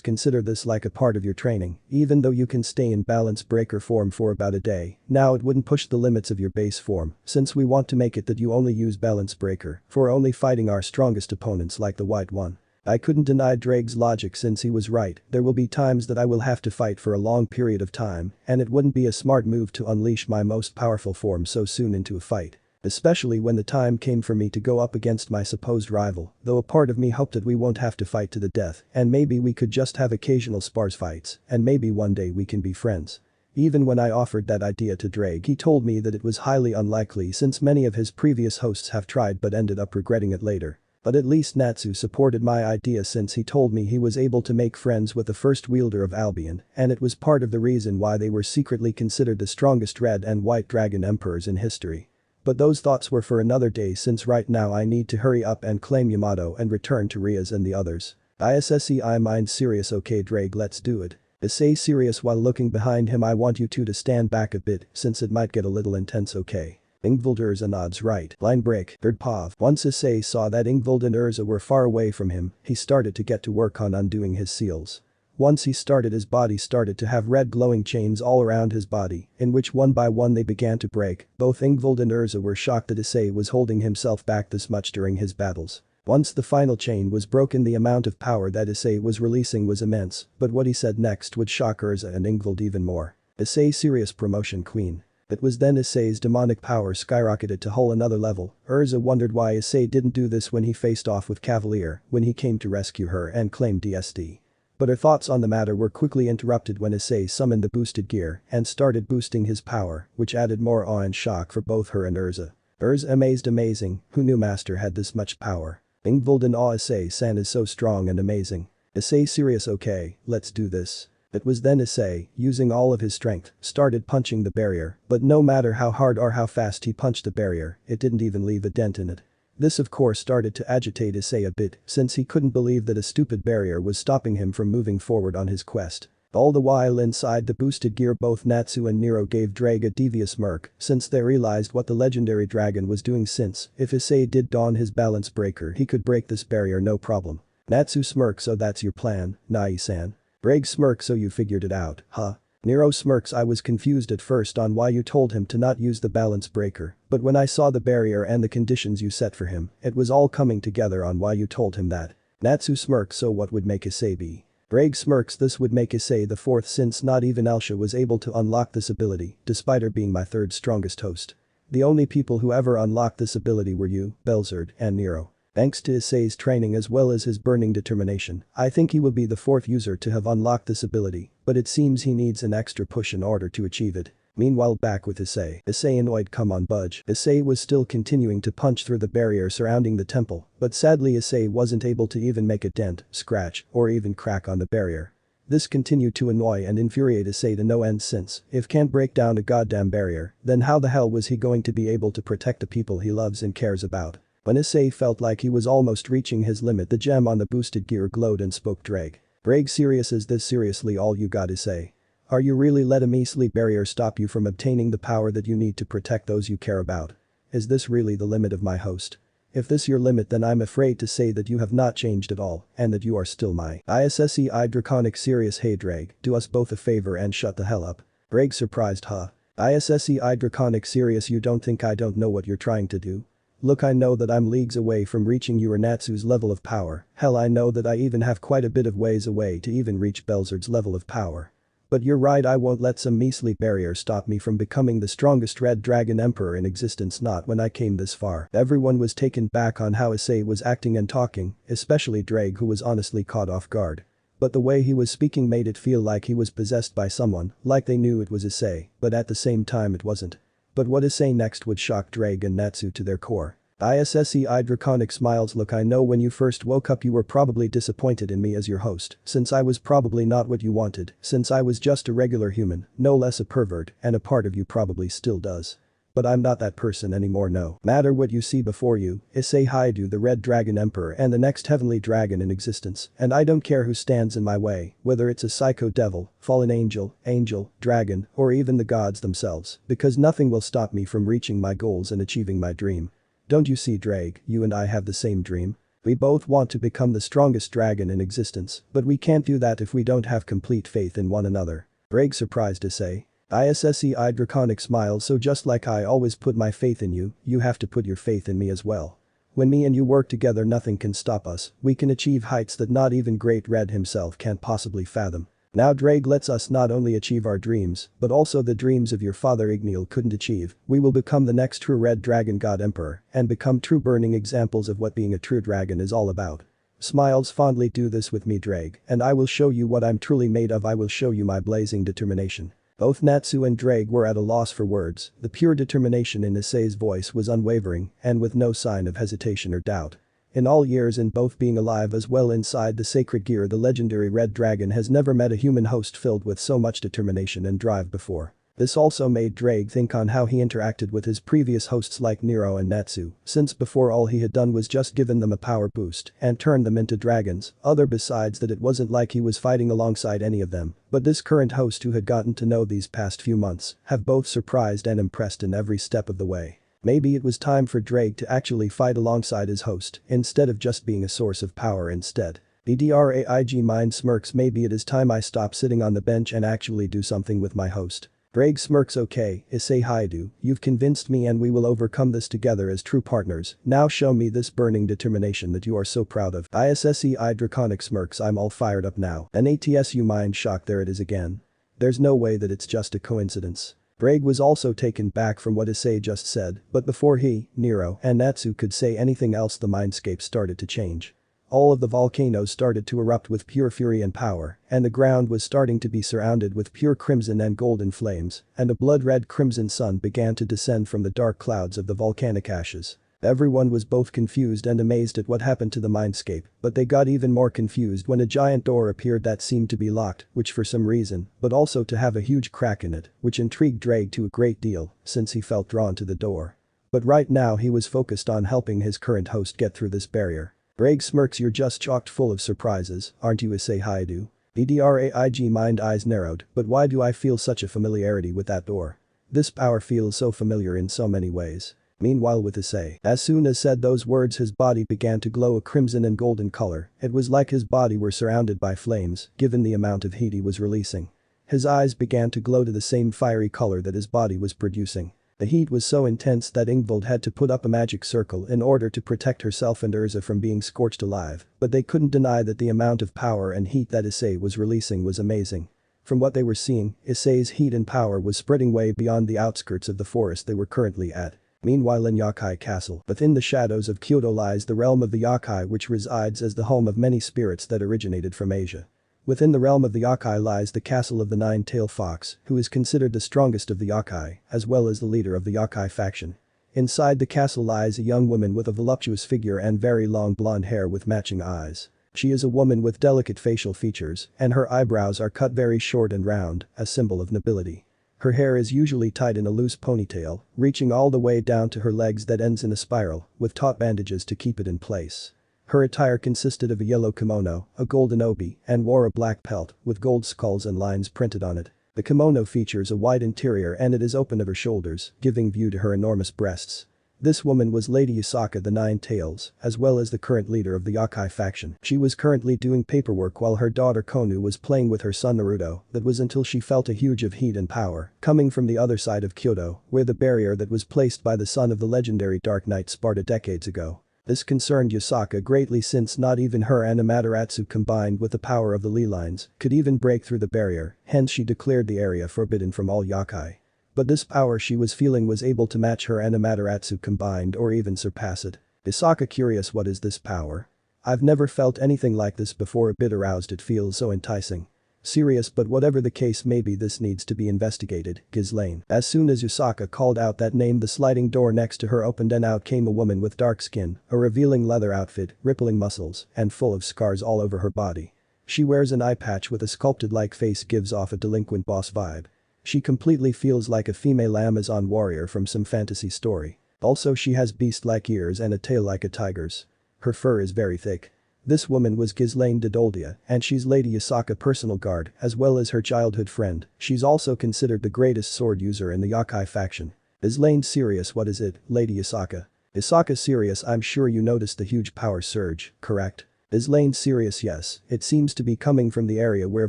consider this like a part of your training, even though you can stay in balance breaker form for about a day. Now it wouldn't push the limits of your base form, since we want to make it that you only use balance breaker for only fighting our strongest opponents like the white one. I couldn't deny Draig's logic since he was right. There will be times that I will have to fight for a long period of time, and it wouldn't be a smart move to unleash my most powerful form so soon into a fight. Especially when the time came for me to go up against my supposed rival, though a part of me hoped that we won't have to fight to the death, and maybe we could just have occasional sparse fights, and maybe one day we can be friends. Even when I offered that idea to Ddraig, he told me that it was highly unlikely since many of his previous hosts have tried but ended up regretting it later. But at least Natsu supported my idea since he told me he was able to make friends with the first wielder of Albion, and it was part of the reason why they were secretly considered the strongest red and white dragon emperors in history. But those thoughts were for another day since right now I need to hurry up and claim Yamato and return to Rias and the others. Issei mind serious, okay Ddraig, let's do it. Issei serious, while looking behind him, I want you two to stand back a bit since it might get a little intense, okay? Ingvild Urza nods right. Line break. Third pav. Once Issei saw that Ingvild and Urza were far away from him, he started to get to work on undoing his seals. Once he started, his body started to have red glowing chains all around his body, in which one by one they began to break. Both Ingvild and Urza were shocked that Issei was holding himself back this much during his battles. Once the final chain was broken, the amount of power that Issei was releasing was immense, but what he said next would shock Urza and Ingvild even more. Issei serious promotion queen. It was then Issei's demonic power skyrocketed to whole another level. Urza wondered why Issei didn't do this when he faced off with Cavalier when he came to rescue her and claim DSD. But her thoughts on the matter were quickly interrupted when Issei summoned the boosted gear and started boosting his power, which added more awe and shock for both her and Urza. Urza amazed, amazing, who knew master had this much power? Ingvild in awe, Issei-san is so strong and amazing. Issei serious, okay, let's do this. It was then Issei, using all of his strength, started punching the barrier, but no matter how hard or how fast he punched the barrier, it didn't even leave a dent in it. This of course started to agitate Issei a bit since he couldn't believe that a stupid barrier was stopping him from moving forward on his quest. All the while inside the boosted gear, both Natsu and Nero gave Ddraig a devious smirk since they realized what the legendary dragon was doing, since if Issei did don his balance breaker he could break this barrier no problem. Natsu smirks, so that's your plan, Nai-san. Ddraig smirks, so you figured it out, huh? Nero smirks, I was confused at first on why you told him to not use the balance breaker, but when I saw the barrier and the conditions you set for him, it was all coming together on why you told him that. Natsu smirks, so what would make Issei be? Ddraig smirks, this would make Issei the fourth since not even Elsha was able to unlock this ability, despite her being my third strongest host. The only people who ever unlocked this ability were you, Belzard, and Nero. Thanks to Issei's training as well as his burning determination, I think he will be the fourth user to have unlocked this ability, but it seems he needs an extra push in order to achieve it. Meanwhile, back with Issei. Issei annoyed, come on budge. Issei was still continuing to punch through the barrier surrounding the temple, but sadly Issei wasn't able to even make a dent, scratch, or even crack on the barrier. This continued to annoy and infuriate Issei to no end since, if can't break down a goddamn barrier, then how the hell was he going to be able to protect the people he loves and cares about? When Issei felt like he was almost reaching his limit, the gem on the boosted gear glowed and spoke. Ddraig. Ddraig serious, is this seriously all you got, Issei? Are you really letting me sleep barrier stop you from obtaining the power that you need to protect those you care about? Is this really the limit of my host? If this your limit, then I'm afraid to say that you have not changed at all and that you are still my Issei draconic serious. Hey Ddraig, do us both a favor and shut the hell up. Ddraig surprised, huh? Issei draconic serious, you don't think I don't know what you're trying to do? Look, I know that I'm leagues away from reaching your Natsu's level of power, hell I know that I even have quite a bit of ways away to even reach Belzard's level of power. But you're right, I won't let some measly barrier stop me from becoming the strongest red dragon emperor in existence, not when I came this far. Everyone was taken back on how Issei was acting and talking, especially Ddraig, who was honestly caught off guard. But the way he was speaking made it feel like he was possessed by someone, like they knew it was Issei, but at the same time it wasn't. But what Issei next would shock Ddraig and Natsu to their core. Issei draconic smiles, look, I know when you first woke up you were probably disappointed in me as your host, since I was probably not what you wanted, since I was just a regular human, no less a pervert, and a part of you probably still does. But I'm not that person anymore, no matter what you see before you, Issei Hyoudou, the Red Dragon Emperor and the next heavenly dragon in existence, and I don't care who stands in my way, whether it's a psycho devil, fallen angel, dragon, or even the gods themselves, because nothing will stop me from reaching my goals and achieving my dream. Don't you see, Ddraig, you and I have the same dream? We both want to become the strongest dragon in existence, but we can't do that if we don't have complete faith in one another. Ddraig surprised Issei. Issei draconic smiles, so just like I always put my faith in you, you have to put your faith in me as well. When me and you work together, nothing can stop us, we can achieve heights that not even Great Red himself can't possibly fathom. Now Ddraig lets us not only achieve our dreams, but also the dreams of your father Igneal couldn't achieve. We will become the next true Red Dragon God Emperor and become true burning examples of what being a true dragon is all about. Smiles fondly, do this with me, Ddraig, and I will show you what I'm truly made of. I will show you my blazing determination. Both Natsu and Ddraig were at a loss for words. The pure determination in Issei's voice was unwavering and with no sign of hesitation or doubt. In all years in both being alive as well inside the sacred gear, the legendary Red Dragon has never met a human host filled with so much determination and drive before. This also made Ddraig think on how he interacted with his previous hosts like Nero and Natsu, since before all he had done was just given them a power boost and turned them into dragons, other besides that it wasn't like he was fighting alongside any of them, but this current host who had gotten to know these past few months have both surprised and impressed in every step of the way. Maybe it was time for Ddraig to actually fight alongside his host instead of just being a source of power instead. Ddraig mind smirks, maybe it is time I stop sitting on the bench and actually do something with my host. Ddraig smirks, okay, Issei Hyoudou, you've convinced me and we will overcome this together as true partners. Now show me this burning determination that you are so proud of. Issei draconic smirks, I'm all fired up now. An ATSU mind shock, there it is again. There's no way that it's just a coincidence. Ddraig was also taken back from what Issei just said, but before he, Nero, and Natsu could say anything else, the mindscape started to change. All of the volcanoes started to erupt with pure fury and power, and the ground was starting to be surrounded with pure crimson and golden flames, and a blood-red crimson sun began to descend from the dark clouds of the volcanic ashes. Everyone was both confused and amazed at what happened to the mindscape, but they got even more confused when a giant door appeared that seemed to be locked, which for some reason, but also to have a huge crack in it, which intrigued Ddraig to a great deal, since he felt drawn to the door. But right now he was focused on helping his current host get through this barrier. Ddraig smirks, you're just chocked full of surprises, aren't you, Issei Hyoudou? Ddraig mind eyes narrowed, but why do I feel such a familiarity with that door? This power feels so familiar in so many ways. Meanwhile with Issei, as soon as said those words his body began to glow a crimson and golden color. It was like his body were surrounded by flames, given the amount of heat he was releasing. His eyes began to glow to the same fiery color that his body was producing. The heat was so intense that Ingvild had to put up a magic circle in order to protect herself and Urza from being scorched alive, but they couldn't deny that the amount of power and heat that Issei was releasing was amazing. From what they were seeing, Issei's heat and power was spreading way beyond the outskirts of the forest they were currently at. Meanwhile in Yokai Castle, within the shadows of Kyoto lies the realm of the Yokai, which resides as the home of many spirits that originated from Asia. Within the realm of the Yokai lies the castle of the Nine-Tailed Fox, who is considered the strongest of the Yokai, as well as the leader of the Yokai faction. Inside the castle lies a young woman with a voluptuous figure and very long blonde hair with matching eyes. She is a woman with delicate facial features, and her eyebrows are cut very short and round, a symbol of nobility. Her hair is usually tied in a loose ponytail, reaching all the way down to her legs that ends in a spiral, with taut bandages to keep it in place. Her attire consisted of a yellow kimono, a golden obi, and wore a black pelt, with gold skulls and lines printed on it. The kimono features a wide interior and it is open at her shoulders, giving view to her enormous breasts. This woman was Lady Yusaka the Nine Tails, as well as the current leader of the Yokai faction. She was currently doing paperwork while her daughter Konu was playing with her son Naruto. That was until she felt a huge of heat and power coming from the other side of Kyoto, where the barrier that was placed by the son of the legendary Dark Knight Sparta decades ago. This concerned Yusaka greatly since not even her and Amaterasu combined with the power of the Lee lines could even break through the barrier, hence she declared the area forbidden from all yokai. But this power she was feeling was able to match her and Amaterasu combined or even surpass it. Yusaka curious, what is this power? I've never felt anything like this before, a bit aroused, it feels so enticing. Serious, but whatever the case may be, this needs to be investigated. Ghislaine. As soon as Yusaka called out that name, the sliding door next to her opened and out came a woman with dark skin, a revealing leather outfit, rippling muscles, and full of scars all over her body. She wears an eye patch with a sculpted-like face, gives off a delinquent boss vibe. She completely feels like a female Amazon warrior from some fantasy story. Also she has beast-like ears and a tail like a tiger's. Her fur is very thick. This woman was Ghislaine Didoldia, and she's Lady Yusaka personal guard as well as her childhood friend. She's also considered the greatest sword user in the Yokai faction. Ghislaine serious, what is it, Lady Yusaka? Yusaka serious, I'm sure you noticed the huge power surge, correct? Ghislaine serious, yes, it seems to be coming from the area where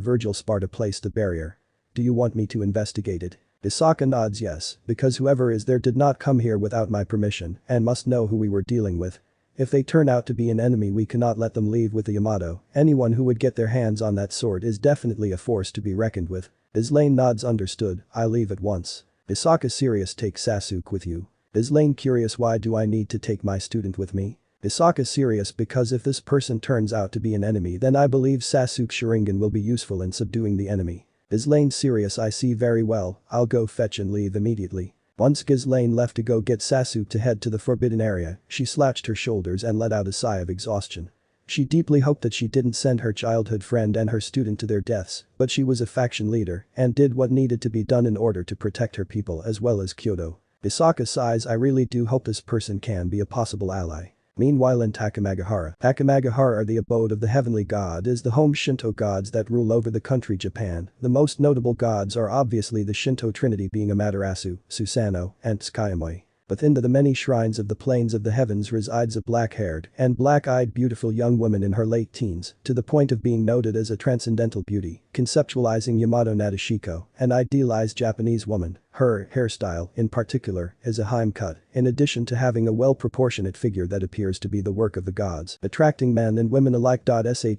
Virgil Sparta placed the barrier. Do you want me to investigate it? Yusaka nods yes, because whoever is there did not come here without my permission and must know who we were dealing with. If they turn out to be an enemy, we cannot let them leave with the Yamato. Anyone who would get their hands on that sword is definitely a force to be reckoned with. Ghislaine nods, understood, I'll leave at once. Yusaka serious, take Sasuke with you. Ghislaine curious, why do I need to take my student with me? Yusaka serious, because if this person turns out to be an enemy, then I believe Sasuke's Sharingan will be useful in subduing the enemy. Ghislaine serious, I see very well, I'll go fetch and leave immediately. Once Ghislaine left to go get Sasuke to head to the forbidden area, she slouched her shoulders and let out a sigh of exhaustion. She deeply hoped that she didn't send her childhood friend and her student to their deaths, but she was a faction leader and did what needed to be done in order to protect her people as well as Kyoto. Yusaka sighs, I really do hope this person can be a possible ally. Meanwhile in Takamagahara. Takamagahara, the abode of the heavenly god, is the home Shinto gods that rule over the country Japan. The most notable gods are obviously the Shinto trinity being Amaterasu, Susanoo, and Tsukuyomi. Within the many shrines of the plains of the heavens resides a black-haired and black-eyed beautiful young woman in her late teens, to the point of being noted as a transcendental beauty, conceptualizing Yamato Nadeshiko, an idealized Japanese woman. Her hairstyle, in particular, is a hime cut, in addition to having a well-proportionate figure that appears to be the work of the gods, attracting men and women alike.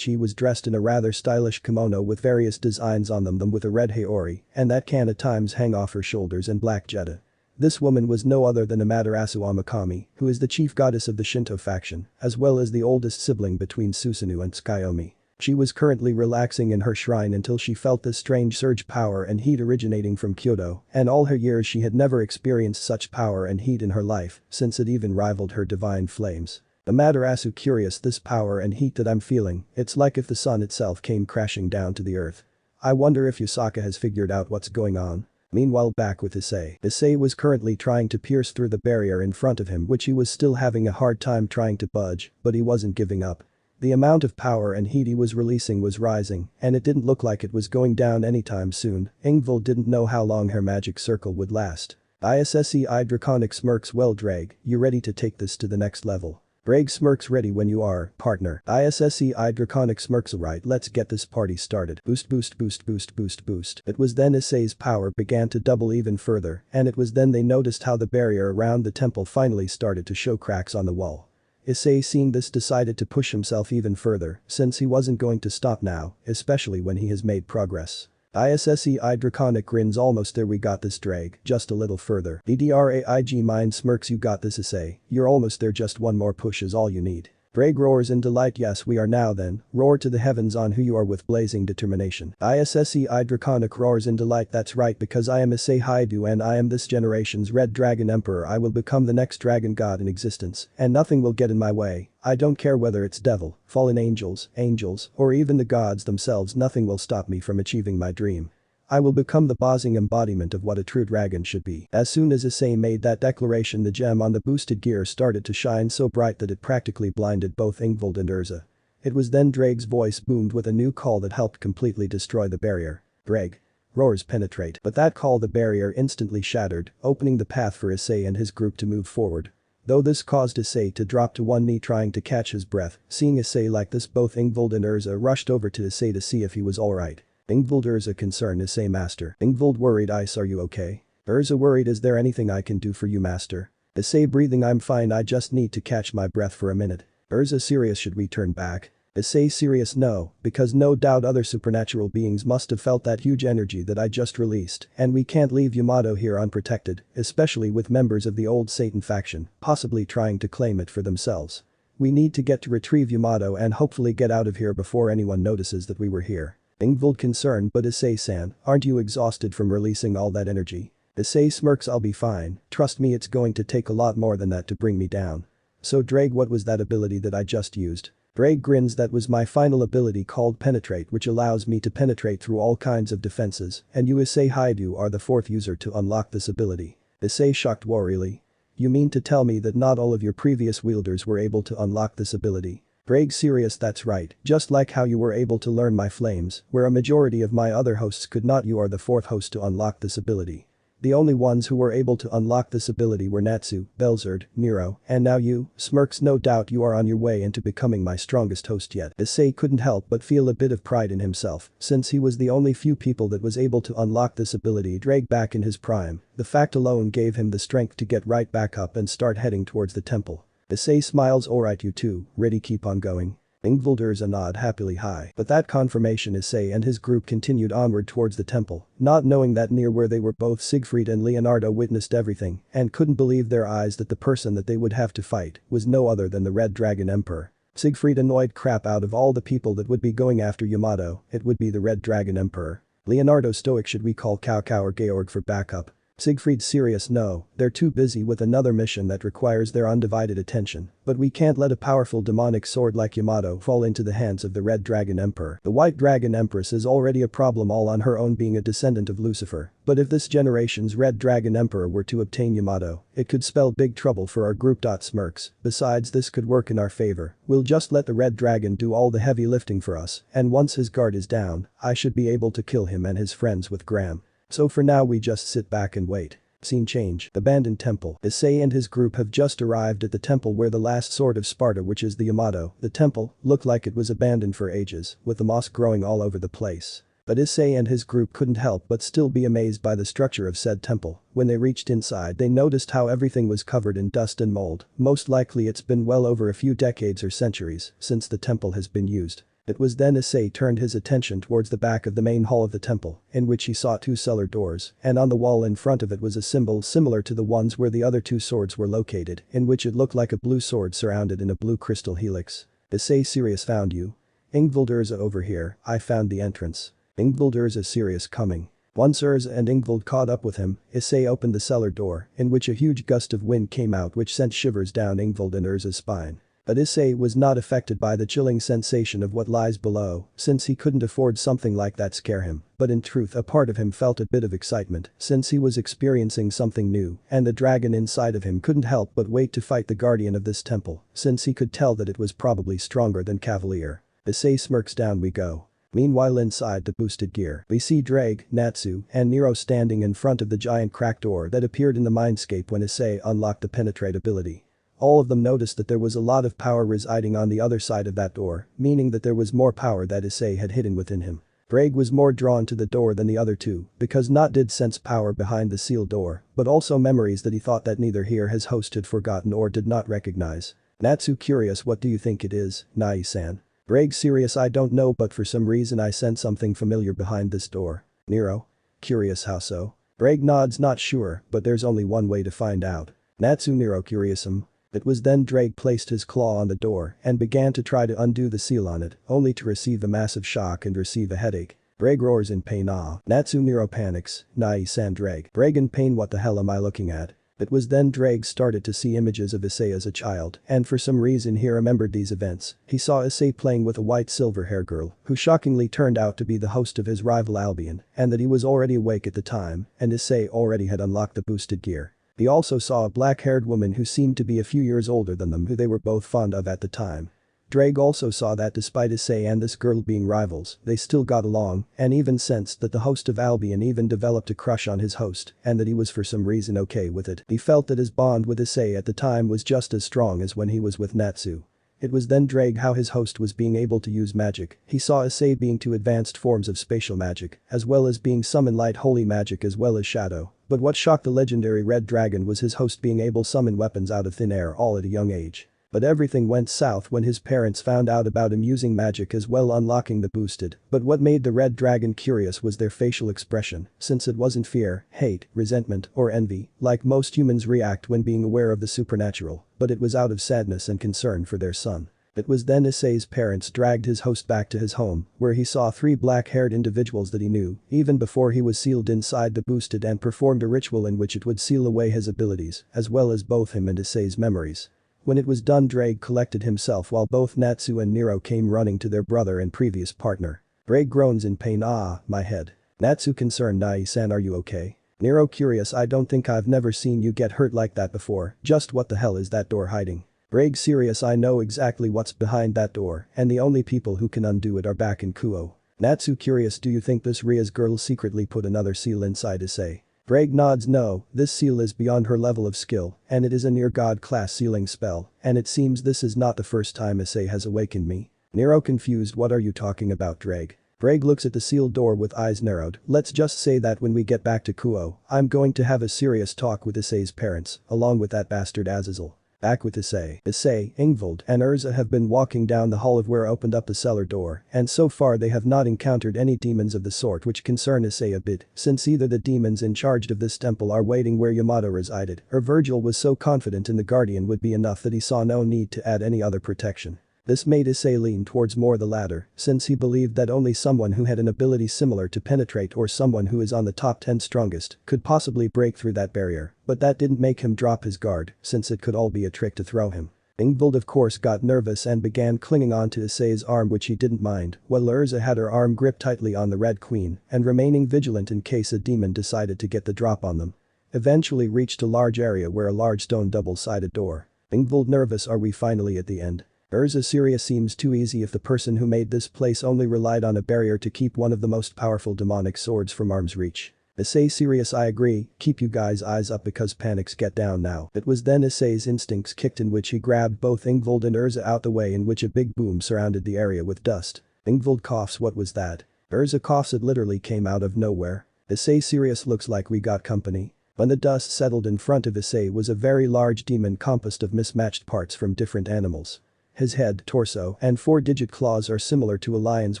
She was dressed in a rather stylish kimono with various designs on them with a red haori, and that can at times hang off her shoulders, and black jeta. This woman was no other than Amaterasu Amakami, who is the chief goddess of the Shinto faction, as well as the oldest sibling between Susanoo and Tsukuyomi. She was currently relaxing in her shrine until she felt this strange surge power and heat originating from Kyoto, and all her years she had never experienced such power and heat in her life, since it even rivaled her divine flames. Amaterasu curious, this power and heat that I'm feeling, it's like if the sun itself came crashing down to the earth. I wonder if Yusaka has figured out what's going on. Meanwhile back with Issei. Issei was currently trying to pierce through the barrier in front of him, which he was still having a hard time trying to budge, but he wasn't giving up. The amount of power and heat he was releasing was rising, and it didn't look like it was going down anytime soon. Ingvild didn't know how long her magic circle would last. Issei Draconic smirks, well Ddraig, you ready to take this to the next level? Ddraig smirks, ready when you are, partner. Issei Draconic smirks, alright, let's get this party started. Boost boost boost boost boost boost. It was then Issei's power began to double even further, and it was then they noticed how the barrier around the temple finally started to show cracks on the wall. Issei, seeing this, decided to push himself even further, since he wasn't going to stop now, especially when he has made progress. Issei Draconic grins, almost there, we got this Ddraig, just a little further. Ddraig mind smirks, you got this Issei, you're almost there, just one more push is all you need. Ddraig roars in delight, yes we are now then, roar to the heavens on who you are with blazing determination. Issei Draconic roars in delight, that's right, because I am Issei Hyoudou and I am this generation's Red Dragon Emperor. I will become the next dragon god in existence, and nothing will get in my way. I don't care whether it's devil, fallen angels, or even the gods themselves, nothing will stop me from achieving my dream. I will become the bossing embodiment of what a true dragon should be. As soon as Issei made that declaration, the gem on the boosted gear started to shine so bright that it practically blinded both Ingvild and Urza. It was then Draig's voice boomed with a new call that helped completely destroy the barrier. Ddraig. Roars penetrate. But that call, the barrier instantly shattered, opening the path for Issei and his group to move forward. Though this caused Issei to drop to one knee trying to catch his breath, seeing Issei like this both Ingvild and Urza rushed over to Issei to see if he was alright. Ingvild Urza concerned Issei master. Ingvild worried Ice are you okay? Urza worried is there anything I can do for you master? Issei breathing I'm fine I just need to catch my breath for a minute. Urza serious should we turn back? Issei serious no, because no doubt other supernatural beings must have felt that huge energy that I just released and we can't leave Yamato here unprotected, especially with members of the old Satan faction, possibly trying to claim it for themselves. We need to get to retrieve Yamato and hopefully get out of here before anyone notices that we were here. Ingvild concerned but Issei-san, aren't you exhausted from releasing all that energy? Issei smirks I'll be fine, trust me it's going to take a lot more than that to bring me down. So Ddraig what was that ability that I just used? Ddraig grins that was my final ability called Penetrate which allows me to penetrate through all kinds of defenses and you Issei Hyoudou are the fourth user to unlock this ability. Issei shocked worriedly. You mean to tell me that not all of your previous wielders were able to unlock this ability? Ddraig serious that's right, just like how you were able to learn my flames, where a majority of my other hosts could not you are the fourth host to unlock this ability. The only ones who were able to unlock this ability were Natsu, Belzard, Nero, and now you, smirks no doubt you are on your way into becoming my strongest host yet. Issei couldn't help but feel a bit of pride in himself, since he was the only few people that was able to unlock this ability Ddraig back in his prime, the fact alone gave him the strength to get right back up and start heading towards the temple. Issei smiles alright you too, ready keep on going. Ingvild Urza nod happily high. But that confirmation Issei and his group continued onward towards the temple, not knowing that near where they were both Siegfried and Leonardo witnessed everything and couldn't believe their eyes that the person that they would have to fight was no other than the Red Dragon Emperor. Siegfried annoyed crap out of all the people that would be going after Yamato, it would be the Red Dragon Emperor. Leonardo stoic should we call Cao or Georg for backup? Siegfried serious no, they're too busy with another mission that requires their undivided attention, but we can't let a powerful demonic sword like Yamato fall into the hands of the Red Dragon Emperor. The White Dragon Empress is already a problem all on her own being a descendant of Lucifer, but if this generation's Red Dragon Emperor were to obtain Yamato, it could spell big trouble for our group. Smirks, besides this could work in our favor, we'll just let the Red Dragon do all the heavy lifting for us, and once his guard is down, I should be able to kill him and his friends with Graham. So for now we just sit back and wait. Scene change. Abandoned temple. Issei and his group have just arrived at the temple where the last sword of Sparta which is the Yamato, the temple, looked like it was abandoned for ages, with the moss growing all over the place. But Issei and his group couldn't help but still be amazed by the structure of said temple. When they reached inside they noticed how everything was covered in dust and mold, most likely it's been well over a few decades or centuries since the temple has been used. It was then Issei turned his attention towards the back of the main hall of the temple, in which he saw two cellar doors, and on the wall in front of it was a symbol similar to the ones where the other two swords were located, in which it looked like a blue sword surrounded in a blue crystal helix. Issei serious found you? Ingvild Urza over here, I found the entrance. Ingvild Urza serious coming. Once Urza and Ingvild caught up with him, Issei opened the cellar door, in which a huge gust of wind came out which sent shivers down Ingvild and Urza's spine. But Issei was not affected by the chilling sensation of what lies below, since he couldn't afford something like that scare him, but in truth a part of him felt a bit of excitement since he was experiencing something new and the dragon inside of him couldn't help but wait to fight the guardian of this temple, since he could tell that it was probably stronger than Cavalier. Issei smirks down we go. Meanwhile inside the boosted gear, we see Ddraig, Natsu, and Nero standing in front of the giant crack door that appeared in the mindscape when Issei unlocked the penetrate ability. All of them noticed that there was a lot of power residing on the other side of that door, meaning that there was more power that Issei had hidden within him. Ddraig was more drawn to the door than the other two, because not did sense power behind the sealed door, but also memories that he thought that neither here his host had forgotten or did not recognize. Natsu curious what do you think it is, Nai-san? Ddraig serious I don't know but for some reason I sense something familiar behind this door. Nero? Curious how so? Ddraig nods not sure, but there's only one way to find out. Natsu Nero curious It was then Ddraig placed his claw on the door and began to try to undo the seal on it, only to receive a massive shock and receive a headache. Ddraig roars in pain Natsu Nero panics, Nai-san Ddraig. Ddraig in pain what the hell am I looking at? It was then Ddraig started to see images of Issei as a child and for some reason he remembered these events. He saw Issei playing with a white silver hair girl who shockingly turned out to be the host of his rival Albion and that he was already awake at the time and Issei already had unlocked the boosted gear. He also saw a black-haired woman who seemed to be a few years older than them who they were both fond of at the time. Ddraig also saw that despite Issei and this girl being rivals, they still got along, and even sensed that the host of Albion even developed a crush on his host, and that he was for some reason okay with it. He felt that his bond with Issei at the time was just as strong as when he was with Natsu. It was then Ddraig how his host was being able to use magic. He saw Issei being two advanced forms of spatial magic, as well as being summon light holy magic as well as shadow. But what shocked the legendary Red Dragon was his host being able to summon weapons out of thin air all at a young age. But everything went south when his parents found out about him using magic as well unlocking the boosted. But what made the Red Dragon curious was their facial expression, since it wasn't fear, hate, resentment, or envy, like most humans react when being aware of the supernatural, but it was out of sadness and concern for their son. It was then Issei's parents dragged his host back to his home, where he saw 3 black-haired individuals that he knew, even before he was sealed inside the boosted and performed a ritual in which it would seal away his abilities, as well as both him and Issei's memories. When it was done, Ddraig collected himself while both Natsu and Nero came running to their brother and previous partner. Ddraig groans in pain, my head. Natsu concerned, Nai-san, are you okay? Nero curious, I don't think I've never seen you get hurt like that before, just what the hell is that door hiding? Ddraig serious, I know exactly what's behind that door, and the only people who can undo it are back in Kuo. Natsu curious, do you think this Rias girl secretly put another seal inside Issei? Ddraig nods, no, this seal is beyond her level of skill, and it is a near god class sealing spell, and it seems this is not the first time Issei has awakened me. Nero confused, what are you talking about, Ddraig? Ddraig looks at the sealed door with eyes narrowed, let's just say that when we get back to Kuo, I'm going to have a serious talk with Issei's parents, along with that bastard Azazel. Back with Issei. Issei, Ingvild, and Urza have been walking down the hall of where opened up the cellar door, and so far they have not encountered any demons of the sort which concern Issei a bit, since either the demons in charge of this temple are waiting where Yamato resided, or Virgil was so confident in the guardian would be enough that he saw no need to add any other protection. This made Issei lean towards more the latter, since he believed that only someone who had an ability similar to penetrate or someone who is on the top 10 strongest could possibly break through that barrier, but that didn't make him drop his guard, since it could all be a trick to throw him. Ingvild of course got nervous and began clinging onto Issei's arm, which he didn't mind, while Urza had her arm gripped tightly on the Red Queen and remaining vigilant in case a demon decided to get the drop on them. Eventually reached a large area where a large stone double-sided door. Ingvild nervous, are we finally at the end? Urza serious, seems too easy if the person who made this place only relied on a barrier to keep one of the most powerful demonic swords from arm's reach. Issei serious, I agree, keep you guys eyes up because panics get down now. It was then Issei's instincts kicked in which he grabbed both Ingvild and Urza out the way, in which a big boom surrounded the area with dust. Ingvild coughs, what was that? Urza coughs, it literally came out of nowhere. Issei serious, looks like we got company. When the dust settled, in front of Issei was a very large demon composed of mismatched parts from different animals. His head, torso, and 4-digit claws are similar to a lion's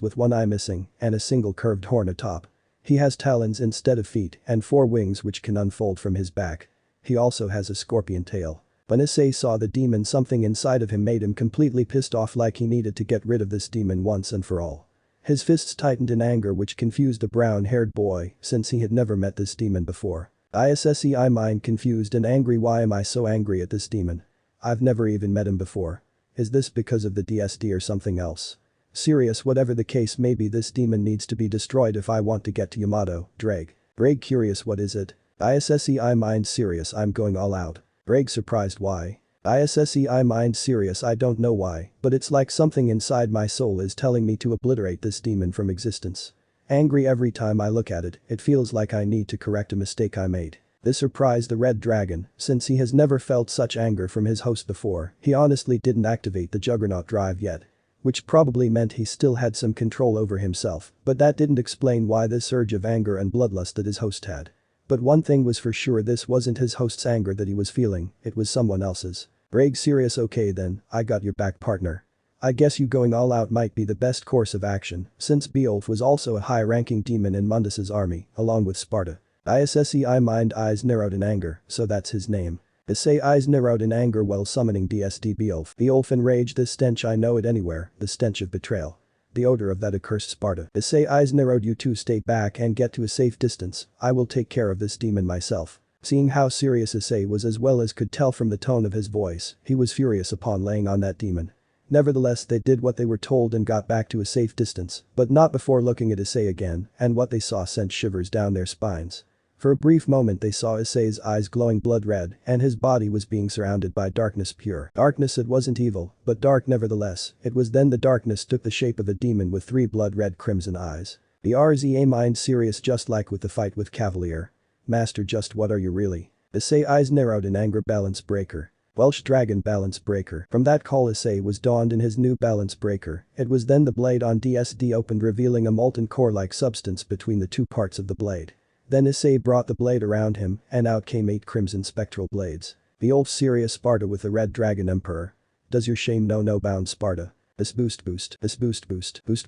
with one eye missing and a single curved horn atop. He has talons instead of feet and 4 wings which can unfold from his back. He also has a scorpion tail. When Issei saw the demon, something inside of him made him completely pissed off, like he needed to get rid of this demon once and for all. His fists tightened in anger, which confused a brown-haired boy since he had never met this demon before. Issei mind confused and angry, why am I so angry at this demon? I've never even met him before. Is this because of the DSD or something else? Serious, whatever the case may be, this demon needs to be destroyed if I want to get to Yamato. Ddraig. Ddraig curious, what is it? Issei mind serious, I'm going all out. Ddraig surprised, why? Issei mind serious, I don't know why, but it's like something inside my soul is telling me to obliterate this demon from existence. Angry every time I look at it, it feels like I need to correct a mistake I made. This surprised the Red Dragon, since he has never felt such anger from his host before. He honestly didn't activate the Juggernaut drive yet. Which probably meant he still had some control over himself, but that didn't explain why this surge of anger and bloodlust that his host had. But one thing was for sure, this wasn't his host's anger that he was feeling, it was someone else's. Ddraig serious, okay then, I got your back, partner. I guess you going all out might be the best course of action, since Beowulf was also a high-ranking demon in Mundus's army, along with Sparta. Issei mind eyes narrowed in anger, so that's his name. Issei eyes narrowed in anger while summoning DSD Beowulf. Beowulf enraged, this stench, I know it anywhere, the stench of betrayal. The odor of that accursed Sparta. Issei eyes narrowed, you two stay back and get to a safe distance, I will take care of this demon myself. Seeing how serious Issei was, as well as could tell from the tone of his voice, he was furious upon laying on that demon. Nevertheless, they did what they were told and got back to a safe distance, but not before looking at Issei again, and what they saw sent shivers down their spines. For a brief moment they saw Issei's eyes glowing blood red and his body was being surrounded by darkness pure. Darkness, it wasn't evil, but dark nevertheless. It was then the darkness took the shape of a demon with 3 blood red crimson eyes. The RZA mind serious just like with the fight with Cavalier. Master, just what are you really? Issei eyes narrowed in anger. Balance breaker. Welsh dragon balance breaker. From that call Issei was donned in his new balance breaker. It was then the blade on DSD opened revealing a molten core-like substance between the 2 parts of the blade. Then Issei brought the blade around him and out came 8 crimson spectral blades. The old Sirius Sparta with the red dragon emperor. Does your shame know no bound, Sparta? This boost, this boost, this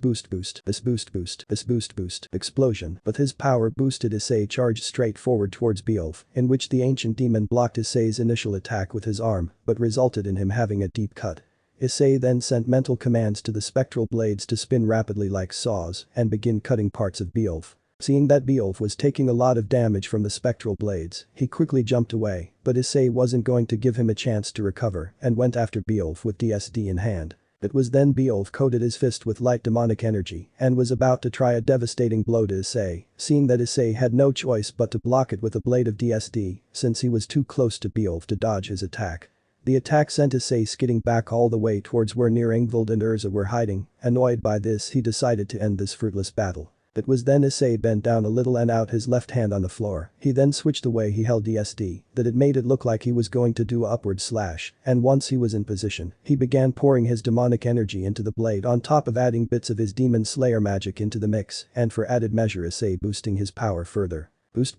boost, explosion. But his power boosted Issei charged straight forward towards Beowulf, in which the ancient demon blocked Issei's initial attack with his arm, but resulted in him having a deep cut. Issei then sent mental commands to the spectral blades to spin rapidly like saws and begin cutting parts of Beowulf. Seeing that Beowulf was taking a lot of damage from the spectral blades, he quickly jumped away, but Issei wasn't going to give him a chance to recover and went after Beowulf with DSD in hand. It was then Beowulf coated his fist with light demonic energy and was about to try a devastating blow to Issei, seeing that Issei had no choice but to block it with a blade of DSD since he was too close to Beowulf to dodge his attack. The attack sent Issei skidding back all the way towards where near Ingvild and Urza were hiding. Annoyed by this, he decided to end this fruitless battle. It was then Issei bent down a little and out his left hand on the floor. He then switched the way he held DSD, that it made it look like he was going to do a upward slash, and once he was in position, he began pouring his demonic energy into the blade on top of adding bits of his demon slayer magic into the mix, and for added measure Issei boosting his power further. Boost.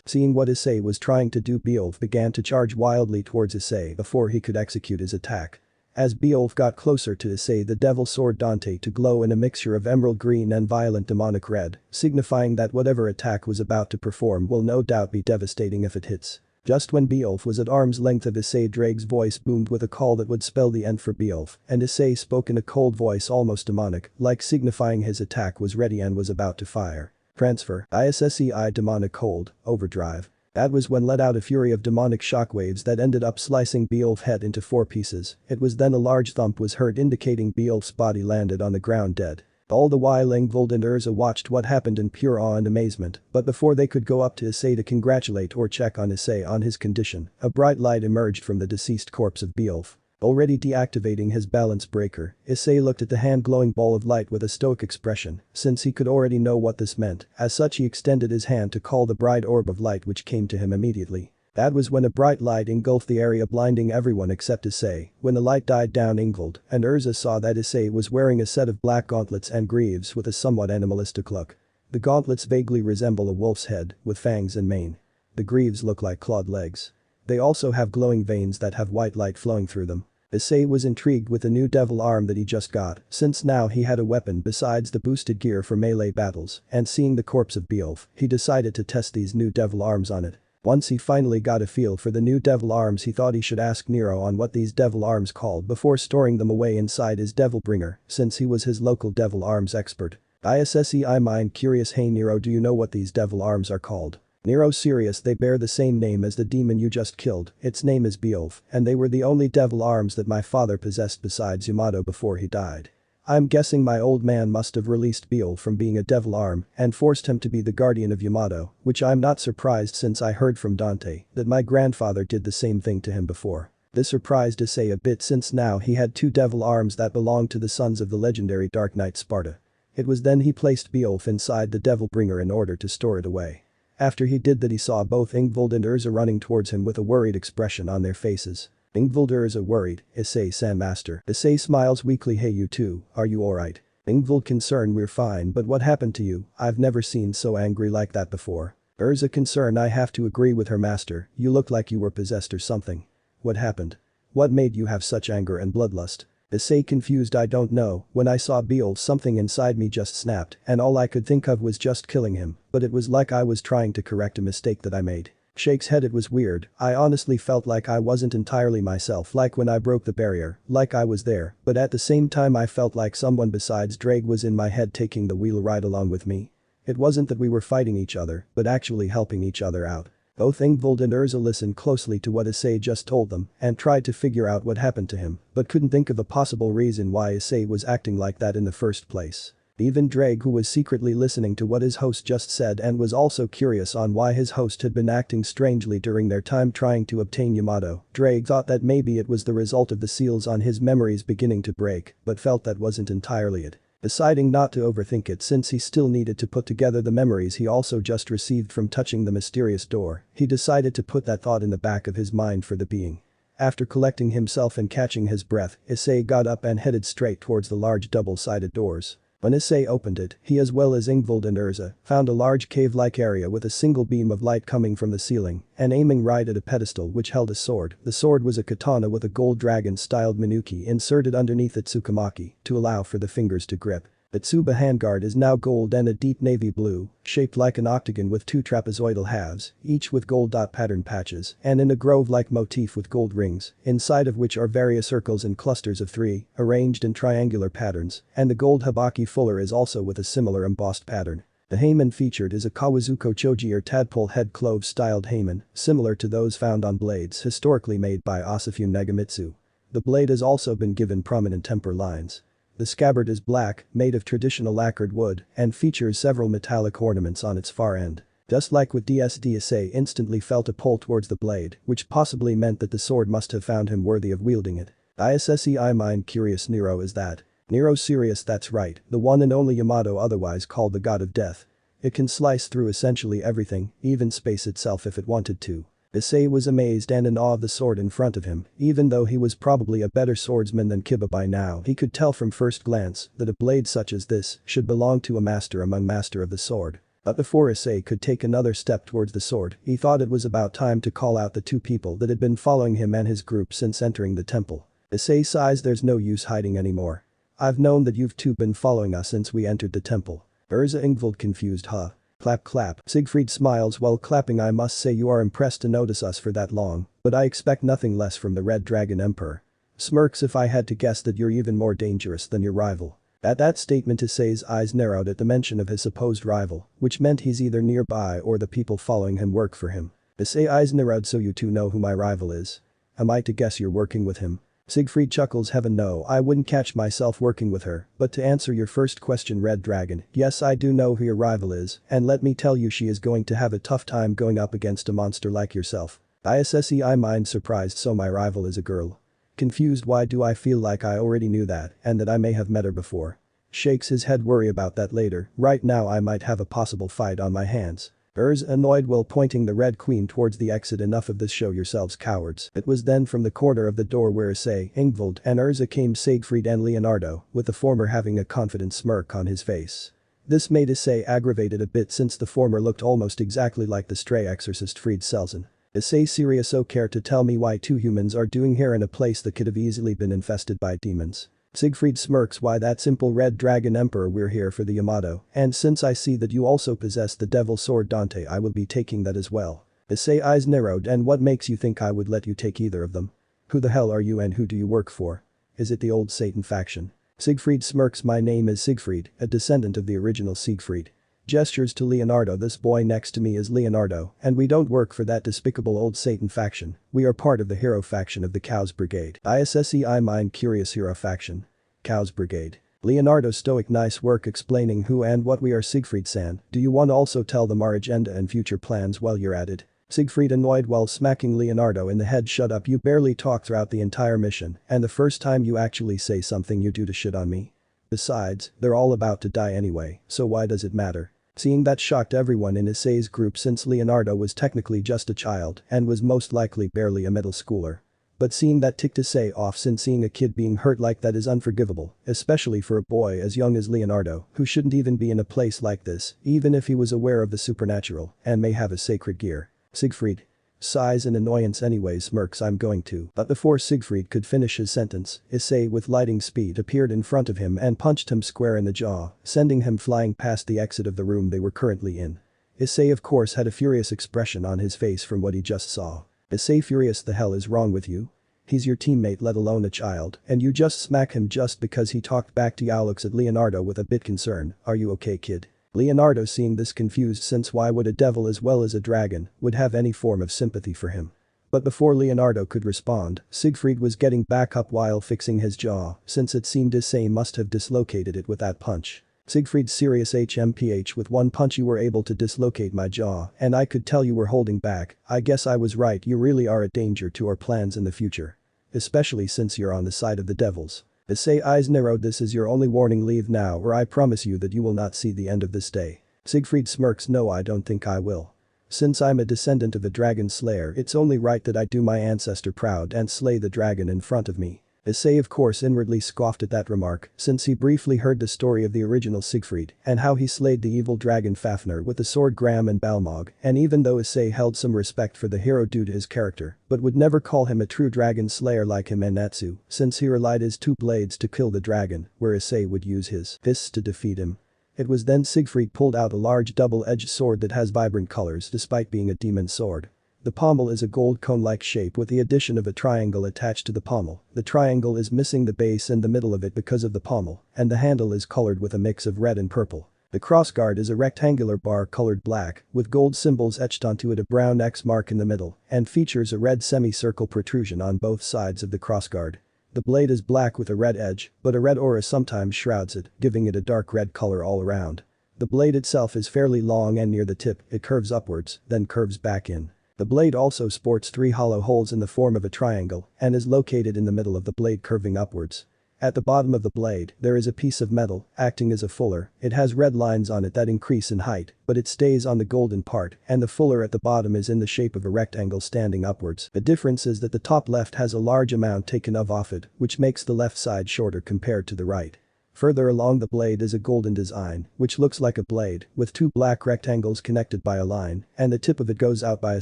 Seeing what Issei was trying to do, Beowulf began to charge wildly towards Issei before he could execute his attack. As Beowulf got closer to Issei, the devil sword Dante to glow in a mixture of emerald green and violent demonic red, signifying that whatever attack was about to perform will no doubt be devastating if it hits. Just when Beowulf was at arm's length of Issei, Ddraig's voice boomed with a call that would spell the end for Beowulf, and Issei spoke in a cold voice almost demonic, like signifying his attack was ready and was about to fire. Transfer. Issei demonic cold, overdrive. That was when let out a fury of demonic shockwaves that ended up slicing Beowulf's head into 4 pieces. It was then a large thump was heard indicating Beowulf's body landed on the ground dead. All the while Ingvild and Urza watched what happened in pure awe and amazement, but before they could go up to Issei to congratulate or check on Issei on his condition, a bright light emerged from the deceased corpse of Beowulf. Already deactivating his balance breaker, Issei looked at the hand-glowing ball of light with a stoic expression, since he could already know what this meant. As such, he extended his hand to call the bright orb of light, which came to him immediately. That was when a bright light engulfed the area, blinding everyone except Issei. When the light died down, Ingvild and Urza saw that Issei was wearing a set of black gauntlets and greaves with a somewhat animalistic look. The gauntlets vaguely resemble a wolf's head, with fangs and mane. The greaves look like clawed legs. They also have glowing veins that have white light flowing through them. Issei was intrigued with the new devil arm that he just got, since now he had a weapon besides the boosted gear for melee battles, and seeing the corpse of Beowulf, he decided to test these new devil arms on it. Once he finally got a feel for the new devil arms, he thought he should ask Nero on what these devil arms called before storing them away inside his devil bringer, since he was his local devil arms expert. Issei mind curious, hey Nero, do you know what these devil arms are called? Nero serious, they bear the same name as the demon you just killed, its name is Beowulf, and they were the only devil arms that my father possessed besides Yamato before he died. I'm guessing my old man must have released Beowulf from being a devil arm and forced him to be the guardian of Yamato, which I'm not surprised since I heard from Dante that my grandfather did the same thing to him before. This surprised Issei a bit since now he had 2 devil arms that belonged to the sons of the legendary Dark Knight Sparta. It was then he placed Beowulf inside the devil bringer in order to store it away. After he did that, he saw both Ingvild and Urza running towards him with a worried expression on their faces. Ingvild, Urza worried, Issei-san master. Issei smiles weakly, hey you two, are you alright? Ingvild concerned, we're fine, but what happened to you? I've never seen so angry like that before. Urza concerned, I have to agree with her master, you look like you were possessed or something. What happened? What made you have such anger and bloodlust? Issei confused, I don't know, when I saw Beowulf something inside me just snapped and all I could think of was just killing him, but it was like I was trying to correct a mistake that I made. Shakes head, it was weird, I honestly felt like I wasn't entirely myself, like when I broke the barrier, like I was there, but at the same time I felt like someone besides Ddraig was in my head taking the wheel right along with me. It wasn't that we were fighting each other, but actually helping each other out. Both Ingvild and Urza listened closely to what Issei just told them and tried to figure out what happened to him, but couldn't think of a possible reason why Issei was acting like that in the first place. Even Ddraig, who was secretly listening to what his host just said and was also curious on why his host had been acting strangely during their time trying to obtain Yamato. Ddraig thought that maybe it was the result of the seals on his memories beginning to break, but felt that wasn't entirely it. Deciding not to overthink it since he still needed to put together the memories he also just received from touching the mysterious door, he decided to put that thought in the back of his mind for the being. After collecting himself and catching his breath, Issei got up and headed straight towards the large double-sided doors. When Issei opened it, he as well as Ingvild and Urza found a large cave-like area with a single beam of light coming from the ceiling and aiming right at a pedestal which held a sword. The sword was a katana with a gold dragon-styled minuki inserted underneath its tsukamaki to allow for the fingers to grip. The tsuba handguard is now gold and a deep navy blue, shaped like an octagon with two trapezoidal halves, each with gold dot pattern patches, and in a grove-like motif with gold rings, inside of which are various circles and clusters of 3, arranged in triangular patterns, and the gold habaki fuller is also with a similar embossed pattern. The heimin featured is a Kawazuko choji or tadpole head clove-styled heimin, similar to those found on blades historically made by Asafune Nagamitsu. The blade has also been given prominent temper lines. The scabbard is black, made of traditional lacquered wood, and features several metallic ornaments on its far end. Just like with DSD, Issei instantly felt a pull towards the blade, which possibly meant that the sword must have found him worthy of wielding it. Issei mind curious Nero is that. Nero serious, that's right, the one and only Yamato, otherwise called the god of death. It can slice through essentially everything, even space itself if it wanted to. Issei was amazed and in awe of the sword in front of him, even though he was probably a better swordsman than Kiba by now. He could tell from first glance that a blade such as this should belong to a master among master of the sword. But before Issei could take another step towards the sword, he thought it was about time to call out the two people that had been following him and his group since entering the temple. Issei sighs, there's no use hiding anymore. I've known that you've two been following us since we entered the temple. Urza Ingvild confused, huh? Clap clap. Siegfried smiles while clapping. I must say you are impressed to notice us for that long, but I expect nothing less from the Red Dragon Emperor. Smirks, if I had to guess that you're even more dangerous than your rival. At that statement, Issei's eyes narrowed at the mention of his supposed rival, which meant he's either nearby or the people following him work for him. Issei's eyes narrowed. So you two know who my rival is? Am I to guess you're working with him? Siegfried chuckles, heaven no, I wouldn't catch myself working with her, but to answer your first question, Red Dragon, yes, I do know who your rival is, and let me tell you, she is going to have a tough time going up against a monster like yourself. Issei mind surprised, so my rival is a girl. Confused, why do I feel like I already knew that and that I may have met her before? Shakes his head, worry about that later, right now I might have a possible fight on my hands. Urza annoyed while pointing the Red Queen towards the exit. Enough of this, show yourselves, cowards. It was then from the corner of the door where Issei, Ingvild and Urza came Siegfried and Leonardo, with the former having a confident smirk on his face. This made Issei aggravated a bit since the former looked almost exactly like the stray exorcist Fried Selzen. Issei serious, oh, care to tell me why two humans are doing here in a place that could have easily been infested by demons? Siegfried smirks, why that simple. Red Dragon Emperor, we're here for the Yamato, and since I see that you also possess the devil sword Dante, I will be taking that as well. Issei eyes narrowed, and what makes you think I would let you take either of them? Who the hell are you and who do you work for? Is it the old Satan faction? Siegfried smirks, my name is Siegfried, a descendant of the original Siegfried. Gestures to Leonardo, this boy next to me is Leonardo, and we don't work for that despicable old Satan faction, we are part of the hero faction of the Cows Brigade. Issei mind curious, hero faction. Cows Brigade. Leonardo stoic, nice work explaining who and what we are. Siegfried-san, do you want to also tell them our agenda and future plans while you're at it? Siegfried annoyed while smacking Leonardo in the head, shut up, you barely talk throughout the entire mission, and the first time you actually say something you do to shit on me. Besides, they're all about to die anyway, so why does it matter? Seeing that shocked everyone in Issei's group since Leonardo was technically just a child and was most likely barely a middle schooler. But seeing that ticked Issei off since seeing a kid being hurt like that is unforgivable, especially for a boy as young as Leonardo who shouldn't even be in a place like this even if he was aware of the supernatural and may have a sacred gear. Siegfried sighs in annoyance anyway, smirks, I'm going to. But before Siegfried could finish his sentence, Issei with lightning speed appeared in front of him and punched him square in the jaw, sending him flying past the exit of the room they were currently in. Issei of course had a furious expression on his face from what he just saw. Issei furious, the hell is wrong with you? He's your teammate, let alone a child, and you just smack him just because he talked back to you. Looks at Leonardo with a bit concern, are you okay, kid? Leonardo seeing this confused, since why would a devil as well as a dragon would have any form of sympathy for him? But before Leonardo could respond, Siegfried was getting back up while fixing his jaw since it seemed Issei must have dislocated it with that punch. Siegfried's serious HMPH, with one punch you were able to dislocate my jaw, and I could tell you were holding back. I guess I was right, you really are a danger to our plans in the future. Especially since you're on the side of the devils. Issei eyes narrowed. This is your only warning, leave now or I promise you that you will not see the end of this day. Siegfried smirks, no I don't think I will. Since I'm a descendant of a dragon slayer, it's only right that I do my ancestor proud and slay the dragon in front of me. Issei of course inwardly scoffed at that remark, since he briefly heard the story of the original Siegfried and how he slayed the evil dragon Fafnir with the sword Gram and Balmog, and even though Issei held some respect for the hero due to his character, but would never call him a true dragon slayer like him and Natsu, since he relied his two blades to kill the dragon, where Issei would use his fists to defeat him. It was then Siegfried pulled out a large double-edged sword that has vibrant colors despite being a demon sword. The pommel is a gold cone-like shape with the addition of a triangle attached to the pommel. The triangle is missing the base and the middle of it because of the pommel, and the handle is colored with a mix of red and purple. The crossguard is a rectangular bar colored black, with gold symbols etched onto it, a brown X mark in the middle, and features a red semicircle protrusion on both sides of the crossguard. The blade is black with a red edge, but a red aura sometimes shrouds it, giving it a dark red color all around. The blade itself is fairly long and near the tip, it curves upwards, then curves back in. The blade also sports 3 hollow holes in the form of a triangle and is located in the middle of the blade curving upwards. At the bottom of the blade, there is a piece of metal acting as a fuller. It has red lines on it that increase in height, but it stays on the golden part, and the fuller at the bottom is in the shape of a rectangle standing upwards. The difference is that the top left has a large amount taken off it, which makes the left side shorter compared to the right. Further along the blade is a golden design, which looks like a blade, with 2 black rectangles connected by a line, and the tip of it goes out by a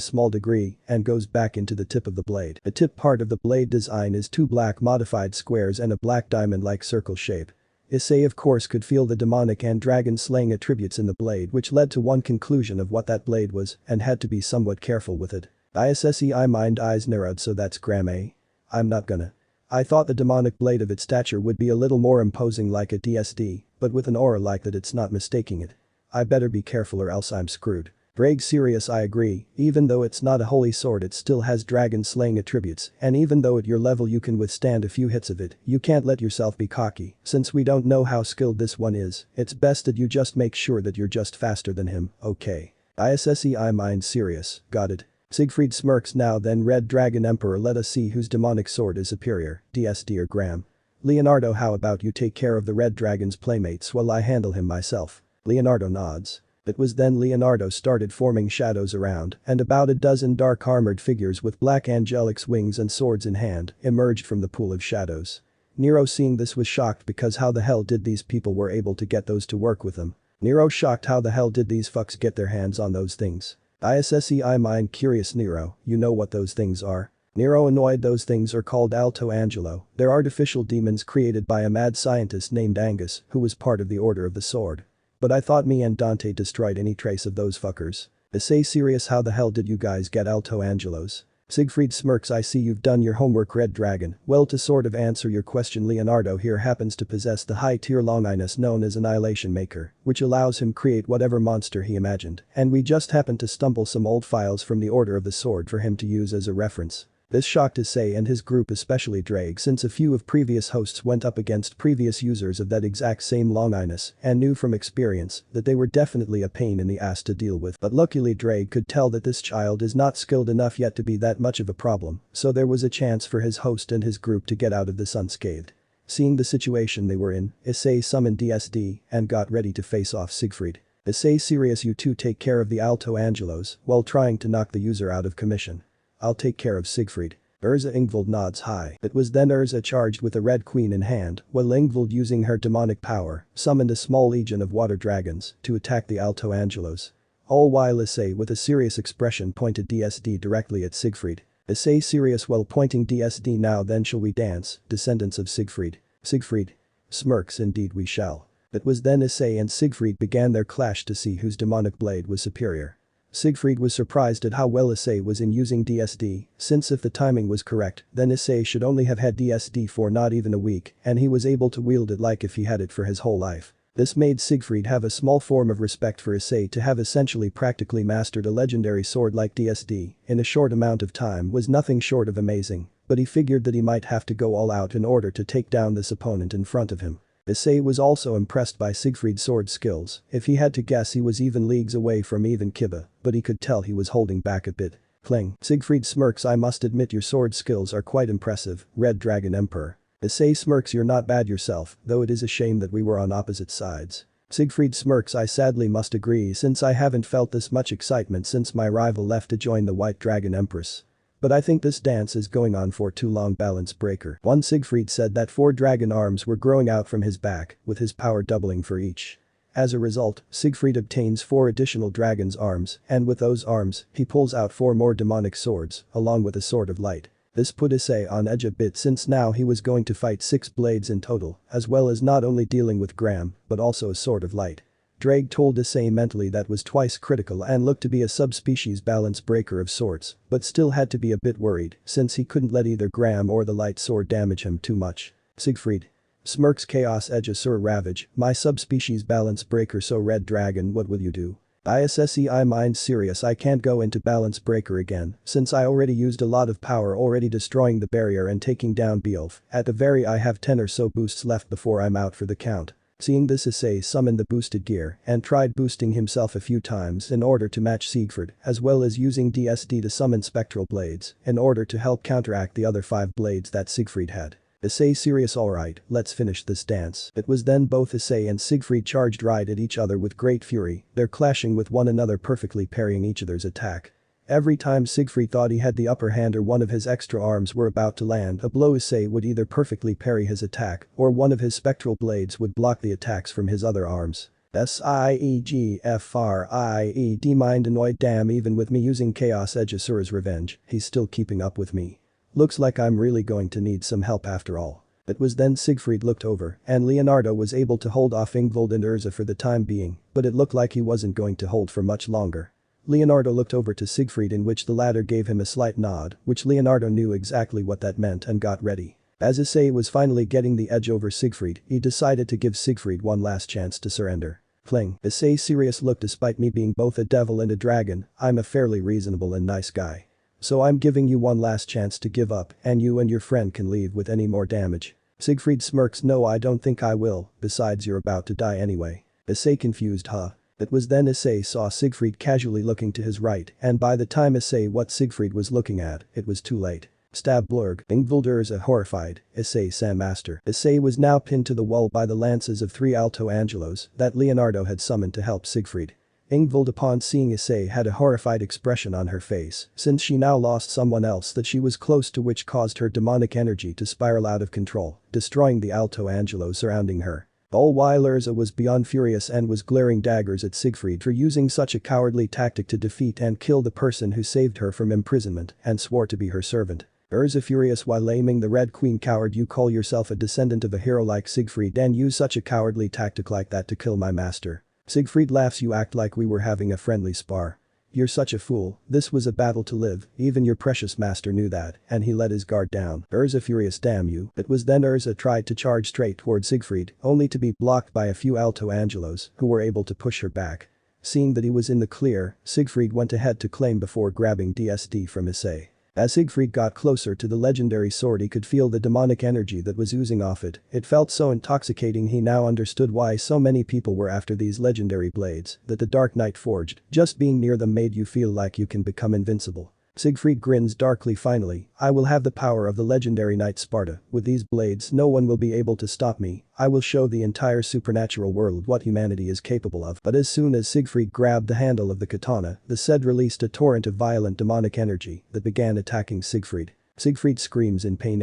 small degree and goes back into the tip of the blade. The tip part of the blade design is 2 black modified squares and a black diamond-like circle shape. Issei of course could feel the demonic and dragon-slaying attributes in the blade, which led to one conclusion of what that blade was, and had to be somewhat careful with it. Issei mind eyes narrowed, so that's Gram, eh? I'm not gonna. I thought the demonic blade of its stature would be a little more imposing like a DSD, but with an aura like that it's not mistaking it. I better be careful or else I'm screwed. Ddraig serious, I agree, even though it's not a holy sword it still has dragon slaying attributes, and even though at your level you can withstand a few hits of it, you can't let yourself be cocky, since we don't know how skilled this one is, it's best that you just make sure that you're just faster than him, okay. Issei mind serious, got it. Siegfried smirks, now then Red Dragon Emperor, let us see whose demonic sword is superior, DSD or Gram. Leonardo, how about you take care of the Red Dragon's playmates while I handle him myself. Leonardo nods. It was then Leonardo started forming shadows around, and about a dozen dark armored figures with black angelic wings and swords in hand emerged from the pool of shadows. Nero seeing this was shocked because how the hell did these people were able to get those to work with them? Nero shocked, how the hell did these fucks get their hands on those things? Issei mind curious, Nero, you know what those things are? Nero annoyed, those things are called Alto Angelo, they're artificial demons created by a mad scientist named Angus who was part of the Order of the Sword. But I thought me and Dante destroyed any trace of those fuckers. Issei serious, how the hell did you guys get Alto Angelos? Siegfried smirks, I see you've done your homework, Red Dragon. Well, to sort of answer your question, Leonardo here happens to possess the high-tier longinus known as Annihilation Maker, which allows him create whatever monster he imagined, and we just happened to stumble some old files from the Order of the Sword for him to use as a reference. This shocked Issei and his group, especially Ddraig, since a few of previous hosts went up against previous users of that exact same longinus and knew from experience that they were definitely a pain in the ass to deal with. But luckily Ddraig could tell that this child is not skilled enough yet to be that much of a problem, so there was a chance for his host and his group to get out of this unscathed. Seeing the situation they were in, Issei summoned DSD and got ready to face off Siegfried. Issei serious, you two take care of the Alto Angelos while trying to knock the user out of commission. I'll take care of Siegfried. Urza Ingvald nods high. It was then Urza charged with a red queen in hand, while Ingvald using her demonic power summoned a small legion of water dragons to attack the Alto Angelos. All while Issei with a serious expression pointed DSD directly at Siegfried. Issei serious while pointing DSD, now then shall we dance, descendants of Siegfried. Siegfried smirks, indeed we shall. It was then Issei and Siegfried began their clash to see whose demonic blade was superior. Siegfried was surprised at how well Issei was in using DSD, since if the timing was correct, then Issei should only have had DSD for not even a week, and he was able to wield it like if he had it for his whole life. This made Siegfried have a small form of respect for Issei. To have essentially practically mastered a legendary sword like DSD in a short amount of time was nothing short of amazing, but he figured that he might have to go all out in order to take down this opponent in front of him. Issei was also impressed by Siegfried's sword skills. If he had to guess, he was even leagues away from even Kiba, but he could tell he was holding back a bit. Cling. Siegfried smirks. I must admit your sword skills are quite impressive, Red Dragon Emperor. Issei smirks. You're not bad yourself, though it is a shame that we were on opposite sides. Siegfried smirks. I sadly must agree, since I haven't felt this much excitement since my rival left to join the White Dragon Empress. But I think this dance is going on for too long. Balance breaker. One Siegfried said that 4 dragon arms were growing out from his back, with his power doubling for each. As a result, Siegfried obtains 4 additional dragon's arms, and with those arms, he pulls out 4 more demonic swords, along with a sword of light. This put Issei on edge a bit, since now he was going to fight 6 blades in total, as well as not only dealing with Gram, but also a sword of light. Ddraig told Issei mentally that was twice critical and looked to be a subspecies balance breaker of sorts, but still had to be a bit worried, since he couldn't let either Gram or the light sword damage him too much. Siegfried smirks. Chaos Edge Asur Ravage, my subspecies balance breaker. So Red Dragon, what will you do? Issei mind serious. I can't go into balance breaker again, since I already used a lot of power already destroying the barrier and taking down Beowulf. At the very I have 10 or so boosts left before I'm out for the count. Seeing this, Issei summoned the boosted gear and tried boosting himself a few times in order to match Siegfried, as well as using DSD to summon spectral blades in order to help counteract the other 5 blades that Siegfried had. Issei serious. Alright, let's finish this dance. It was then both Issei and Siegfried charged right at each other with great fury, they're clashing with one another, perfectly parrying each other's attack. Every time Siegfried thought he had the upper hand or one of his extra arms were about to land a blow, Issei would either perfectly parry his attack or one of his spectral blades would block the attacks from his other arms. Siegfried mind annoyed. Damn, even with me using Chaos Edge Asur's revenge, he's still keeping up with me. Looks like I'm really going to need some help after all. It was then Siegfried looked over and Leonardo was able to hold off Ingvild and Urza for the time being, but it looked like he wasn't going to hold for much longer. Leonardo looked over to Siegfried, in which the latter gave him a slight nod, which Leonardo knew exactly what that meant and got ready. As Issei was finally getting the edge over Siegfried, he decided to give Siegfried one last chance to surrender. Fling. Issei serious. Look, despite me being both a devil and a dragon, I'm a fairly reasonable and nice guy. So I'm giving you one last chance to give up and you and your friend can leave with any more damage. Siegfried smirks. No, I don't think I will, besides you're about to die anyway. Issei confused. Huh? It was then Issei saw Siegfried casually looking to his right, and by the time Issei what Siegfried was looking at, it was too late. Stab blurg. Ingvild Urza horrified. Issei Sam Master. Issei was now pinned to the wall by the lances of 3 Alto Angelos that Leonardo had summoned to help Siegfried. Ingvild, upon seeing Issei, had a horrified expression on her face, since she now lost someone else that she was close to, which caused her demonic energy to spiral out of control, destroying the Alto Angelos surrounding her. All while Urza was beyond furious and was glaring daggers at Siegfried for using such a cowardly tactic to defeat and kill the person who saved her from imprisonment and swore to be her servant. Urza furious while aiming the Red Queen. Coward, you call yourself a descendant of a hero like Siegfried and use such a cowardly tactic like that to kill my master. Siegfried laughs. You act like we were having a friendly spar. You're such a fool, this was a battle to live, even your precious master knew that, and he let his guard down. Urza furious. Damn you. It was then Urza tried to charge straight toward Siegfried, only to be blocked by a few Alto Angelos, who were able to push her back. Seeing that he was in the clear, Siegfried went ahead to claim before grabbing DSD from Issei. As Siegfried got closer to the legendary sword, he could feel the demonic energy that was oozing off it. It felt so intoxicating. He now understood why so many people were after these legendary blades that the Dark Knight forged. Just being near them made you feel like you can become invincible. Siegfried grins darkly. Finally, I will have the power of the legendary Knight Sparta. With these blades no one will be able to stop me. I will show the entire supernatural world what humanity is capable of. But as soon as Siegfried grabbed the handle of the katana, the said released a torrent of violent demonic energy that began attacking Siegfried. Siegfried screams in pain.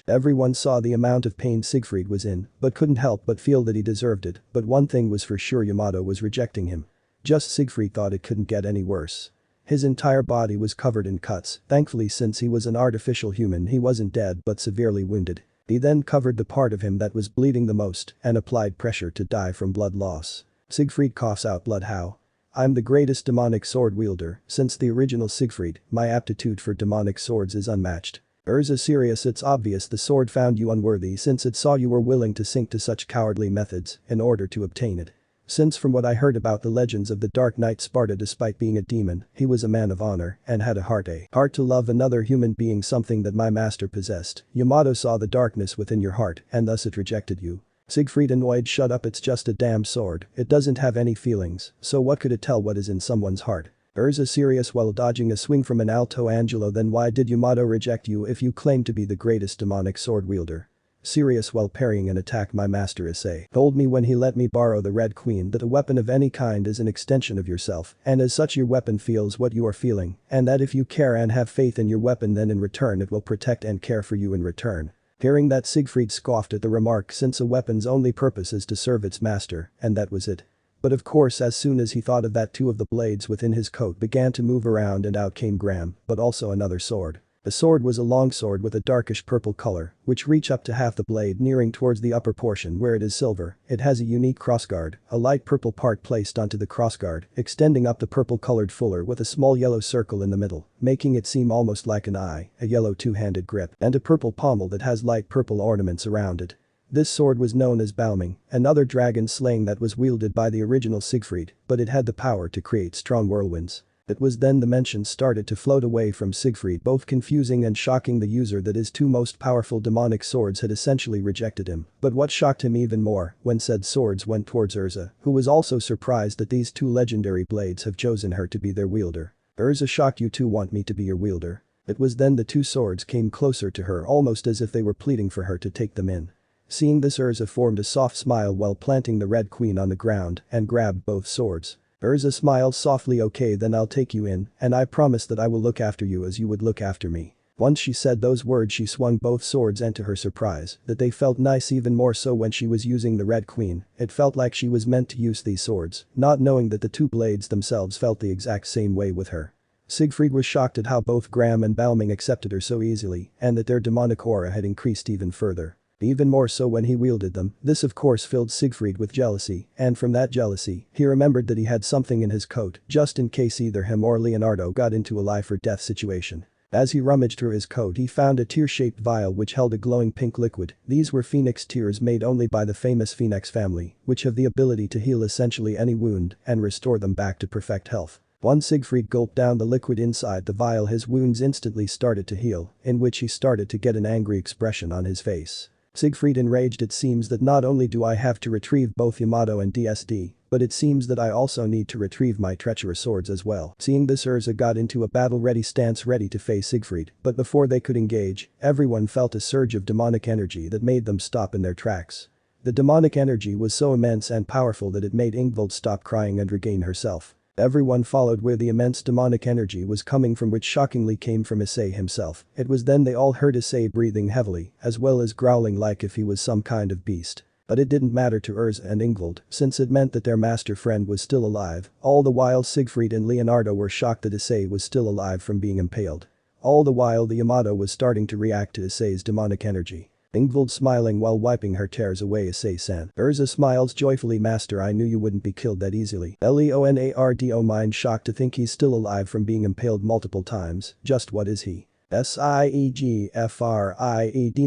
Everyone saw the amount of pain Siegfried was in, but couldn't help but feel that he deserved it. But one thing was for sure, Yamato was rejecting him. Just Siegfried thought it couldn't get any worse. His entire body was covered in cuts. Thankfully, since he was an artificial human, he wasn't dead but severely wounded. He then covered the part of him that was bleeding the most and applied pressure to die from blood loss. Siegfried coughs out blood. How? I'm the greatest demonic sword wielder since the original Siegfried. My aptitude for demonic swords is unmatched. Urza serious. It's obvious the sword found you unworthy since it saw you were willing to sink to such cowardly methods in order to obtain it. Since from what I heard about the legends of the Dark Knight Sparta, despite being a demon, he was a man of honor and had a heart to love another human being, something that my master possessed. Yamato saw the darkness within your heart and thus it rejected you. Siegfried annoyed, shut up, it's just a damn sword, it doesn't have any feelings, so what could it tell what is in someone's heart? Urza serious while dodging a swing from an Alto Angelo. Then why did Yamato reject you if you claim to be the greatest demonic sword wielder? Serious while parrying an attack. My master Issei told me when he let me borrow the Red Queen that a weapon of any kind is an extension of yourself, and as such your weapon feels what you are feeling, and that if you care and have faith in your weapon then in return it will protect and care for you in return. Hearing that, Siegfried scoffed at the remark, since a weapon's only purpose is to serve its master, and that was it. But of course as soon as he thought of that, two of the blades within his coat began to move around and out came Graham, but also another sword. The sword was a longsword with a darkish purple color, which reach up to half the blade nearing towards the upper portion where it is silver. It has a unique crossguard, a light purple part placed onto the crossguard, extending up the purple-colored fuller with a small yellow circle in the middle, making it seem almost like an eye, a yellow two-handed grip, and a purple pommel that has light purple ornaments around it. This sword was known as Balming, another dragon slaying that was wielded by the original Siegfried, but it had the power to create strong whirlwinds. It was then the mentions started to float away from Siegfried, both confusing and shocking the user that his two most powerful demonic swords had essentially rejected him. But what shocked him even more, when said swords went towards Urza, who was also surprised that these two legendary blades have chosen her to be their wielder. Urza shocked, you two want me to be your wielder? It was then the two swords came closer to her almost as if they were pleading for her to take them in. Seeing this, Urza formed a soft smile while planting the Red Queen on the ground and grabbed both swords. Urza smiled softly, okay then I'll take you in, and I promise that I will look after you as you would look after me. Once she said those words she swung both swords, and to her surprise, that they felt nice, even more so when she was using the Red Queen. It felt like she was meant to use these swords, not knowing that the two blades themselves felt the exact same way with her. Siegfried was shocked at how both Graham and Balming accepted her so easily, and that their demonic aura had increased even further. Even more so when he wielded them. This of course filled Siegfried with jealousy, and from that jealousy, he remembered that he had something in his coat just in case either him or Leonardo got into a life or death situation. As he rummaged through his coat he found a tear-shaped vial which held a glowing pink liquid. These were phoenix tears made only by the famous Phoenix family, which have the ability to heal essentially any wound and restore them back to perfect health. Once Siegfried gulped down the liquid inside the vial, his wounds instantly started to heal, in which he started to get an angry expression on his face. Siegfried enraged, it seems that not only do I have to retrieve both Yamato and DSD, but it seems that I also need to retrieve my treacherous swords as well. Seeing this, Urza got into a battle-ready stance ready to face Siegfried, but before they could engage, everyone felt a surge of demonic energy that made them stop in their tracks. The demonic energy was so immense and powerful that it made Ingvild stop crying and regain herself. Everyone followed where the immense demonic energy was coming from, which shockingly came from Issei himself. It was then they all heard Issei breathing heavily, as well as growling like if he was some kind of beast. But it didn't matter to Urza and Ingvild, since it meant that their master friend was still alive. All the while Siegfried and Leonardo were shocked that Issei was still alive from being impaled. All the while the Yamato was starting to react to Issei's demonic energy. Ingvild smiling while wiping her tears away. Issei-san. Urza smiles joyfully, master, I knew you wouldn't be killed that easily. Leonardo mind shocked to think he's still alive from being impaled multiple times. Just what is he? Siegfried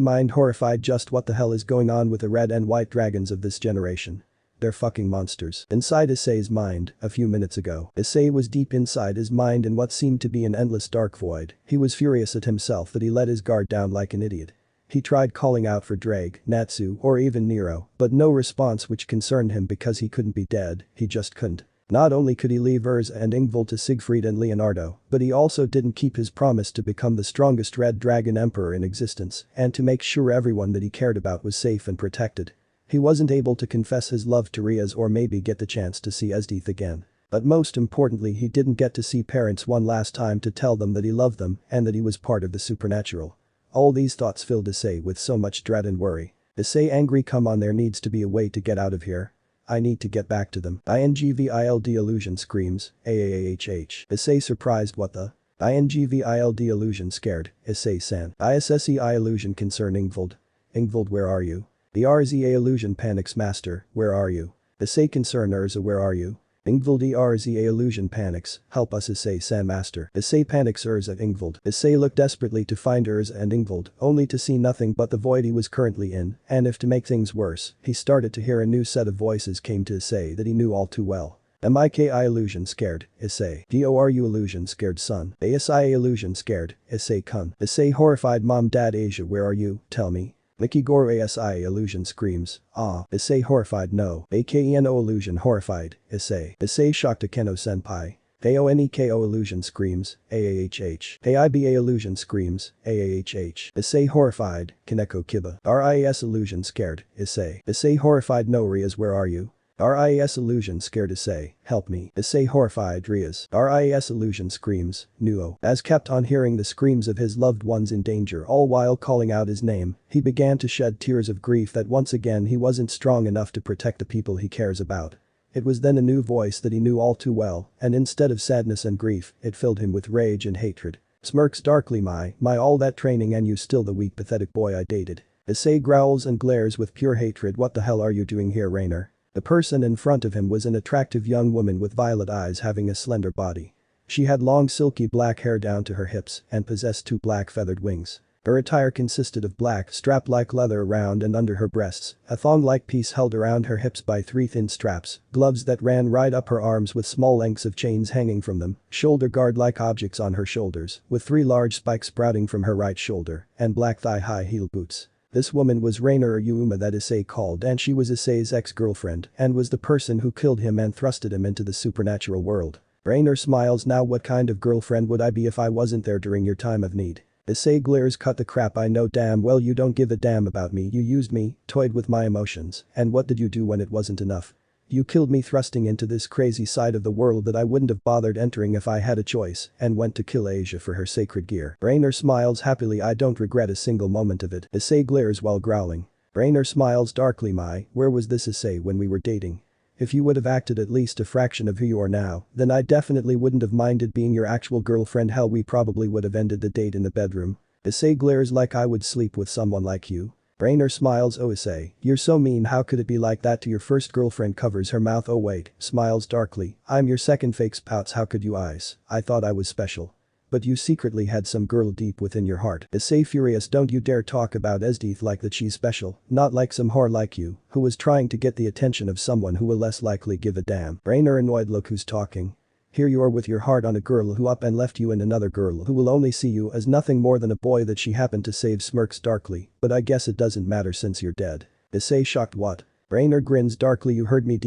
mind horrified, just what the hell is going on with the red and white dragons of this generation? They're fucking monsters. Inside Issei's mind, a few minutes ago, Issei was deep inside his mind in what seemed to be an endless dark void. He was furious at himself that he let his guard down like an idiot. He tried calling out for Ddraig, Natsu, or even Nero, but no response, which concerned him because he couldn't be dead, he just couldn't. Not only could he leave Urza and Ingvild to Siegfried and Leonardo, but he also didn't keep his promise to become the strongest red dragon emperor in existence and to make sure everyone that he cared about was safe and protected. He wasn't able to confess his love to Rias or maybe get the chance to see Esdeath again. But most importantly, he didn't get to see parents one last time to tell them that he loved them and that he was part of the supernatural. All these thoughts filled Issei with so much dread and worry. Issei angry, come on, there needs to be a way to get out of here. I need to get back to them. Ingvild illusion screams, aahhh. Issei surprised, what the? Ingvild illusion scared, Issei-san. Issei illusion concern, Ingvild. Ingvild, where are you? The Rza illusion panics, master, where are you? Issei concern, Urza, where are you? Ingvild, Rza illusion panics, help us Issei-san, master. Issei panics, Urza, Ingvild. Issei looked desperately to find Urza and Ingvild, only to see nothing but the void he was currently in, and if to make things worse, he started to hear a new set of voices came to Issei that he knew all too well. Miki illusion scared, Issei. Doru illusion scared, son. Issei illusion scared, Issei-kun. Issei horrified, mom, dad, Asia, where are you, tell me. Nikigoro Issei illusion screams, ah. Issei horrified no. Akeno illusion horrified, Issei. Issei shocked Akeno senpai. Aoneko illusion screams, aahh. Aiba illusion screams, aahh. Issei horrified, Kaneko Kiba. Ris illusion scared, Issei. Issei horrified no Rias where are you? RIS illusion scared Issei, help me. Issei horrified Rias. RIS illusion screams, Nuo. As kept on hearing the screams of his loved ones in danger all while calling out his name, he began to shed tears of grief that once again he wasn't strong enough to protect the people he cares about. It was then a new voice that he knew all too well, and instead of sadness and grief, it filled him with rage and hatred. Smirks darkly my all that training and you still the weak pathetic boy I dated. Issei growls and glares with pure hatred what the hell are you doing here Rainer? The person in front of him was an attractive young woman with violet eyes having a slender body. She had long silky black hair down to her hips and possessed 2 black feathered wings. Her attire consisted of black strap-like leather around and under her breasts, a thong-like piece held around her hips by 3 thin straps, gloves that ran right up her arms with small lengths of chains hanging from them, shoulder guard-like objects on her shoulders, with 3 large spikes sprouting from her right shoulder, and black thigh-high heel boots. This woman was Rainer Yuma that Issei called and she was Issei's ex-girlfriend and was the person who killed him and thrusted him into the supernatural world. Rainer smiles now what kind of girlfriend would I be if I wasn't there during your time of need? Issei glares cut the crap I know damn well you don't give a damn about me you used me, toyed with my emotions, and what did you do when it wasn't enough? You killed me thrusting into this crazy side of the world that I wouldn't have bothered entering if I had a choice and went to kill Asia for her sacred gear. Rainer smiles happily I don't regret a single moment of it. Issei glares while growling. Rainer smiles darkly where was this Issei when we were dating? If you would have acted at least a fraction of who you are now, then I definitely wouldn't have minded being your actual girlfriend hell we probably would have ended the date in the bedroom. Issei glares like I would sleep with someone like you. Rainer smiles oh Issei, you're so mean how could it be like that to your first girlfriend covers her mouth oh wait, smiles darkly, I'm your second fake pouts how could you eyes, I thought I was special. But you secretly had some girl deep within your heart. Issei furious don't you dare talk about Esdeath like that she's special, not like some whore like you, who was trying to get the attention of someone who will less likely give a damn. Rainer annoyed look who's talking. Here you are with your heart on a girl who up and left you and another girl who will only see you as nothing more than a boy that she happened to save smirks darkly, but I guess it doesn't matter since you're dead. Issei shocked what? Rainer grins darkly you heard me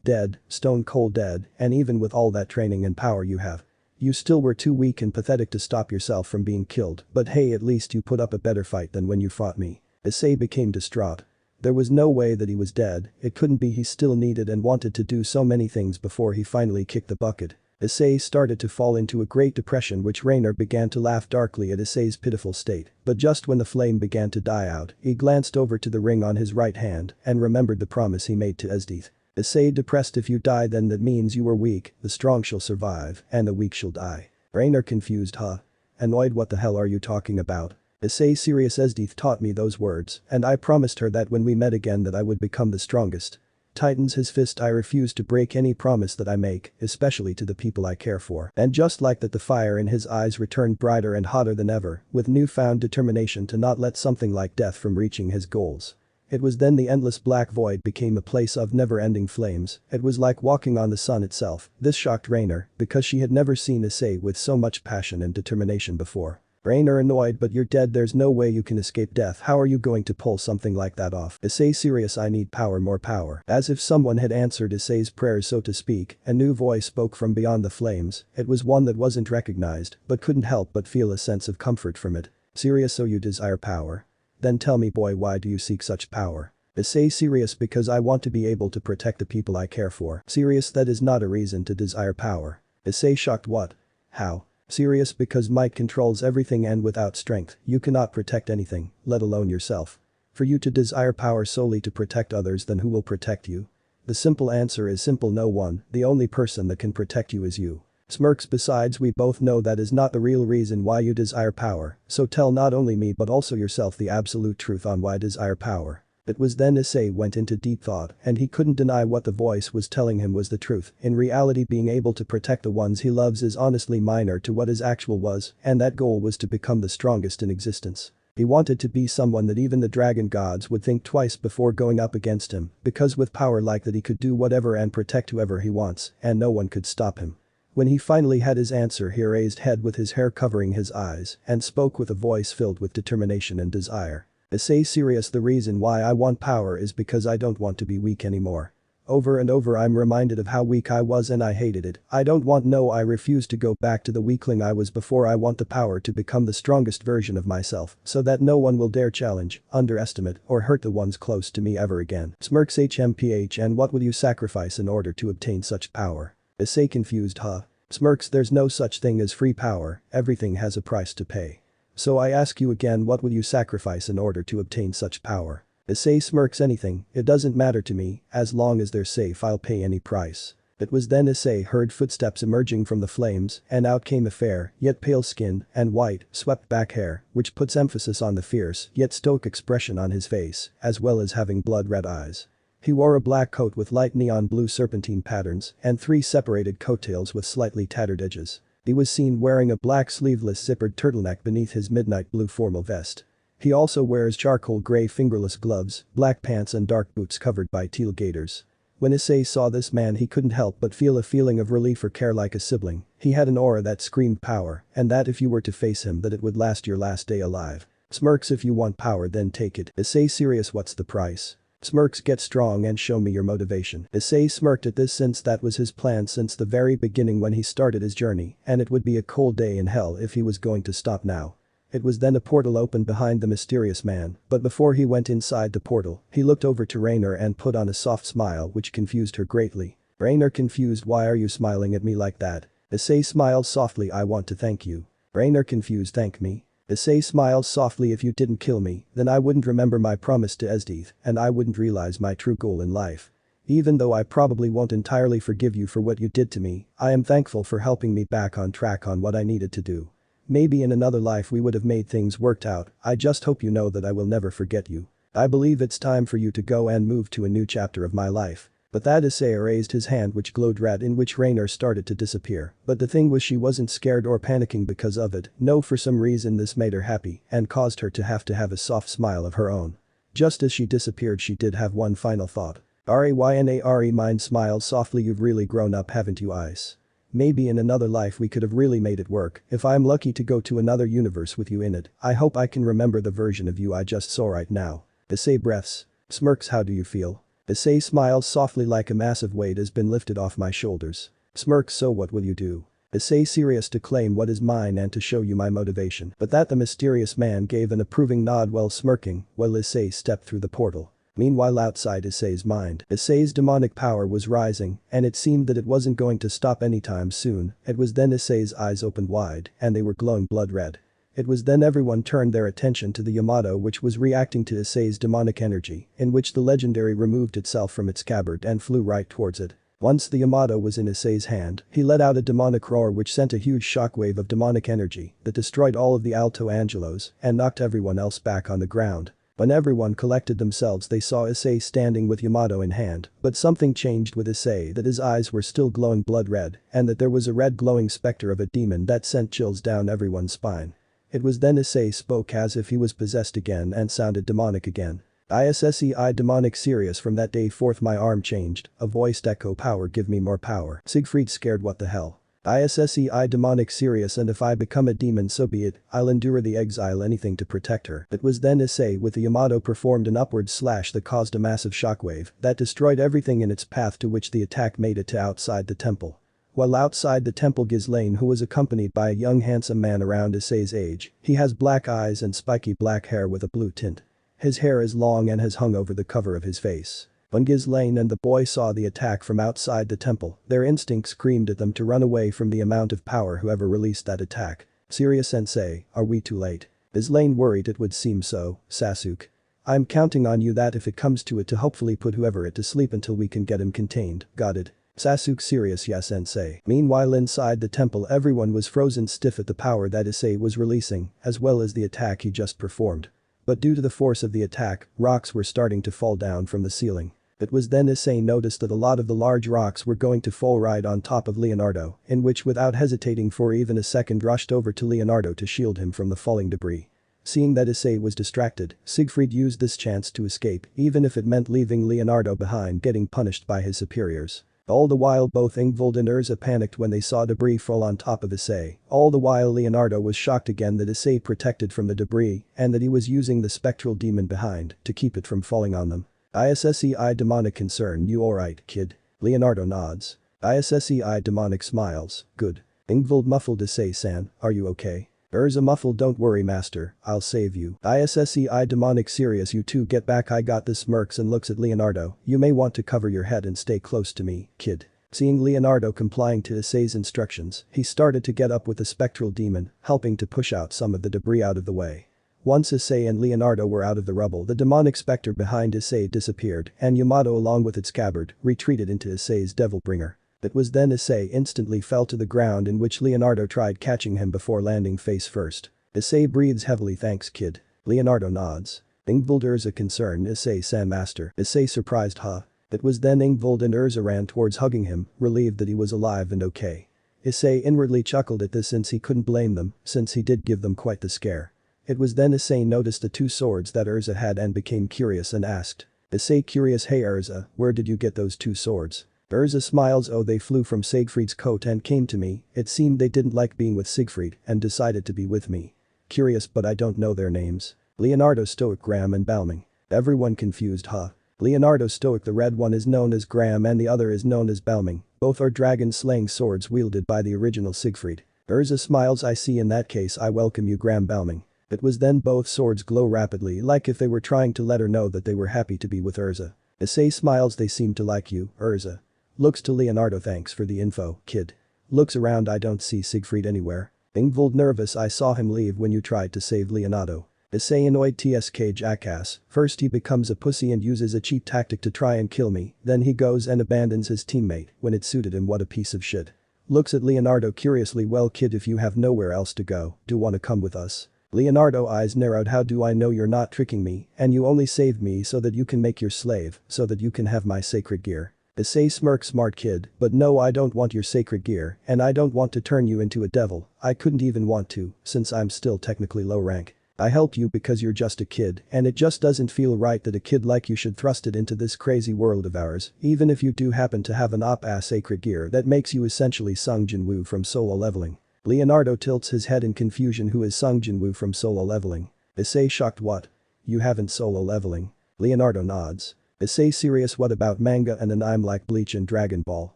dead, stone cold dead, and even with all that training and power you have. You still were too weak and pathetic to stop yourself from being killed, but hey at least you put up a better fight than when you fought me. Issei became distraught. There was no way that he was dead, it couldn't be he still needed and wanted to do so many things before he finally kicked the bucket. Issei started to fall into a great depression which Rainer began to laugh darkly at Issei's pitiful state, but just when the flame began to die out, he glanced over to the ring on his right hand and remembered the promise he made to Esdeath. Issei depressed if you die then that means you were weak, the strong shall survive, and the weak shall die. Rainer confused huh? Annoyed what the hell are you talking about? Issei serious Esdeath taught me those words, and I promised her that when we met again that I would become the strongest. Tightens his fist I refuse to break any promise that I make, especially to the people I care for. And just like that the fire in his eyes returned brighter and hotter than ever, with newfound determination to not let something like death from reaching his goals. It was then the endless black void became a place of never-ending flames, it was like walking on the sun itself. This shocked Rainer, because she had never seen Issei with so much passion and determination before. Rainer annoyed but you're dead there's no way you can escape death how are you going to pull something like that off? Issei serious I need power more power. As if someone had answered Issei's prayers so to speak, a new voice spoke from beyond the flames, it was one that wasn't recognized, but couldn't help but feel a sense of comfort from it. Serious so you desire power? Then tell me boy why do you seek such power? Issei serious because I want to be able to protect the people I care for. Serious that is not a reason to desire power. Issei shocked what? How? Serious because might controls everything and without strength, you cannot protect anything, let alone yourself. For you to desire power solely to protect others then who will protect you? The simple answer is simple no one, the only person that can protect you is you. Smirks besides we both know that is not the real reason why you desire power, so tell not only me but also yourself the absolute truth on why desire power. It was then Issei went into deep thought and he couldn't deny what the voice was telling him was the truth. In reality being able to protect the ones he loves is honestly minor to what his actual was, and that goal was to become the strongest in existence. He wanted to be someone that even the dragon gods would think twice before going up against him, because with power like that he could do whatever and protect whoever he wants, and no one could stop him. When he finally had his answer he raised head with his hair covering his eyes and spoke with a voice filled with determination and desire. Issei serious, the reason why I want power is because I don't want to be weak anymore. Over and over I'm reminded of how weak I was and I hated it. I refuse to go back to the weakling I was before. I want the power to become the strongest version of myself so that no one will dare challenge, underestimate, or hurt the ones close to me ever again. Smirks HMPH, and what would you sacrifice in order to obtain such power? Issei confused, huh? Smirks, there's no such thing as free power, everything has a price to pay. So I ask you again, what would you sacrifice in order to obtain such power? Issei smirks, anything, it doesn't matter to me, as long as they're safe I'll pay any price. It was then Issei heard footsteps emerging from the flames, and out came a fair, yet pale skin, and white, swept back hair, which puts emphasis on the fierce, yet stoic expression on his face, as well as having blood-red eyes. He wore a black coat with light neon blue serpentine patterns, and 3 separated coattails with slightly tattered edges. He was seen wearing a black sleeveless zippered turtleneck beneath his midnight blue formal vest. He also wears charcoal gray fingerless gloves, black pants and dark boots covered by teal gaiters. When Issei saw this man he couldn't help but feel a feeling of relief or care like a sibling. He had an aura that screamed power, and that if you were to face him that it would last your last day alive. Smirks, if you want power then take it. Issei serious, what's the price? Smirks, get strong and show me your motivation. Issei smirked at this since that was his plan since the very beginning when he started his journey, and it would be a cold day in hell if he was going to stop now. It was then a portal opened behind the mysterious man, but before he went inside the portal, he looked over to Rainer and put on a soft smile which confused her greatly. Rainer confused, why are you smiling at me like that? Issei smiles softly, I want to thank you. Rainer confused, thank me? Issei smiles softly, if you didn't kill me, then I wouldn't remember my promise to Esdeath, and I wouldn't realize my true goal in life. Even though I probably won't entirely forgive you for what you did to me, I am thankful for helping me back on track on what I needed to do. Maybe in another life we would have made things worked out, I just hope you know that I will never forget you. I believe it's time for you to go and move to a new chapter of my life. But that Issei raised his hand which glowed red, in which Rainer started to disappear, but the thing was she wasn't scared or panicking because of it, no, for some reason this made her happy and caused her to have a soft smile of her own. Just as she disappeared she did have one final thought. Ryana mind smiles softly, you've really grown up, haven't you, Ice? Maybe in another life we could have really made it work, if I'm lucky to go to another universe with you in it, I hope I can remember the version of you I just saw right now. Issei breaths. Smirks, how do you feel? Issei smiles softly, like a massive weight has been lifted off my shoulders. Smirks, so what will you do? Issei serious, to claim what is mine and to show you my motivation. But that the mysterious man gave an approving nod while smirking, while Issei stepped through the portal. Meanwhile outside Issei's mind, Issei's demonic power was rising, and it seemed that it wasn't going to stop anytime soon. It was then Issei's eyes opened wide, and they were glowing blood red. It was then everyone turned their attention to the Yamato, which was reacting to Issei's demonic energy, in which the legendary removed itself from its scabbard and flew right towards it. Once the Yamato was in Issei's hand, he let out a demonic roar which sent a huge shockwave of demonic energy that destroyed all of the Alto Angelos and knocked everyone else back on the ground. When everyone collected themselves they saw Issei standing with Yamato in hand, but something changed with Issei, that his eyes were still glowing blood red, and that there was a red glowing specter of a demon that sent chills down everyone's spine. It was then Issei spoke as if he was possessed again and sounded demonic again. Issei demonic serious, from that day forth my arm changed, a voiced echo, power, give me more power. Siegfried scared, what the hell? Issei demonic serious, and if I become a demon so be it, I'll endure the exile, anything to protect her. It was then Issei with the Yamato performed an upward slash that caused a massive shockwave that destroyed everything in its path, to which the attack made it to outside the temple. While outside the temple, Ghislaine, who was accompanied by a young handsome man around Issei's age, he has black eyes and spiky black hair with a blue tint. His hair is long and has hung over the cover of his face. When Ghislaine and the boy saw the attack from outside the temple, their instincts screamed at them to run away from the amount of power whoever released that attack. Serious sensei, are we too late? Ghislaine worried, it would seem so, Sasuke. I'm counting on you that if it comes to it to hopefully put whoever it to sleep until we can get him contained, got it? Sasuke serious, yes sensei. Meanwhile inside the temple everyone was frozen stiff at the power that Issei was releasing, as well as the attack he just performed. But due to the force of the attack, rocks were starting to fall down from the ceiling. It was then Issei noticed that a lot of the large rocks were going to fall right on top of Leonardo, in which without hesitating for even a second rushed over to Leonardo to shield him from the falling debris. Seeing that Issei was distracted, Siegfried used this chance to escape, even if it meant leaving Leonardo behind getting punished by his superiors. All the while both Ingvild and Urza panicked when they saw debris fall on top of Issei. All the while Leonardo was shocked again that Issei protected from the debris and that he was using the spectral demon behind to keep it from falling on them. Issei demonic concern, you alright, kid? Leonardo nods. Issei demonic smiles, good. Ingvild muffled, Issei-san, are you okay? Urza muffled, don't worry master, I'll save you. Issei demonic serious, you two get back, I got this, smirks and looks at Leonardo, you may want to cover your head and stay close to me, kid. Seeing Leonardo complying to Issei's instructions, he started to get up with the spectral demon, helping to push out some of the debris out of the way. Once Issei and Leonardo were out of the rubble, the demonic specter behind Issei disappeared and Yamato along with its scabbard retreated into Issei's Devilbringer. It was then Issei instantly fell to the ground, in which Leonardo tried catching him before landing face first. Issei breathes heavily, thanks kid. Leonardo nods. Ingvild Urza concerned, Issei-san master. Issei surprised, huh? It was then Ingvild and Urza ran towards hugging him, relieved that he was alive and okay. Issei inwardly chuckled at this since he couldn't blame them, since he did give them quite the scare. It was then Issei noticed the two swords that Urza had and became curious and asked. Issei curious, hey Urza, where did you get those two swords? Urza smiles, oh they flew from Siegfried's coat and came to me, it seemed they didn't like being with Siegfried and decided to be with me. Curious but I don't know their names. Leonardo stoic, Graham and Balming. Everyone confused, huh? Leonardo stoic, the red one is known as Graham and the other is known as Balming, both are dragon-slaying swords wielded by the original Siegfried. Urza smiles, I see, in that case I welcome you Graham Balming. It was then both swords glow rapidly like if they were trying to let her know that they were happy to be with Urza. Issei smiles, they seem to like you, Urza. Looks to Leonardo, thanks for the info, kid. Looks around, I don't see Siegfried anywhere. Ingvild nervous, I saw him leave when you tried to save Leonardo. Issei annoyed, tsk jackass, first he becomes a pussy and uses a cheap tactic to try and kill me, then he goes and abandons his teammate when it suited him, what a piece of shit. Looks at Leonardo curiously, well kid, if you have nowhere else to go, do wanna come with us? Leonardo eyes narrowed, how do I know you're not tricking me and you only saved me so that you can make your slave, so that you can have my sacred gear. Issei smirks, smart kid, but no, I don't want your sacred gear and I don't want to turn you into a devil, I couldn't even want to, since I'm still technically low rank. I help you because you're just a kid and it just doesn't feel right that a kid like you should thrust it into this crazy world of ours, even if you do happen to have an op-ass sacred gear that makes you essentially Sung Jinwoo from solo leveling. Leonardo tilts his head in confusion, who is Sung Jinwoo from solo leveling? Issei shocked, what? You haven't solo leveling? Leonardo nods. Issei serious, what about manga and anime like Bleach and Dragon Ball?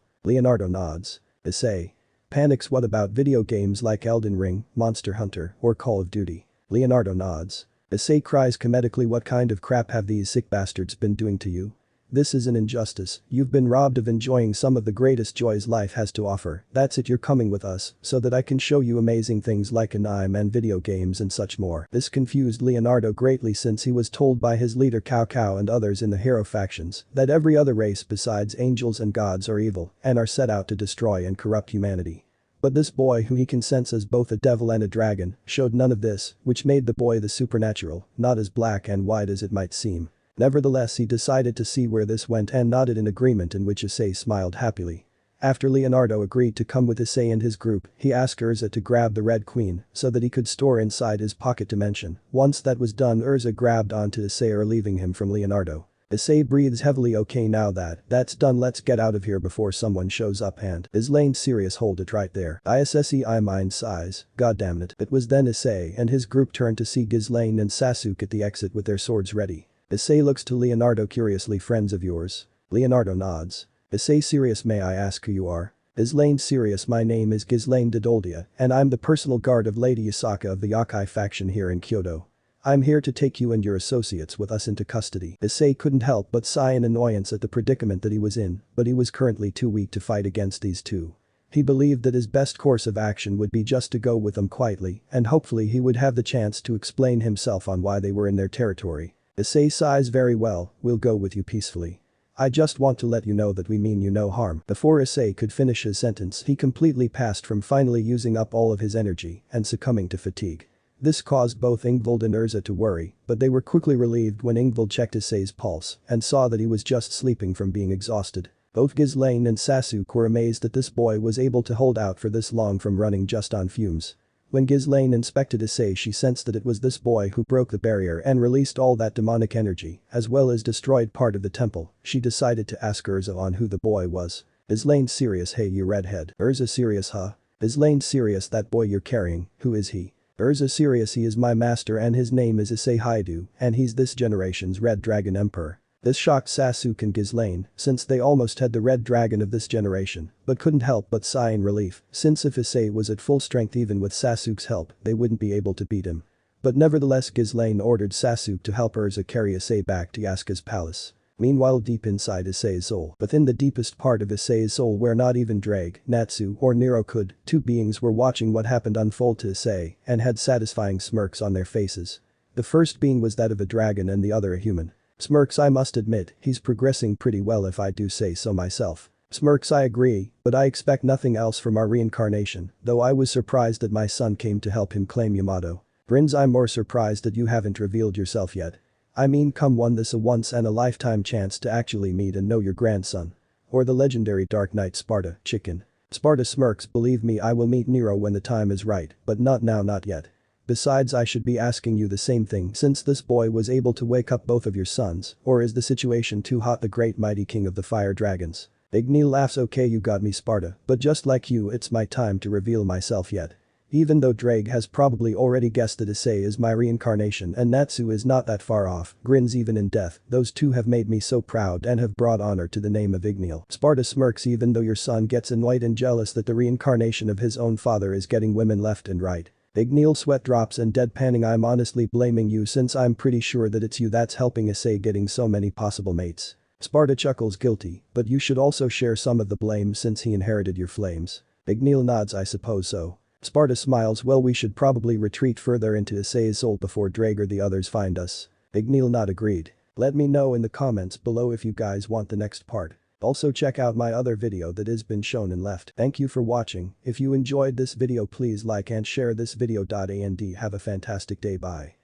Leonardo nods. Issei panics, what about video games like Elden Ring, Monster Hunter, or Call of Duty? Leonardo nods. Issei cries comedically, what kind of crap have these sick bastards been doing to you? This is an injustice, you've been robbed of enjoying some of the greatest joys life has to offer, that's it, you're coming with us, so that I can show you amazing things like anime and video games and such more. This confused Leonardo greatly since he was told by his leader Cao Cao and others in the hero factions that every other race besides angels and gods are evil and are set out to destroy and corrupt humanity. But this boy, who he can sense as both a devil and a dragon, showed none of this, which made the boy the supernatural, not as black and white as it might seem. Nevertheless, he decided to see where this went and nodded in agreement, in which Issei smiled happily. After Leonardo agreed to come with Issei and his group, he asked Urza to grab the Red Queen so that he could store inside his pocket dimension. Once that was done, Urza grabbed onto Issei, relieving him from Leonardo. Issei breathes heavily, okay, now that's done, let's get out of here before someone shows up and is Lane serious, hold it right there. Issei mind sighs, goddammit. It was then Issei and his group turned to see Ghislaine and Sasuke at the exit with their swords ready. Issei looks to Leonardo curiously, friends of yours? Leonardo nods. Issei serious, may I ask who you are? Ghislaine serious, my name is Ghislaine Didoldia and I'm the personal guard of Lady Yasaka of the Yakai faction here in Kyoto. I'm here to take you and your associates with us into custody. Issei couldn't help but sigh in annoyance at the predicament that he was in, but he was currently too weak to fight against these two. He believed that his best course of action would be just to go with them quietly and hopefully he would have the chance to explain himself on why they were in their territory. Issei sighs, very well, we'll go with you peacefully. I just want to let you know that we mean you no harm. Before Issei could finish his sentence, he completely passed from finally using up all of his energy and succumbing to fatigue. This caused both Ingvild and Urza to worry, but they were quickly relieved when Ingvild checked Issei's pulse and saw that he was just sleeping from being exhausted. Both Ghislaine and Sasuke were amazed that this boy was able to hold out for this long from running just on fumes. When Ghislaine inspected Issei, she sensed that it was this boy who broke the barrier and released all that demonic energy, as well as destroyed part of the temple. She decided to ask Urza on who the boy was. Is Lane serious? Hey you redhead. Urza serious huh? Is Lane serious? That boy you're carrying, who is he? Urza serious? He is my master and his name is Issei Hyoudou and he's this generation's Red Dragon Emperor. This shocked Sasuke and Ghislaine, since they almost had the Red Dragon of this generation, but couldn't help but sigh in relief, since if Issei was at full strength even with Sasuke's help, they wouldn't be able to beat him. But nevertheless Ghislaine ordered Sasuke to help Urza carry Issei back to Yasuke's palace. Meanwhile deep inside Issei's soul, within the deepest part of Issei's soul where not even Ddraig, Natsu or Nero could, two beings were watching what happened unfold to Issei and had satisfying smirks on their faces. The first being was that of a dragon and the other a human. Smirks I must admit, he's progressing pretty well if I do say so myself. Smirks I agree, but I expect nothing else from our reincarnation, though I was surprised that my son came to help him claim Yamato. Grins I'm more surprised that you haven't revealed yourself yet. I mean come on, this a once and a lifetime chance to actually meet and know your grandson. Or the legendary Dark Knight Sparta, chicken. Sparta smirks, believe me I will meet Nero when the time is right, but not now, not yet. Besides I should be asking you the same thing since this boy was able to wake up both of your sons, or is the situation too hot? The great mighty king of the fire dragons. Ignil laughs. Okay you got me Sparta, but just like you it's my time to reveal myself yet. Even though Ddraig has probably already guessed that Issei is my reincarnation and Natsu is not that far off, grins even in death, those two have made me so proud and have brought honor to the name of Ignil. Sparta smirks. Even though your son gets annoyed and jealous that the reincarnation of his own father is getting women left and right. Ignil sweat drops and deadpanning. I'm honestly blaming you since I'm pretty sure that it's you that's helping Issei getting so many possible mates. Sparta chuckles guilty, but you should also share some of the blame since he inherited your flames. Ignil nods. I suppose so. Sparta smiles. Well we should probably retreat further into Issei's soul before Ddraig or the others find us. Ignil nod agreed. Let me know in the comments below if you guys want the next part. Also check out my other video that has been shown and left. Thank you for watching. If you enjoyed this video please like and share this video. And have a fantastic day. Bye.